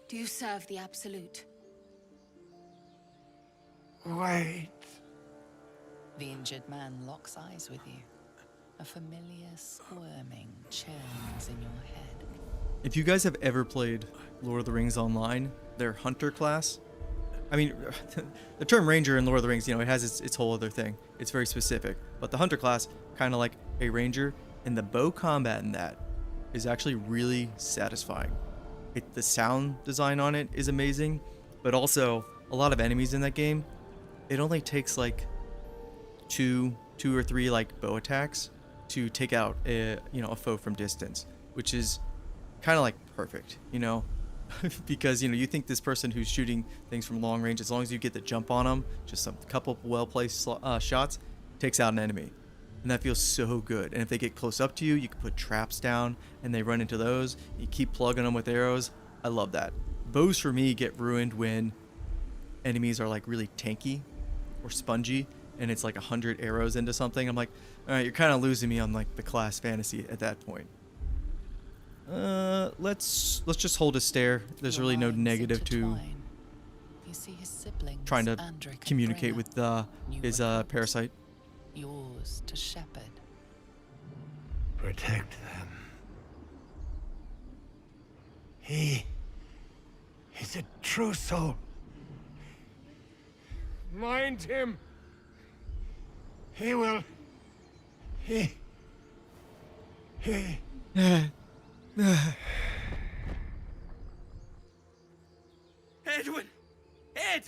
Do you serve the Absolute? Wait. The injured man locks eyes with you. A familiar squirming churns in your head. If you guys have ever played Lord of the Rings online, their hunter class, I mean, the term ranger in Lord of the Rings, you know, it has its whole other thing. It's very specific. But the hunter class, kind of like a ranger, and the bow combat in that is actually really satisfying. The sound design on it is amazing, but also a lot of enemies in that game, it only takes like two or three like bow attacks to take out a foe from distance, which is kind of like perfect, you know. Because, you know, you think this person who's shooting things from long range, as long as you get the jump on them, just a couple well-placed shots, takes out an enemy. And that feels so good. And if they get close up to you, you can put traps down and they run into those. You keep plugging them with arrows. I love that. Bows for me get ruined when enemies are like really tanky or spongy and it's like 100 arrows into something. I'm like, all right, you're kind of losing me on like the class fantasy at that point. Let's just hold a stare. There's really no negative to You see his siblings, trying to Andric and communicate Brenna. with his parasite. Yours to shepherd. Protect them. He is a true soul. Mind him. He will. He. Edwin! Ed!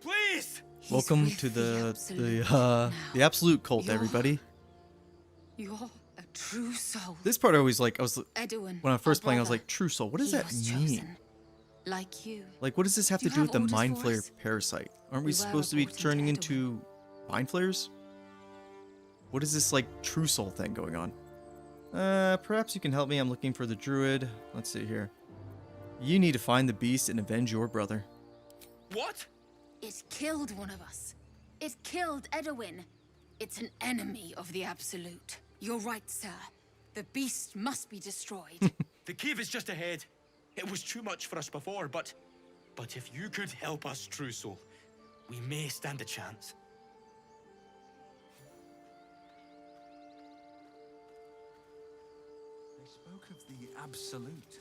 Please! Welcome to the absolute cult, everybody. You're a true soul. This part I was Edwin, when I was first our playing, I was brother, like, true soul. What does he that was mean? chosen. Like you. Like, what does this have Do to you do with the have orders mind for flayer us? parasite? Aren't We we were supposed to be reporting to turning Edwin. into mind flayers? What is this like true soul thing going on? Perhaps you can help me. I'm looking for the druid. Let's see here. You need to find the beast and avenge your brother. What? It killed one of us. It killed Edwin. It's an enemy of the Absolute. You're right, sir. The beast must be destroyed. The cave is just ahead. It was too much for us before, but if you could help us, True Soul, we may stand a chance. They spoke of the Absolute.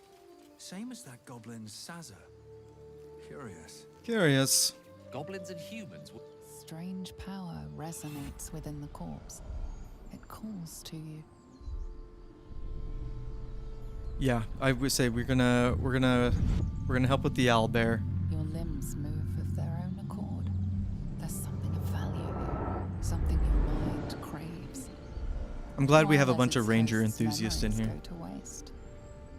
Same as that goblin Sazza. Curious. Curious. Goblins and humans. Strange power resonates within the corpse. It calls to you. Yeah, I would say we're gonna help with the owlbear. Your limbs move of their own accord. There's something of value here. Something your mind craves. I'm glad we While have a as bunch its of ranger host's enthusiasts in memories here. go to waste.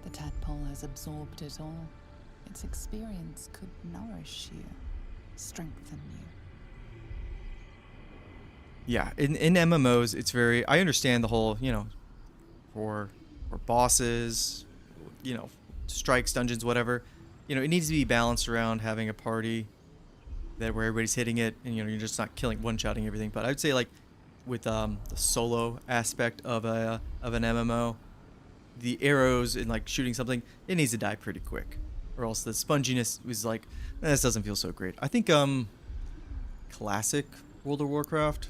The tadpole has absorbed it all. Its experience could nourish you, strengthen you. Yeah, in MMOs, it's very. I understand the whole, you know, for bosses, you know, strikes, dungeons, whatever. You know, it needs to be balanced around having a party that where everybody's hitting it, and you know, you're just not killing, one-shotting everything. But I'd say like with the solo aspect of an MMO, the arrows and like shooting something, it needs to die pretty quick, or else the sponginess was like, this doesn't feel so great. I think classic World of Warcraft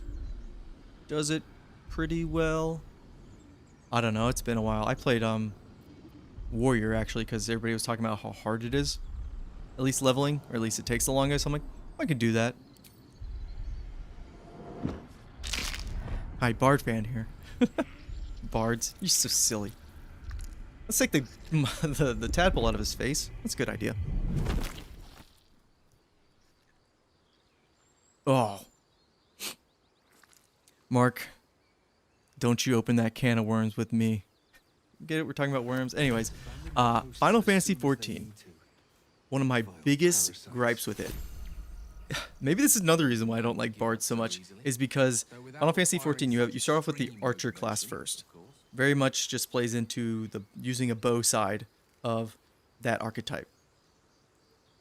does it pretty well. I don't know, it's been a while. I played Warrior actually because everybody was talking about how hard it is, at least leveling, or at least it takes the longest. I'm like, I could do that. Hi, Bard fan here. Bards, you're so silly. Let's take the tadpole out of his face. That's a good idea. Oh. Mark, don't you open that can of worms with me. Get it? We're talking about worms. Anyways, Final Fantasy XIV. One of my biggest gripes with it. Maybe this is another reason why I don't like bards so much, is because Final Fantasy XIV, you start off with the archer class first. Very much just plays into the using a bow side of that archetype.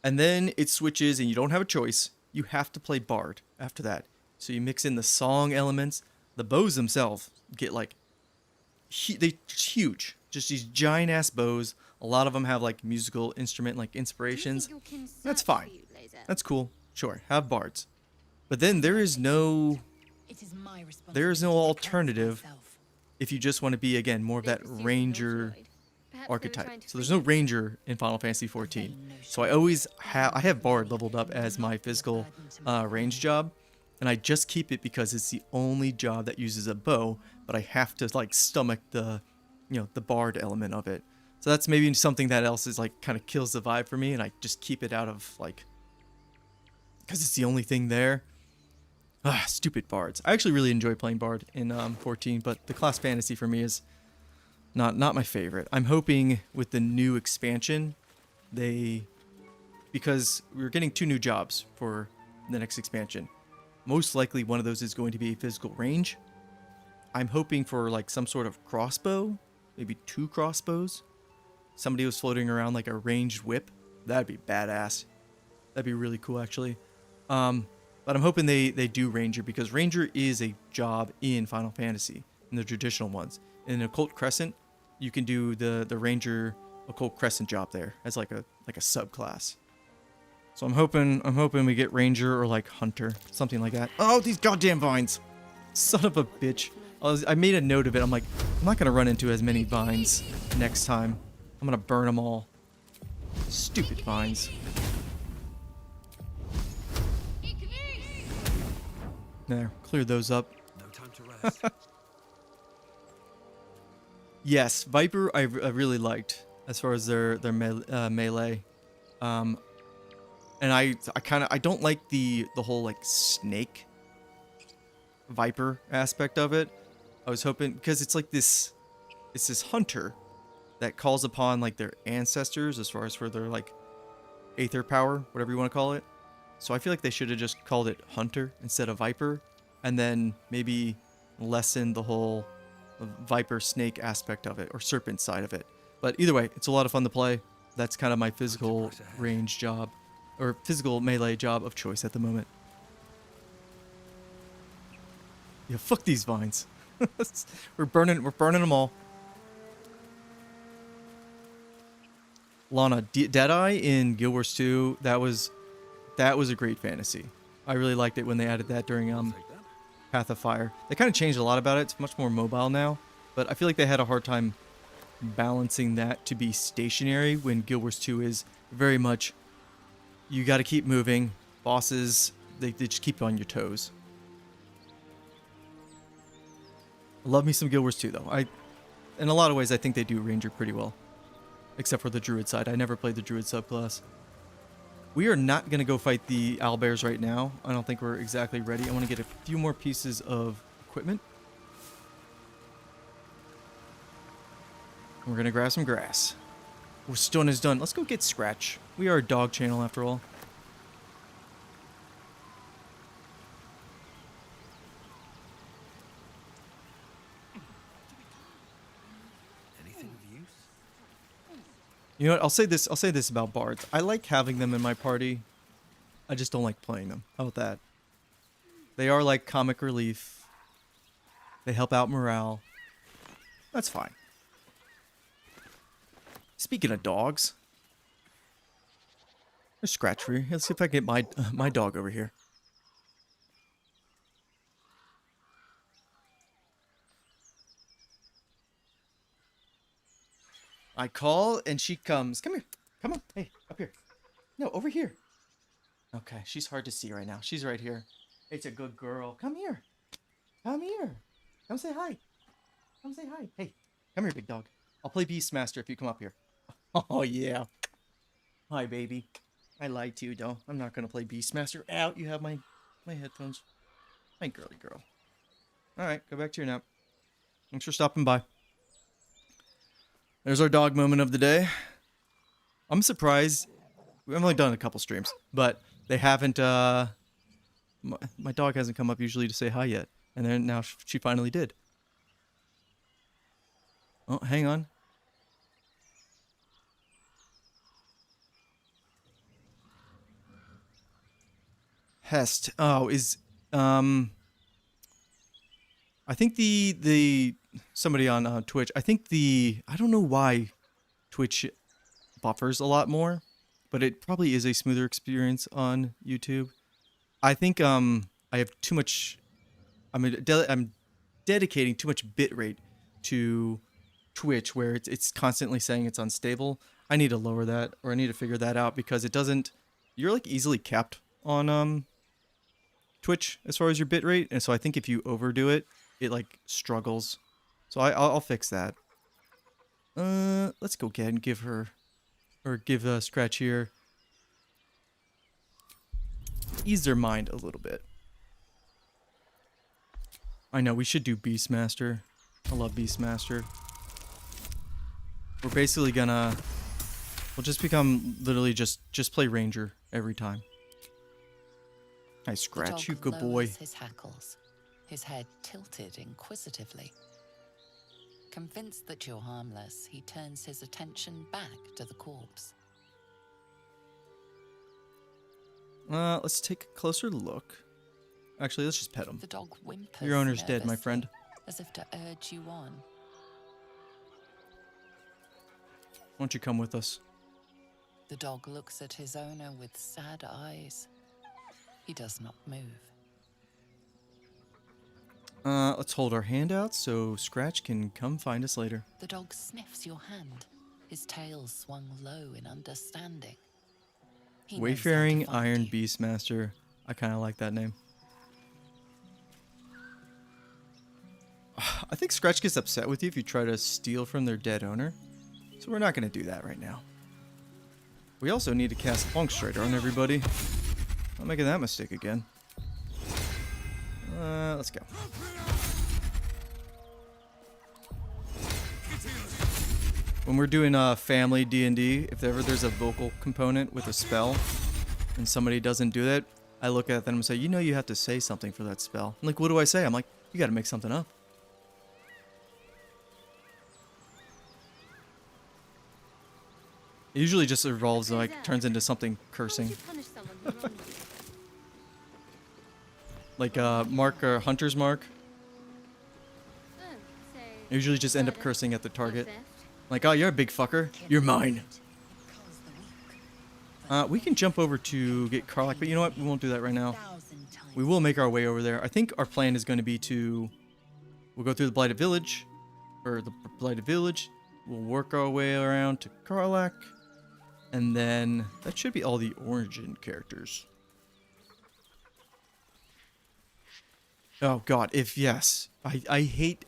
And then it switches and you don't have a choice. You have to play bard after that. So you mix in the song elements. The bows themselves get like, they're huge. Just these giant ass bows. A lot of them have like musical instrument like inspirations. That's fine. That's cool. Sure, have bards. But then there is no It is my there is no responsibility to cleanse alternative myself. if you just want to be, again, more of that ranger archetype. So there's no ranger in Final Fantasy 14. So I have Bard leveled up as my physical range job, and I just keep it because it's the only job that uses a bow, but I have to like stomach the, the Bard element of it. So that's maybe something that else is like kind of kills the vibe for me, and I just keep it out of like, because it's the only thing there. Stupid bards. I actually really enjoy playing Bard in 14, but the class fantasy for me is not my favorite. I'm hoping with the new expansion, because we're getting 2 new jobs for the next expansion. Most likely one of those is going to be physical range. I'm hoping for like some sort of crossbow, maybe 2 crossbows. Somebody was floating around like a ranged whip. That'd be badass. That'd be really cool actually. But I'm hoping they do Ranger, because Ranger is a job in Final Fantasy, in the traditional ones. In Occult Crescent, you can do the Ranger Occult Crescent job there as like a subclass. So I'm hoping we get Ranger or like Hunter, something like that. Oh, these goddamn vines! Son of a bitch! I made a note of it. I'm like, I'm not gonna run into as many vines next time. I'm gonna burn them all. Stupid vines. There, clear those up. No time to rest. Yes, Viper I really liked as far as their melee. And I don't like the whole like snake Viper aspect of it. I was hoping, because it's this hunter that calls upon like their ancestors as far as for their like aether power, whatever you want to call it. So I feel like they should have just called it Hunter instead of Viper, and then maybe lessen the whole Viper snake aspect of it, or serpent side of it. But either way, it's a lot of fun to play. That's kind of my physical range job, or physical melee job of choice at the moment. Yeah, fuck these vines. we're burning them all. Lana, Deadeye in Guild Wars 2, that was a great fantasy. I really liked it when they added that during Path of Fire. They kind of changed a lot about it. It's much more mobile now, but I feel like they had a hard time balancing that to be stationary when Guild Wars 2 is very much, you got to keep moving. Bosses, they just keep you on your toes. I love me some Guild Wars 2 though. In a lot of ways, I think they do Ranger pretty well, except for the Druid side. I never played the Druid subclass. We are not going to go fight the owlbears right now. I don't think we're exactly ready. I want to get a few more pieces of equipment. We're going to grab some grass. We're stone is done. Let's go get Scratch. We are a dog channel after all. Anything of use? You know what? I'll say this about bards. I like having them in my party. I just don't like playing them. How about that? They are like comic relief. They help out morale. That's fine. Speaking of dogs, there's Scratch for you. Let's see if I can get my dog over here. I call and she comes. Come here. Come on. Hey, up here. No, over here. Okay, she's hard to see right now. She's right here. It's a good girl. Come here. Come here. Come say hi. Come say hi. Hey, come here, big dog. I'll play Beastmaster if you come up here. Oh, yeah. Hi, baby. I lied to you, though. I'm not going to play Beastmaster. Out. You have my headphones. My girly girl. All right, go back to your nap. Thanks for stopping by. There's our dog moment of the day. I'm surprised. We've only done a couple streams, but they haven't, my dog hasn't come up usually to say hi yet. And then now she finally did. Oh, hang on. Hest. Oh, I think the somebody on Twitch. I think I don't know why Twitch buffers a lot more, but it probably is a smoother experience on YouTube. I think I have too much I'm dedicating too much bitrate to Twitch where it's constantly saying it's unstable. I need to lower that, or I need to figure that out, because it doesn't, you're like easily capped on Twitch as far as your bitrate, and so I think if you overdo it, it like struggles. So I'll fix that. Let's go ahead and give her, or give Scratch here, ease their mind a little bit. I know we should do Beastmaster. I love Beastmaster. We're basically gonna, we'll just become literally just play Ranger every time. Nice Scratch, you good boy. His hackles, his head tilted inquisitively. Convinced that you're harmless, he turns his attention back to the corpse. Let's take a closer look. Actually, let's just pet him. The dog whimpers Your owner's dead, my friend. as if to urge you on. Why don't you come with us? The dog looks at his owner with sad eyes. He does not move. Let's hold our hand out so Scratch can come find us later. The dog sniffs your hand, his tail swung low in understanding. He knows how to Wayfaring find Iron you. Beastmaster. I kind of like that name. I think Scratch gets upset with you if you try to steal from their dead owner. So we're not going to do that right now. We also need to cast Longstrider on everybody. Not making that mistake again. Let's go. When we're doing family D&D, if ever there's a vocal component with a spell and somebody doesn't do that, I look at them and say, you know you have to say something for that spell. I'm like, what do I say? I'm like, you got to make something up. It usually just evolves, like, turns into something cursing. Like, Mark, or Hunter's Mark. I usually just end up cursing at the target. Like, oh, you're a big fucker. You're mine. We can jump over to get Karlach, but you know what? We won't do that right now. We will make our way over there. I think our plan is going to be to... We'll go through the Blighted Village. Or the Blighted Village. We'll work our way around to Karlach. And then that should be all the origin characters. Oh god, if yes. I hate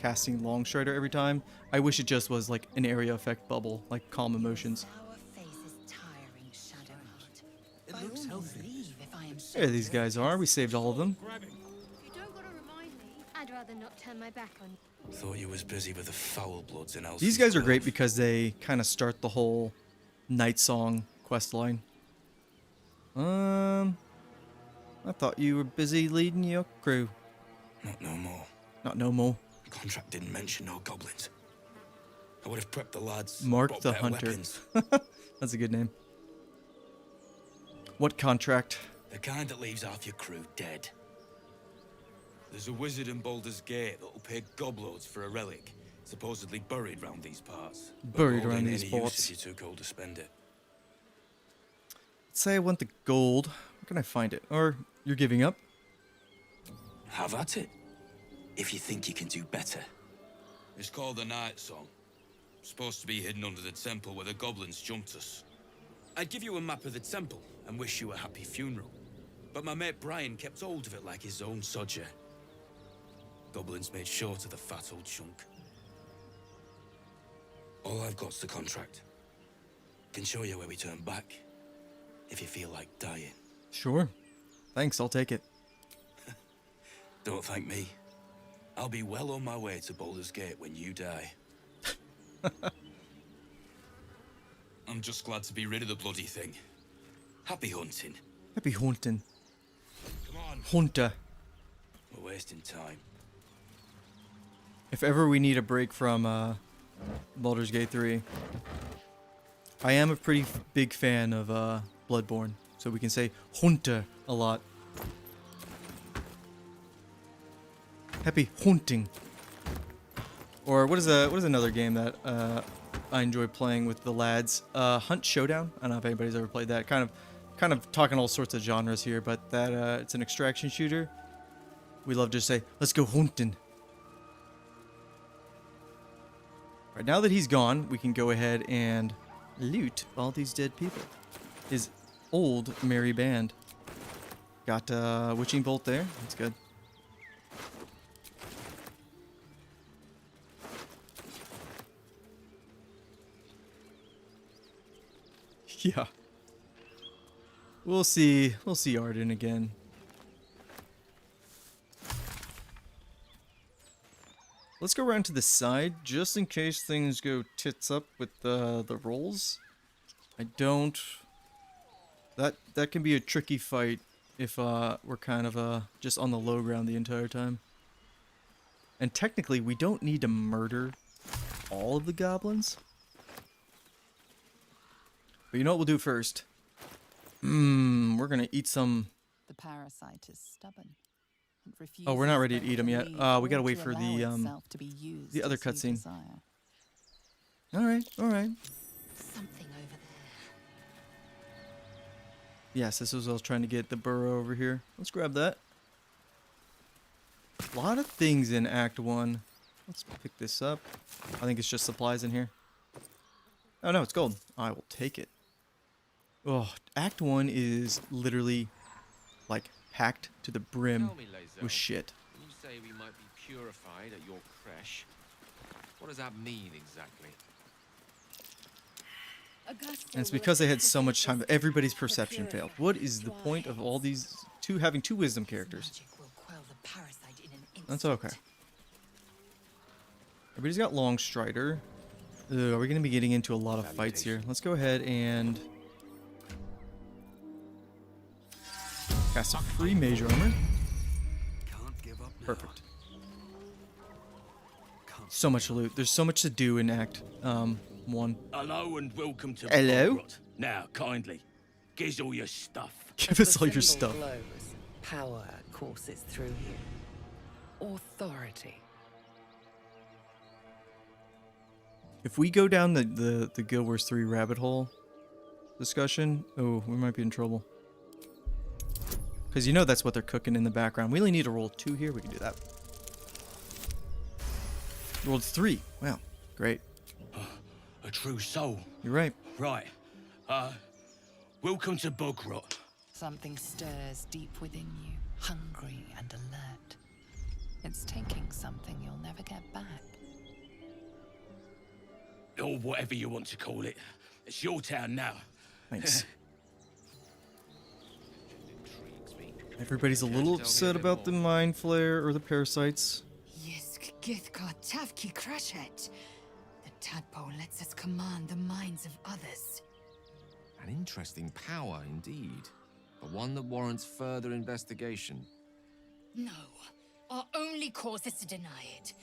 casting Longstrider every time. I wish it just was like an area effect bubble, like Calm Emotions. It looks healthy. There these guys are. We saved all of them. You don't gotta remind me. I'd rather not turn my back on you. Thought you was busy with the foul bloods in Elsie's These guys are Grove. great because they kind of start the whole Night Song quest line. I thought you were busy leading your crew. Not no more. Not no more. The contract didn't mention no goblins. I would have prepped the lads. Mark bought the better Hunter. weapons. That's a good name. What contract? The kind that leaves half your crew dead. There's a wizard in Baldur's Gate that'll pay gobloads for a relic, supposedly buried round these parts. But Buried gold around ain't these any use parts. if you're too cold to spend it. Let's say I want the gold. Where can I find it? Or you're giving up? Have at it. If you think you can do better. It's called the Night Song. Supposed to be hidden under the temple where the goblins jumped us. I'd give you a map of the temple and wish you a happy funeral. But my mate Brian kept hold of it like his own sodger. Goblins made short of the fat old chunk. All I've got's the contract. Can show you where we turn back, if you feel like dying. Sure. Thanks, I'll take it. Don't thank me. I'll be well on my way to Baldur's Gate when you die. I'm just glad to be rid of the bloody thing. Happy hunting. Happy hunting. Come on. Hunter. We're wasting time. If ever we need a break from Baldur's Gate 3, I am a pretty big fan of Bloodborne, so we can say Hunter a lot. Happy hunting. Or what is another game that I enjoy playing with the lads? Hunt Showdown. I don't know if anybody's ever played that. Kind of talking all sorts of genres here, but that it's an extraction shooter. We love to say, let's go hunting. Right, now that he's gone, we can go ahead and loot all these dead people. His old merry band. Got Witching Bolt there. That's good. Yeah. We'll see. We'll see Arden again. Let's go around to the side, just in case things go tits up with the rolls. I don't... That can be a tricky fight if we're kind of just on the low ground the entire time. And technically, we don't need to murder all of the goblins. But you know what we'll do first? We're gonna eat some... The parasite is stubborn. Oh, we're not ready to eat them yet. We gotta wait for the other cutscene. All right, all right. Something over there. Yes, this was what I was trying to get the burrow over here. Let's grab that. A lot of things in Act 1. Let's pick this up. I think it's just supplies in here. Oh no, it's gold. I will take it. Oh, Act 1 is literally like packed to the brim with shit. You say we might be purified at your creche. What does that mean exactly? And it's because they had so much time that everybody's perception failed. What is the point of all these having two wisdom characters? That's okay. Everybody's got Long Strider. Ugh, are we going to be getting into a lot of fights here? Let's go ahead and cast some free mage armor. Perfect. So much loot. There's so much to do in Act 1. Hello and welcome to Hello. Baldur. Now, kindly, give us all your stuff. Give us all your stuff. Power courses through you. Authority. If we go down the Guild Wars 3 rabbit hole discussion, oh, we might be in trouble. Because you know that's what they're cooking in the background. We only need to roll 2 here. We can do that. Rolled 3. Wow. Great. A true soul. You're right. Right. Welcome to Bogrot. Something stirs deep within you, hungry and alert. It's taking something you'll never get back. Or whatever you want to call it. It's your town now. Thanks. Everybody's a little upset about the mind flare or the parasites. The tadpole lets us command the minds of others. An interesting power indeed, but one that warrants further investigation. No, our only course is to deny it.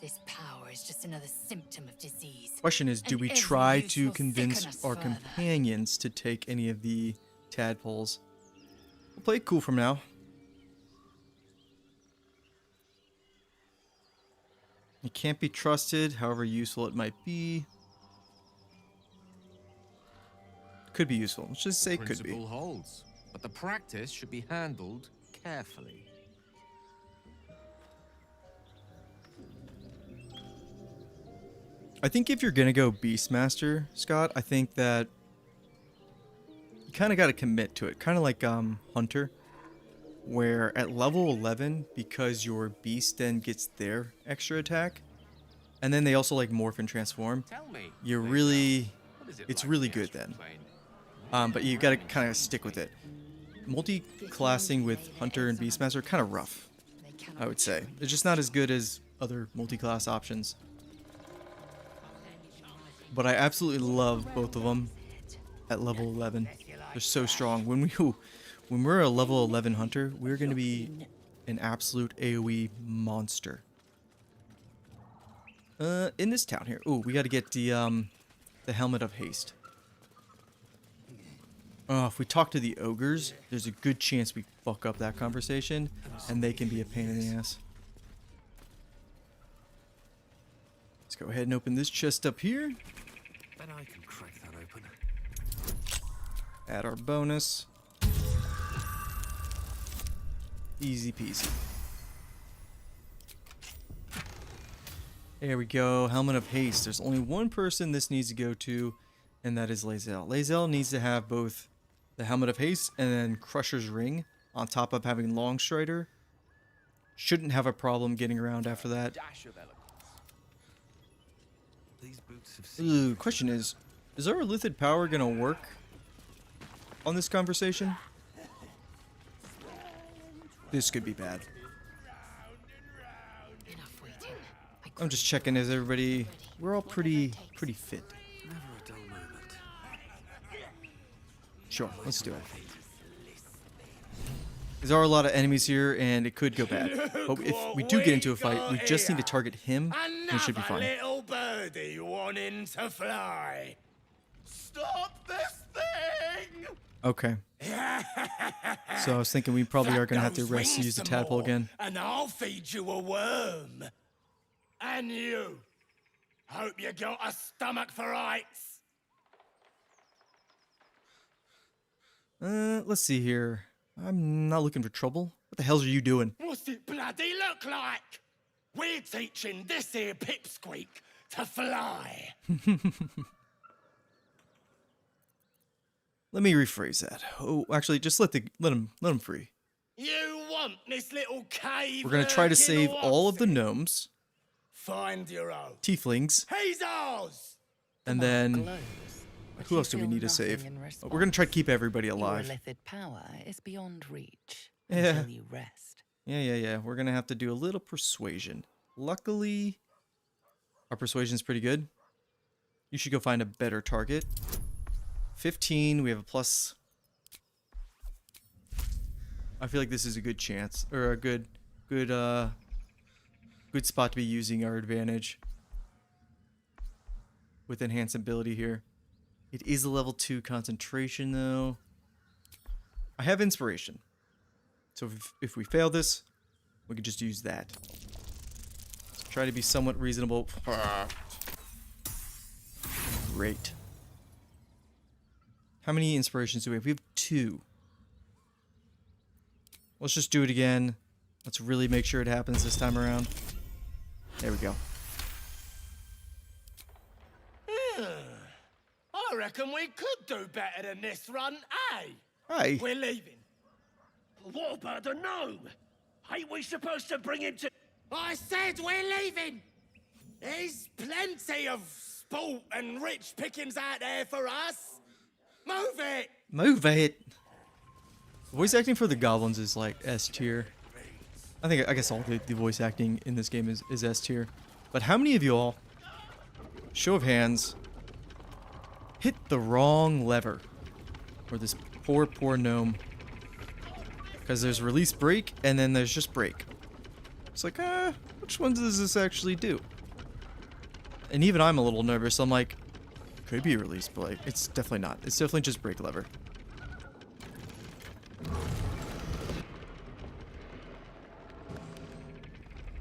This power is just another symptom of disease. Question is, do and we every try use to will convince thicken us our further. companions to take any of the tadpoles? We'll play it cool from now. It can't be trusted, however useful it might be. Could be useful. Let's just say could be. Principle holds, but the practice should be handled carefully. I think if you're gonna go Beastmaster, Scott, I think that you kind of got to commit to it. Kind of like Hunter, where at level 11, because your beast then gets their extra attack, and then they also like morph and transform, you're really, it's really good then. But you got to kind of stick with it. Multi-classing with Hunter and Beastmaster kind of rough, I would say. It's just not as good as other multi-class options. But I absolutely love both of them at level 11. They're so strong. When we're a level 11 hunter, we're going to be an absolute AoE monster. In this town here. Ooh, we got to get the Helmet of Haste. If we talk to the ogres, there's a good chance we fuck up that conversation, and they can be a pain in the ass. Let's go ahead and open this chest up here. Bet I can crack that open. Add our bonus. Easy peasy. There we go. Helmet of Haste. There's only one person this needs to go to, and that is Lae'zel. Lae'zel needs to have both the Helmet of Haste and then Crusher's Ring on top of having Longstrider. Shouldn't have a problem getting around after that. Ooh, question is our Lithid power gonna work on this conversation? This could be bad. I'm just checking, is everybody... We're all pretty fit. Sure, let's do it. There are a lot of enemies here, and it could go bad. But if we do get into a fight, we just need to target him, and it should be fine. Little birdie wanting to fly. Stop this thing! Okay. So I was thinking we probably are going to have to rest to use the tadpole again. And I'll feed you a worm. And you. Hope you got a stomach for ice. Let's see here. I'm not looking for trouble. What the hell are you doing? What's it bloody look like? We're teaching this here pipsqueak to fly. Let me rephrase that. Oh, actually, just let him free. You want this little cave? We're gonna try to save all of the gnomes, Find your own. tieflings, He's ours. and then who else do we need to save? We're gonna try to keep everybody alive. Your lithid power is beyond reach Yeah. until you rest. Yeah. We're gonna have to do a little persuasion. Luckily, our persuasion's pretty good. You should go find a better target. 15, we have a plus. I feel like this is a good chance, or a good spot to be using our advantage with enhanced ability here. It is a level 2 concentration though. I have inspiration, so if we fail this, we can just use that. Try to be somewhat reasonable. Great. How many inspirations do we have? We have 2. Let's just do it again. Let's really make sure it happens this time around. There we go. I reckon we could do better than this run, eh? Aye. We're leaving. What about the gnome? Ain't we supposed to bring him to... I said we're leaving! There's plenty of sport and rich pickings out there for us. Move it! Move it! Voice acting for the goblins is like S tier. I guess all the voice acting in this game is S tier. But how many of you all, show of hands, hit the wrong lever for this poor gnome? Because there's release break and then there's just break. It's like, which one does this actually do? And even I'm a little nervous. I'm like, could be release, but like, it's definitely not. It's definitely just break lever.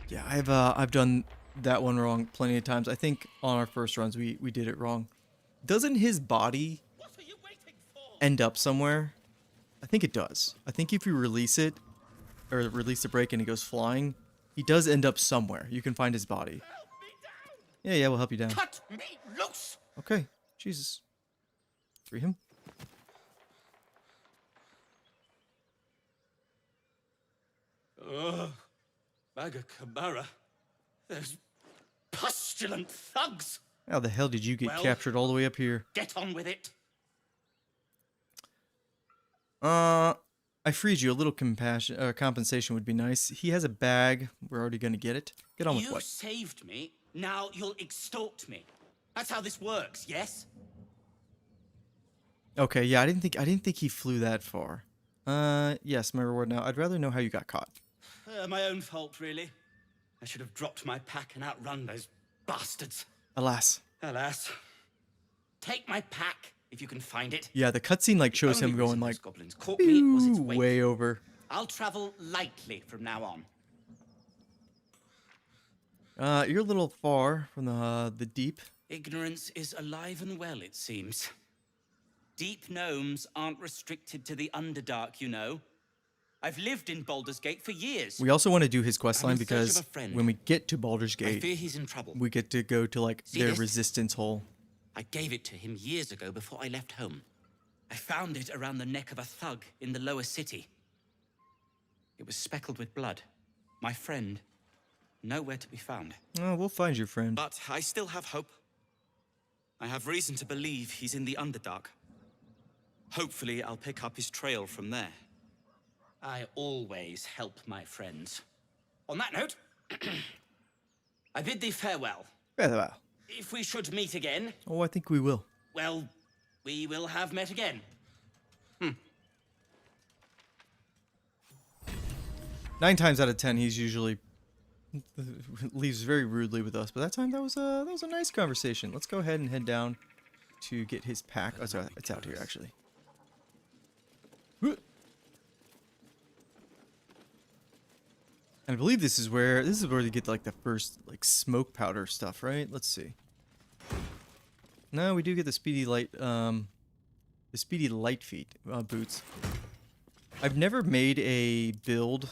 Yeah, I've done that one wrong plenty of times. I think on our first runs we did it wrong. Doesn't his body end up somewhere? I think it does. I think if you release it, or release the break and he goes flying, he does end up somewhere. You can find his body. Yeah, we'll help you down. Cut me loose! Okay, Jesus. Free him. Maga Kamara. Those pustulant thugs. How the hell did you get captured all the way up here? Get on with it. I freed you. A little compensation would be nice. He has a bag. We're already gonna get it. Get on with what? You saved me. Now you'll extort me. That's how this works, yes? Okay, yeah, I didn't think he flew that far. Yes, my reward now. I'd rather know how you got caught. My own fault, really. I should have dropped my pack and outrun those bastards. Alas. Alas. Take my pack, if you can find it. Yeah, the cutscene like shows him going like Goblins caught me was its weight. way over. I'll travel lightly from now on. You're a little far from the deep. Ignorance is alive and well, it seems. Deep gnomes aren't restricted to the Underdark, you know. I've lived in Baldur's Gate for years. We also want to do his quest I'm line in search of because a friend. when we get to Baldur's I Gate, fear he's in trouble. we get to go to like See their this? resistance hole. I gave it to him years ago before I left home. I found it around the neck of a thug in the lower city. It was speckled with blood. My friend, nowhere to be found. Oh, we'll find your friend. But I still have hope. I have reason to believe he's in the Underdark. Hopefully, I'll pick up his trail from there. I always help my friends. On that note, I bid thee farewell. Farewell. If we should meet again, Oh, I think we will. well, we will have met again. 9 times out of 10, he's usually leaves very rudely with us. But that time, that was a nice conversation. Let's go ahead and head down to get his pack. Oh, sorry, it's out here actually. And I believe this is where you get like the first like smoke powder stuff, right? Let's see. No, we do get the speedy light feet boots. I've never made a build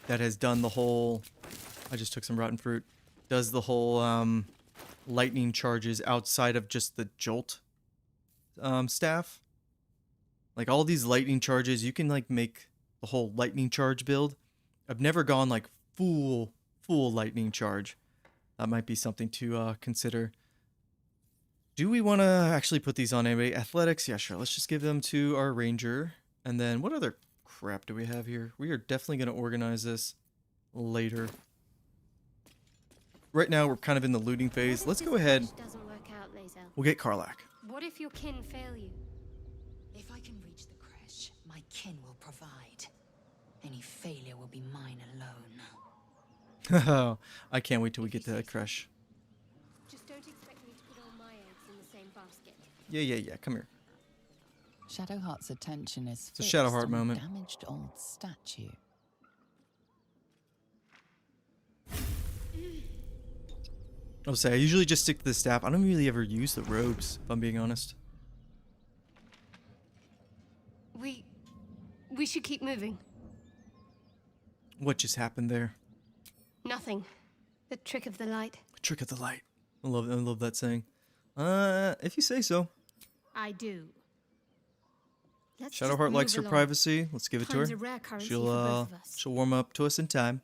that has done the whole. I just took some rotten fruit. Does the whole lightning charges outside of just the jolt staff. Like all these lightning charges, you can like make the whole lightning charge build. I've never gone like full lightning charge. That might be something to consider. Do we want to actually put these on anybody? Athletics? Yeah, sure. Let's just give them to our ranger. And then what other crap do we have here? We are definitely going to organize this later. Right now, we're kind of in the looting phase. Let's go ahead. Doesn't work out, Lae'zel. We'll get Karlach. What if your kin fail you? If I can reach the creche, my kin will provide. Any failure will be mine alone. I can't wait till we get to that crush. Just don't expect me to put all my eggs in the same basket. Yeah. Come here. Shadowheart's attention is It's a Shadowheart fixed on moment. a damaged old statue. I'll say I usually just stick to the staff. I don't really ever use the robes, if I'm being honest. We should keep moving. What just happened there? Nothing. The trick of the light. Trick of the light. I love that saying. If you say so. I do. Let's Shadowheart just likes her move along. privacy. Let's give it to Time's her. a rare currency for both of us. She'll warm up to us in time.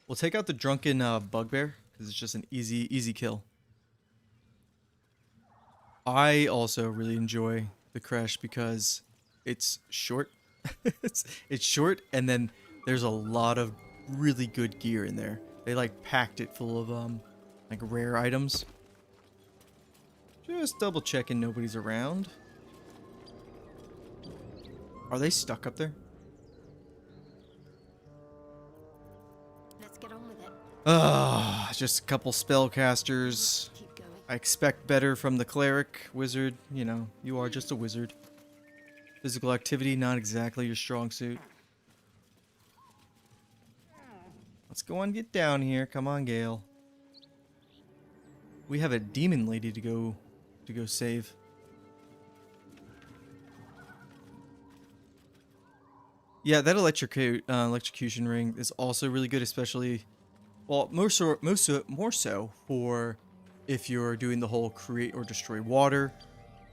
We'll take out the drunken bugbear because it's just an easy kill. I also really enjoy the crash because it's short. it's short, and then there's a lot of really good gear in there. They like packed it full of like rare items. Just double checking nobody's around. Are they stuck up there? Let's get on with it. Just a couple spellcasters. I expect better from the cleric, wizard. You know, you are just a wizard. Physical activity, not exactly your strong suit. Let's go on, get down here. Come on, Gale. We have a demon lady to go save. Yeah, that electrocution ring is also really good, especially, well, more so for if you're doing the whole create or destroy water,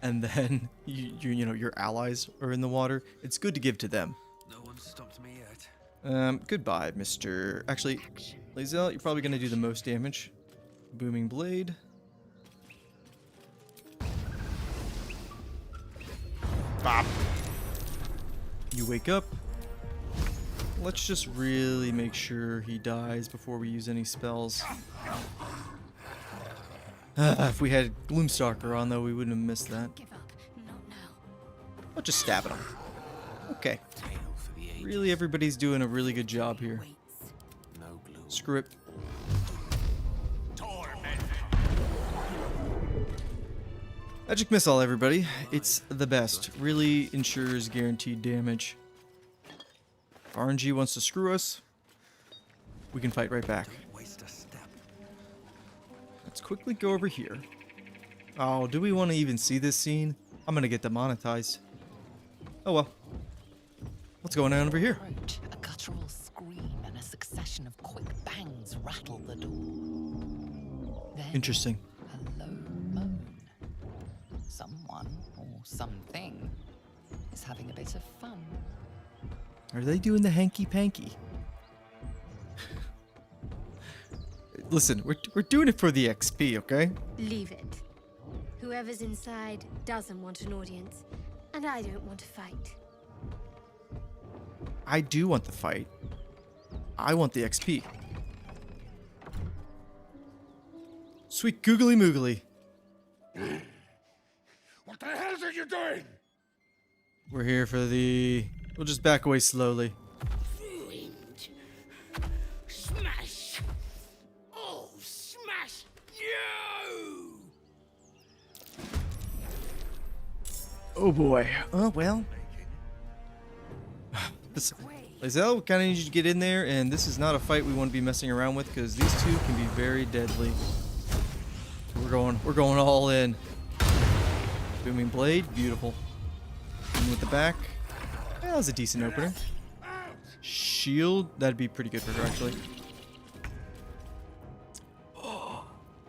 and then you know your allies are in the water. It's good to give to them. No one stopped me yet. Goodbye, Mr. Actually, Lae'zel, you're probably gonna do the most damage. Booming blade. Bop. You wake up. Let's just really make sure he dies before we use any spells. If we had Gloomstalker on, though, we wouldn't have missed that. I'll just stab at him. Okay. Really, everybody's doing a really good job here. Screw it. Magic Missile, everybody. It's the best. Really ensures guaranteed damage. If RNG wants to screw us, we can fight right back. Let's quickly go over here. Oh, do we want to even see this scene? I'm gonna get demonetized. Oh well. What's going on over here? Approach. A guttural scream and a succession of quick bangs rattle the door. Then Interesting. a low moan. Someone or something is having a bit of fun. Are they doing the hanky-panky? Listen, we're doing it for the XP, okay? Leave it. Whoever's inside doesn't want an audience, and I don't want to fight. I do want the fight. I want the XP. Sweet googly moogly. What the hell are you doing? We're here for the... We'll just back away slowly. Ruined. Smash. Oh, smash you! Oh boy. Oh well. Lizelle, kind of need you to get in there, and this is not a fight we want to be messing around with because these two can be very deadly. So we're going all in. Booming blade, beautiful. And with the back, that was a decent opener. Shield, that'd be pretty good for her actually.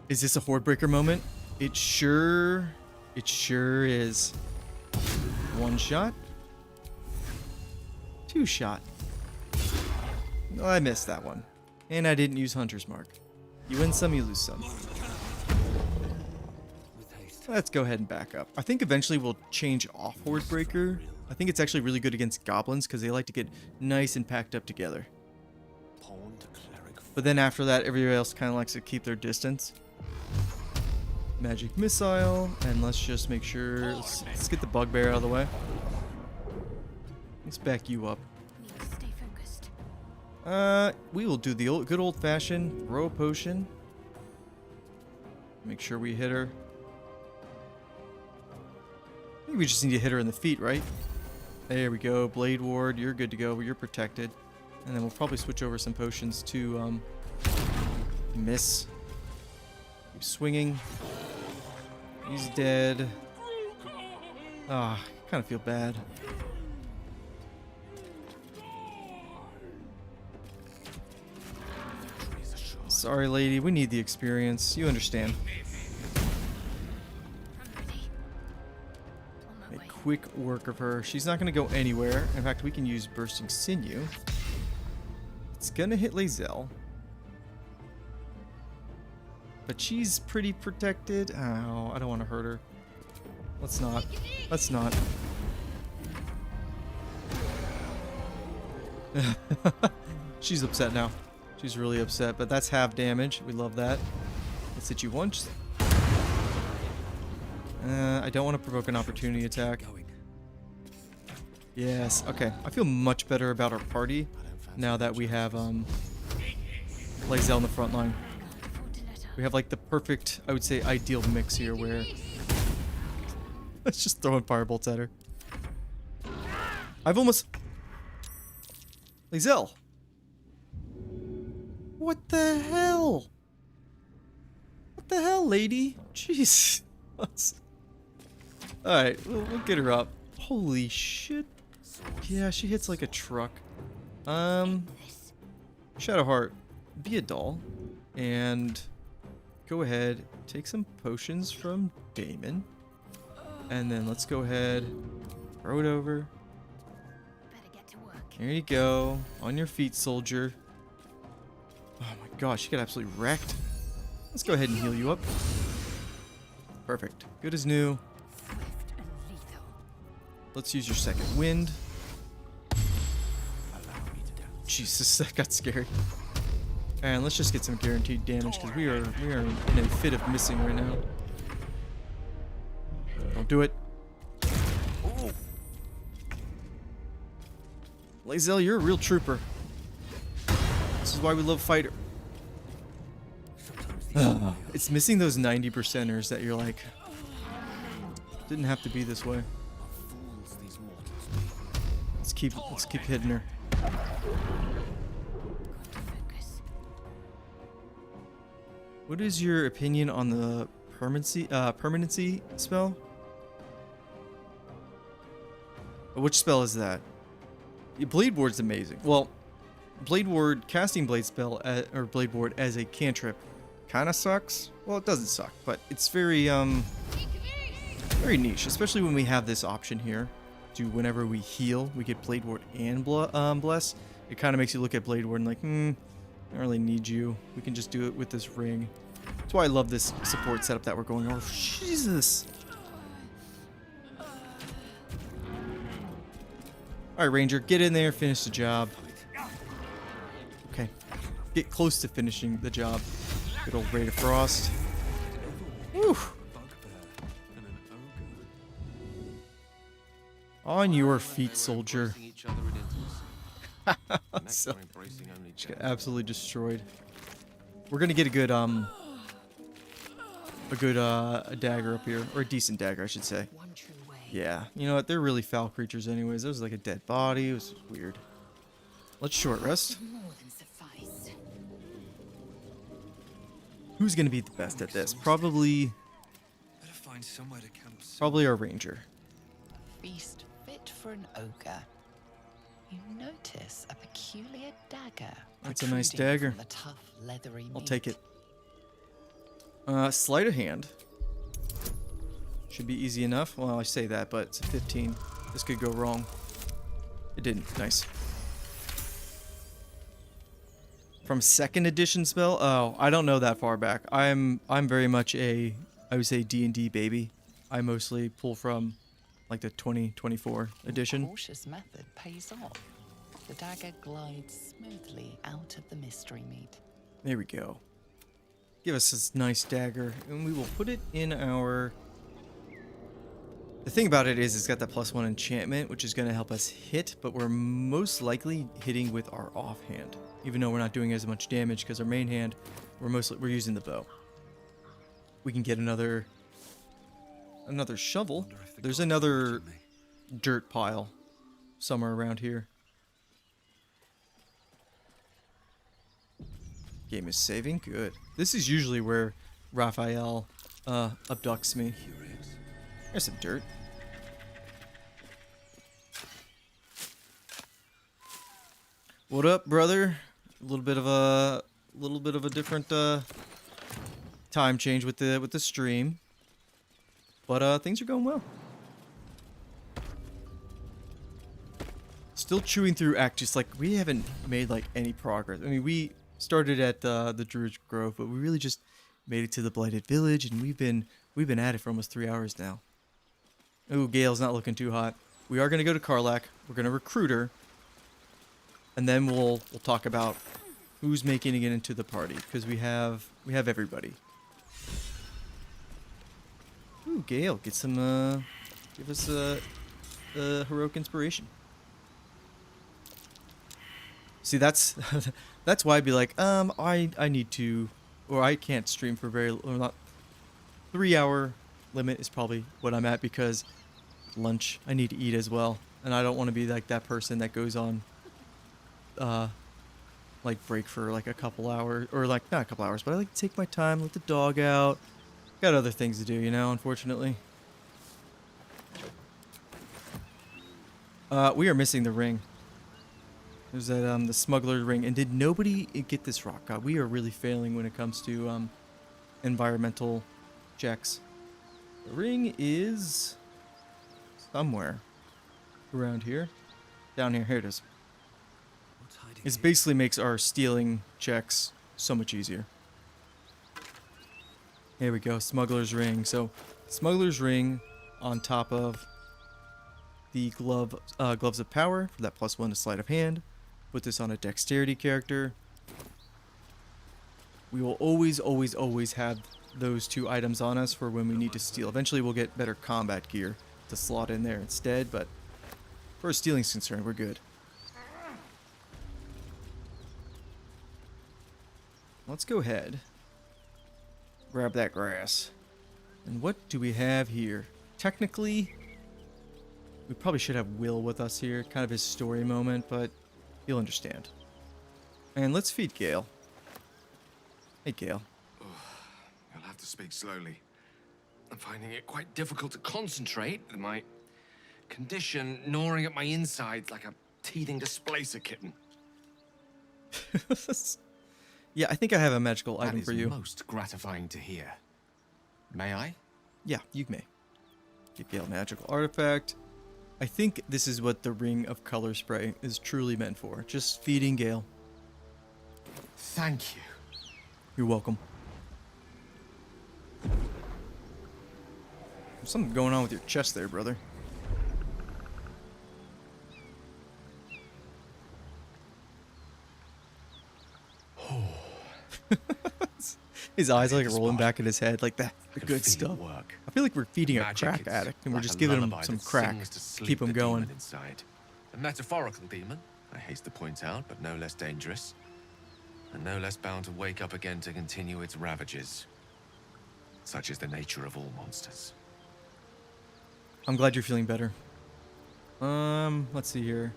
Is this a horde breaker moment? It sure is. One shot. Two shot. No, I missed that one. And I didn't use Hunter's Mark. You win some, you lose some. Let's go ahead and back up. I think eventually we'll change off Horde Breaker. I think it's actually really good against goblins because they like to get nice and packed up together. But then after that, everybody else kind of likes to keep their distance. Magic missile, and let's just make sure. Let's get the bugbear out of the way. Let's back you up. Stay focused. We will do the good old-fashioned throw a potion. Make sure we hit her. I think we just need to hit her in the feet, right? There we go. Blade Ward, you're good to go. You're protected. And then we'll probably switch over some potions to miss. Keep swinging. He's dead. Ah, kind of feel bad. Sorry, lady. We need the experience. You understand. Make quick work of her. She's not going to go anywhere. In fact, we can use Bursting Sinew. It's going to hit Lizelle. But she's pretty protected. Oh, I don't want to hurt her. Let's not. Let's not. She's upset now. She's really upset, but that's half damage. We love that. Let's hit you once. I don't want to provoke an opportunity attack. Yes, okay. I feel much better about our party now that we have Lizelle in the front line. We have like the perfect, I would say, ideal mix here where let's just throwing firebolts at her. I've almost... Lizelle! What the hell? What the hell, lady? Jeez. Alright, we'll get her up. Holy shit. Yeah, she hits like a truck. Shadowheart, be a doll. And go ahead, take some potions from Damon. And then let's go ahead, throw it over. There you go. On your feet, soldier. Oh my gosh, she got absolutely wrecked. Let's go ahead and heal you up. Perfect. Good as new. Let's use your second wind. Jesus, that got scary. And let's just get some guaranteed damage because we are in a fit of missing right now. Don't do it. Lizelle, you're a real trooper. This is why we love fighter. It's missing those 90%ers that you're like, didn't have to be this way. Let's keep hitting her. What is your opinion on the permanency spell? Which spell is that? Blade Ward's amazing. Well, Blade Ward, casting Blade spell, or Blade Ward as a cantrip kind of sucks. Well, it doesn't suck, but it's very, very niche, especially when we have this option here. To whenever we heal, we get Blade Ward and Bless. It kind of makes you look at Blade Ward and like, I don't really need you. We can just do it with this ring. That's why I love this support setup that we're going over. Jesus. Alright, Ranger, get in there, finish the job. Okay. Get close to finishing the job. Good old Ray of Frost. Whew. On your feet, soldier. So, just got absolutely destroyed. We're gonna get a good dagger up here, or a decent dagger, I should say. Yeah, you know what? They're really foul creatures, anyways. There was like a dead body. It was weird. Let's short rest. Who's gonna be the best at this? Probably our ranger. Feast fit for an ogre. You notice a peculiar dagger. That's a nice protruding dagger. from the tough, leathery I'll meat. take it. Sleight of hand. Should be easy enough. Well, I say that, but it's a 15. This could go wrong. It didn't. Nice. From 2nd edition spell? Oh, I don't know that far back. I'm very much I would say D&D baby. I mostly pull from like the 2024 edition. A cautious method pays off. The dagger glides smoothly out of the mystery meat. There we go. Give us this nice dagger, and we will put it in our... The thing about it is it's got that +1 enchantment, which is going to help us hit, but we're most likely hitting with our offhand, even though we're not doing as much damage because our main hand, we're using the bow. We can get another shovel. There's another dirt pile somewhere around here. Game is saving. Good. This is usually where Raphael abducts me. There's some dirt. What up, brother? A little bit of a different time change with the stream, but things are going well. Still chewing through Actus. Like, we haven't made like any progress. I mean, we started at the Druid Grove, but we really just made it to the Blighted Village, and we've been at it for almost 3 hours now. Ooh, Gale's not looking too hot. We are gonna go to Karlach. We're gonna recruit her, and then we'll talk about who's making it into the party, because we have everybody. Ooh, Gale, get some give us a heroic inspiration. See, that's that's why I'd be like, I need to, or I can't stream for or not. 3 hour limit is probably what I'm at, because lunch, I need to eat as well, and I don't want to be like that person that goes on like break for like a couple hours, or like not a couple hours, but I like to take my time, let the dog out. Got other things to do, you know, unfortunately. We are missing the ring. There's that the smuggler ring, and did nobody get this rock? God, we are really failing when it comes to environmental checks. The ring is somewhere around here. Down here. Here it is. It basically makes our stealing checks so much easier. There we go. Smuggler's ring. So, smuggler's ring on top of the gloves of power for that +1 to sleight of hand. Put this on a dexterity character. We will always, always, always have those two items on us for when we need to steal. Eventually we'll get better combat gear to slot in there instead, but for as stealing's concerned, we're good. Let's go ahead. Grab that grass. And what do we have here? Technically, we probably should have Will with us here. Kind of his story moment, but you'll understand. And let's feed Gale. Hey, Gale. You'll have to speak slowly. I'm finding it quite difficult to concentrate with my condition gnawing at my insides like a teething displacer kitten. Yeah, I think I have a magical That item is for you. most gratifying to hear. May I? Yeah, you may. Give Gale magical artifact. I think this is what the ring of color spray is truly meant for. Just feeding Gale. Thank you. You're welcome. There's something going on with your chest there, brother. His eyes are like rolling back in his head, like that. The good stuff. I feel like we're feeding a crack addict, and we're just giving him some crack to keep him going. Inside. A metaphorical demon, I haste to point out, but no less dangerous. And no less bound to wake up again to continue its ravages. Such is the nature of all monsters. I'm glad you're feeling better. Let's see here.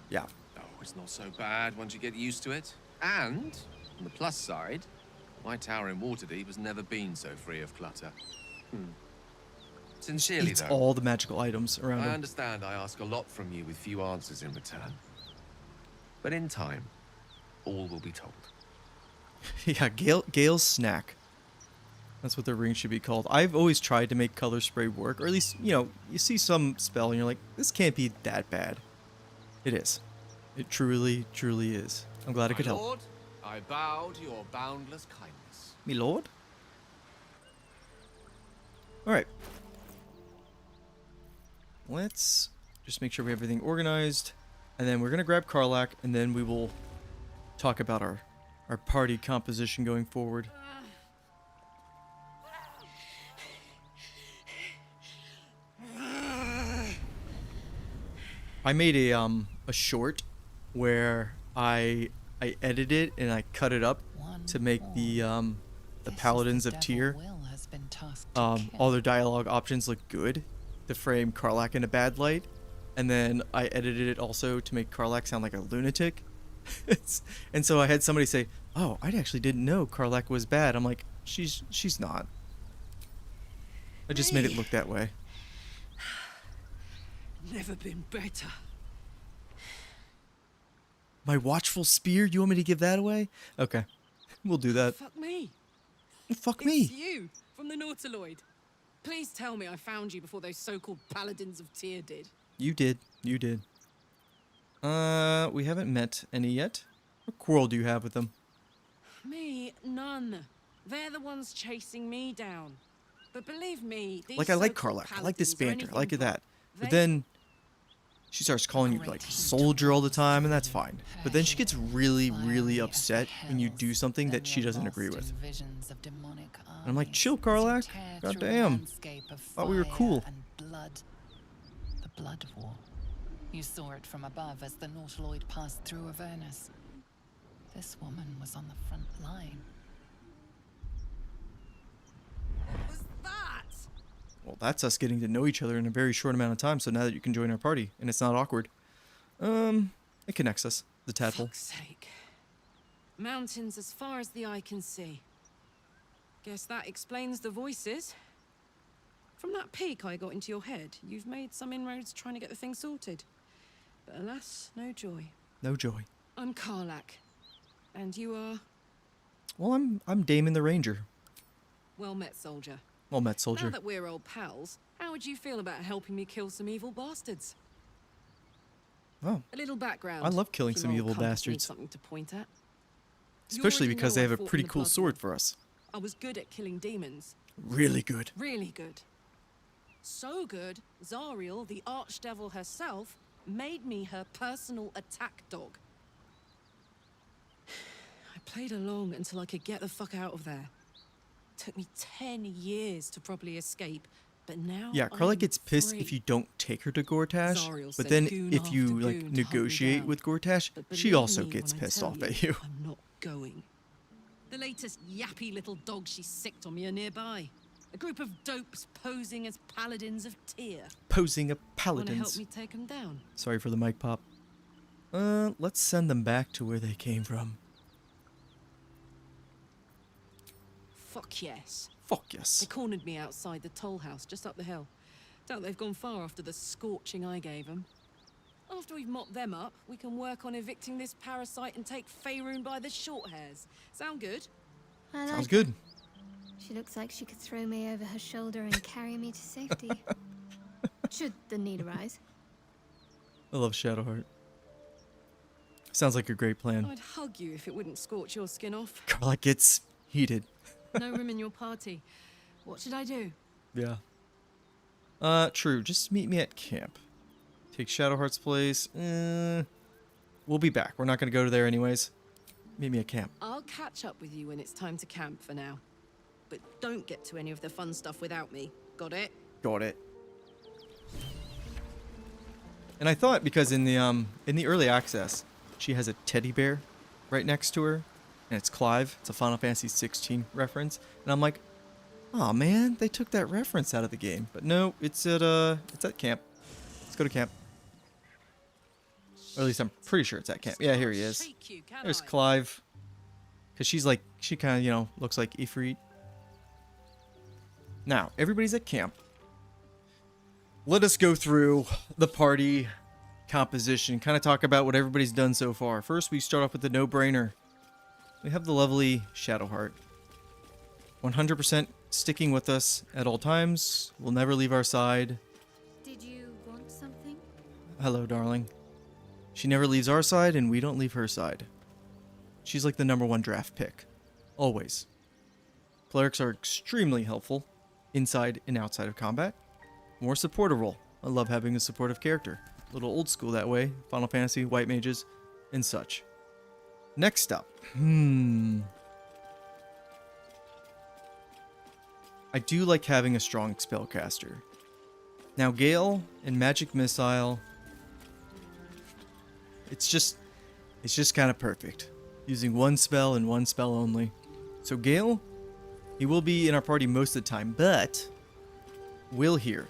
Yeah. Oh, it's not so bad once you get used to it. And, on the plus side, my tower in Waterdeep has never been so free of clutter. Sincerely, Eats though, all the magical items around I him. understand I ask a lot from you with few answers in return. But in time, all will be told. Yeah, Gale's snack. That's what the ring should be called. I've always tried to make color spray work, or at least, you know, you see some spell and you're like, this can't be that bad. It is. It truly, truly is. I'm glad I could help. Lord, I bow to your boundless kindness. Me lord? Alright. Let's just make sure we have everything organized. And then we're going to grab Karlach, and then we will talk about our party composition going forward. I made a short where I edited it and I cut it up to make the paladins of Tyr. All their dialogue options look good to frame Karlach in a bad light, and then I edited it also to make Karlach sound like a lunatic. And so I had somebody say, "Oh, I actually didn't know Karlach was bad." I'm like, she's not. I just made it look that way. Never been better. My watchful spear? You want me to give that away? Okay, we'll do that. Fuck me. Fuck It's me. you from the Nautiloid. Please tell me I found you before those so-called paladins of Tyr did. You did. You did. We haven't met any yet. What quarrel do you have with them? Me, none. They're the ones chasing me down. But believe me, these Like, I like so-called Karlach. I like this paladins are banter. I like anything that. But they- then she starts calling you like soldier all the time, and that's fine. But then she gets really, really upset when you do something that she doesn't agree with. And I'm like, chill, Karlach. Goddamn. Thought we were cool. Blood. The Blood War. You saw it from above as the Nautiloid passed through Avernus. This woman was on the front line. Well, that's us getting to know each other in a very short amount of time, so now that you can join our party, and it's not awkward. It connects us, the tadpole. Fuck's sake. Mountains as far as the eye can see. Guess that explains the voices. From that peek I got into your head, you've made some inroads trying to get the thing sorted. But alas, no joy. No joy. I'm Karlach. And you are? Well, I'm Damon the Ranger. Well met, soldier. Well met, soldier. Now that we're old pals, how would you feel about helping me kill some evil bastards? Oh. A little background. I love killing if some your evil compass needs bastards. Something to point at. Especially You because already they know have I a fought pretty in the cool Blood sword War. for us. I was good at killing demons. Really good. Really good. So good, Zariel, the archdevil herself, made me her personal attack dog. I played along until I could get the fuck out of there. Took me 10 years to properly escape, but now Yeah, Karlach I'm gets pissed free. if you don't take her to Gortash, Zariel but sent then goon if you after like goon to hunt me negotiate down. with Gortash, But she believe also me gets when I pissed tell off at you. I'm not going. The latest yappy little dogs she sicked on me are nearby. A group of dopes posing as paladins of Tyr. Posing a Wanna help paladins. me take them down? Sorry for the mic pop. Let's send them back to where they came from. Fuck yes. Fuck yes. They cornered me outside the toll house just up the hill. Doubt they've gone far after the scorching I gave them. After we've mopped them up, we can work on evicting this parasite and take Faerun by the short hairs. Sound good? Sounds good. She looks like she could throw me over her shoulder and carry me to safety. Should the need arise. I love Shadowheart. Sounds like a great plan. I'd hug you if it wouldn't scorch your skin off. Carla gets heated. No room in your party. What should I do? Yeah. True. Just meet me at camp. Take Shadowheart's place. We'll be back. We're not going to go there anyways. Meet me at camp. I'll catch up with you when it's time to camp for now. But don't get to any of the fun stuff without me. Got it? Got it. And I thought because in the early access, she has a teddy bear right next to her, and it's Clive. It's a Final Fantasy 16 reference, and I'm like, oh man, they took that reference out of the game. But no, it's at camp. Let's go to camp. Or at least I'm pretty sure it's at camp. Yeah, here he is. There's Clive. Because she kind of, you know, looks like Ifrit. Now, everybody's at camp. Let us go through the party composition, kind of talk about what everybody's done so far. First, we start off with the no-brainer. We have the lovely Shadowheart. 100% sticking with us at all times. Will never leave our side. Did you want something? Hello, darling. She never leaves our side, and we don't leave her side. She's like the #1 draft pick. Always. Clerics are extremely helpful, inside and outside of combat. More supportive role. I love having a supportive character. A little old school that way. Final Fantasy, white mages, and such. Next up. I do like having a strong spellcaster. Now Gale and Magic Missile, it's just kind of perfect. Using one spell and one spell only. So Gale, he will be in our party most of the time, but Will here.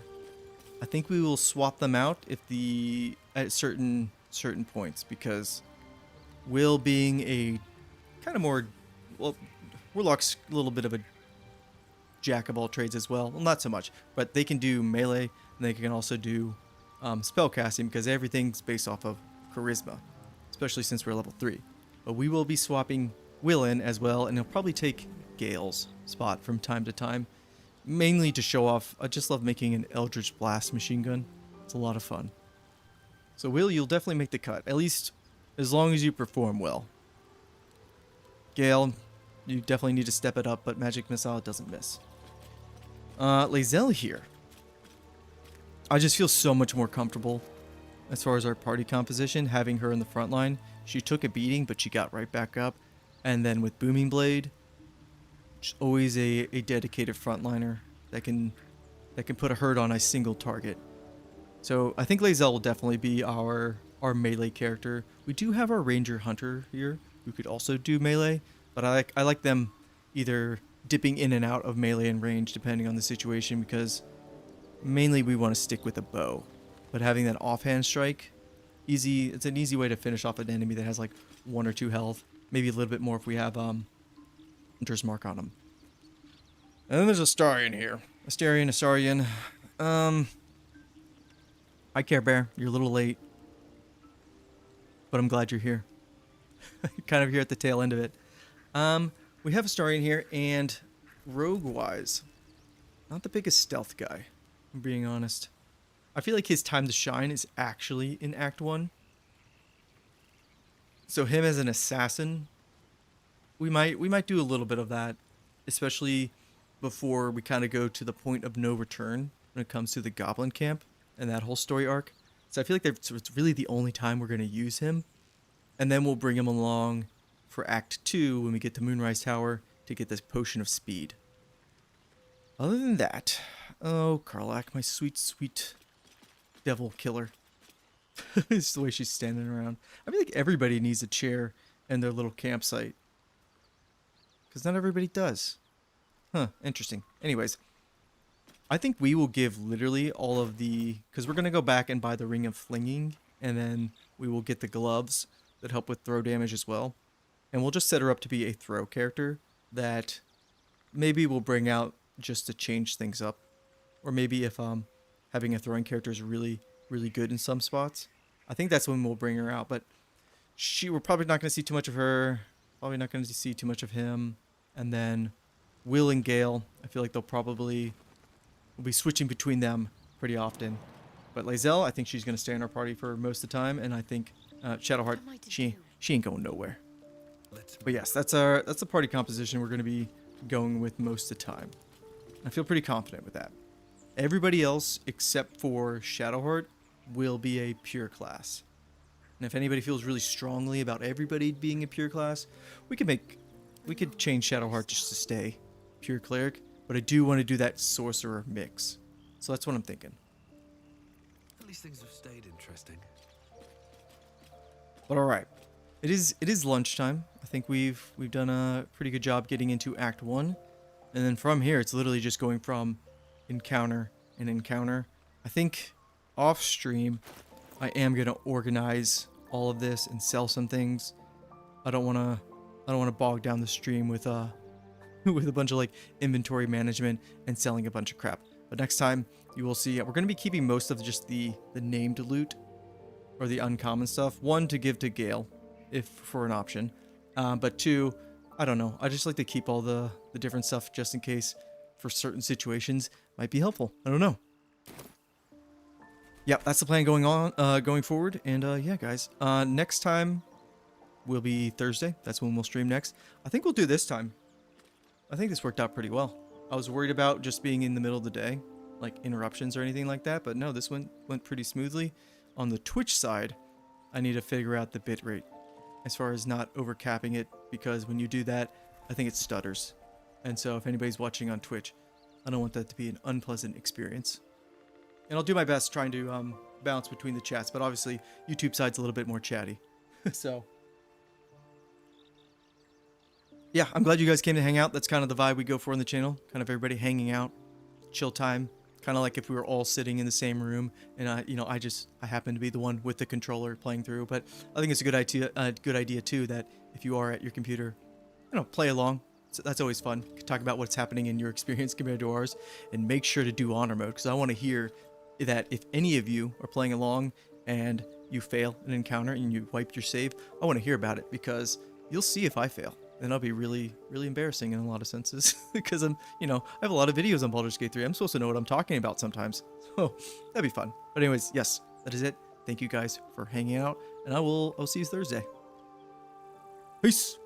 I think we will swap them out at certain points, because Will being a kind of more, well, Warlock's a little bit of a jack of all trades as well. Well, not so much, but they can do melee and they can also do spell casting, because everything's based off of charisma, especially since we're level 3. But we will be swapping Will in as well, and he'll probably take Gale's spot from time to time. Mainly to show off. I just love making an Eldritch Blast machine gun. It's a lot of fun. So Will, you'll definitely make the cut. At least as long as you perform well. Gale, you definitely need to step it up, but Magic Missile doesn't miss. Lae'zel here. I just feel so much more comfortable as far as our party composition, having her in the front line. She took a beating, but she got right back up. And then with Booming Blade, always a dedicated frontliner that can put a hurt on a single target. So I think Lae'zel will definitely be our melee character. We do have our Ranger Hunter here who could also do melee, but I like them either dipping in and out of melee and range depending on the situation, because mainly we want to stick with a bow. But having that offhand strike, it's an easy way to finish off an enemy that has like 1 or 2 health, maybe a little bit more if we have Hunter's Mark on him. And then there's Astarion here. Astarion. Hi, Care Bear. You're a little late, but I'm glad you're here. Kind of here at the tail end of it. We have Astarion here, and rogue-wise, not the biggest stealth guy, I'm being honest. I feel like his time to shine is actually in Act 1. So him as an assassin, we might do a little bit of that, especially before we kind of go to the point of no return when it comes to the Goblin Camp and that whole story arc. So I feel like it's really the only time we're going to use him. And then we'll bring him along for Act 2 when we get to Moonrise Tower to get this potion of speed. Other than that, oh, Karlach, my sweet, sweet devil killer. It's the way she's standing around. I feel like everybody needs a chair in their little campsite, because not everybody does. Huh, interesting. Anyways, I think we will give literally all of the, because we're going to go back and buy the Ring of Flinging, and then we will get the gloves that help with throw damage as well. And we'll just set her up to be a throw character that maybe we'll bring out just to change things up. Or maybe if having a throwing character is really, really good in some spots. I think that's when we'll bring her out, but we're probably not going to see too much of her. Probably not going to see too much of him. And then Will and Gale, I feel like we'll be switching between them pretty often. But Lae'zel, I think she's going to stay in our party for most of the time, and I think Shadowheart, she ain't going nowhere. But yes, that's the party composition we're going to be going with most of the time. I feel pretty confident with that. Everybody else except for Shadowheart will be a pure class. And if anybody feels really strongly about everybody being a pure class, we could change Shadowheart just to stay pure cleric, but I do want to do that sorcerer mix. So that's what I'm thinking. At least things have stayed interesting. But all right. It is lunchtime. I think we've done a pretty good job getting into Act 1. And then from here, it's literally just going from encounter and encounter. I think off stream, I am going to organize all of this and sell some things. I don't want to bog down the stream with with a bunch of like inventory management and selling a bunch of crap. But next time you will see, we're going to be keeping most of just the named loot or the uncommon stuff. One, to give to Gale if for an option. But two, I don't know. I just like to keep all the different stuff just in case for certain situations might be helpful. I don't know. Yeah, that's the plan going forward. And yeah, guys, next time will be Thursday. That's when we'll stream next. I think we'll do this time. I think this worked out pretty well. I was worried about just being in the middle of the day, like interruptions or anything like that. But no, this went pretty smoothly. On the Twitch side, I need to figure out the bitrate as far as not overcapping it, because when you do that, I think it stutters. And so if anybody's watching on Twitch, I don't want that to be an unpleasant experience. And I'll do my best trying to balance between the chats, but obviously YouTube side's a little bit more chatty. So yeah, I'm glad you guys came to hang out. That's kind of the vibe we go for on the channel. Kind of everybody hanging out, chill time. Kind of like if we were all sitting in the same room, and I happen to be the one with the controller playing through. But I think it's a good idea too, that if you are at your computer, play along. So that's always fun. Talk about what's happening in your experience compared to ours, and make sure to do honor mode, because I want to hear that if any of you are playing along and you fail an encounter and you wipe your save, I want to hear about it, because you'll see if I fail. And that'll be really, really embarrassing in a lot of senses, because I have a lot of videos on Baldur's Gate 3. I'm supposed to know what I'm talking about sometimes. So that'd be fun. But anyways, yes, that is it. Thank you guys for hanging out, and I'll see you Thursday. Peace.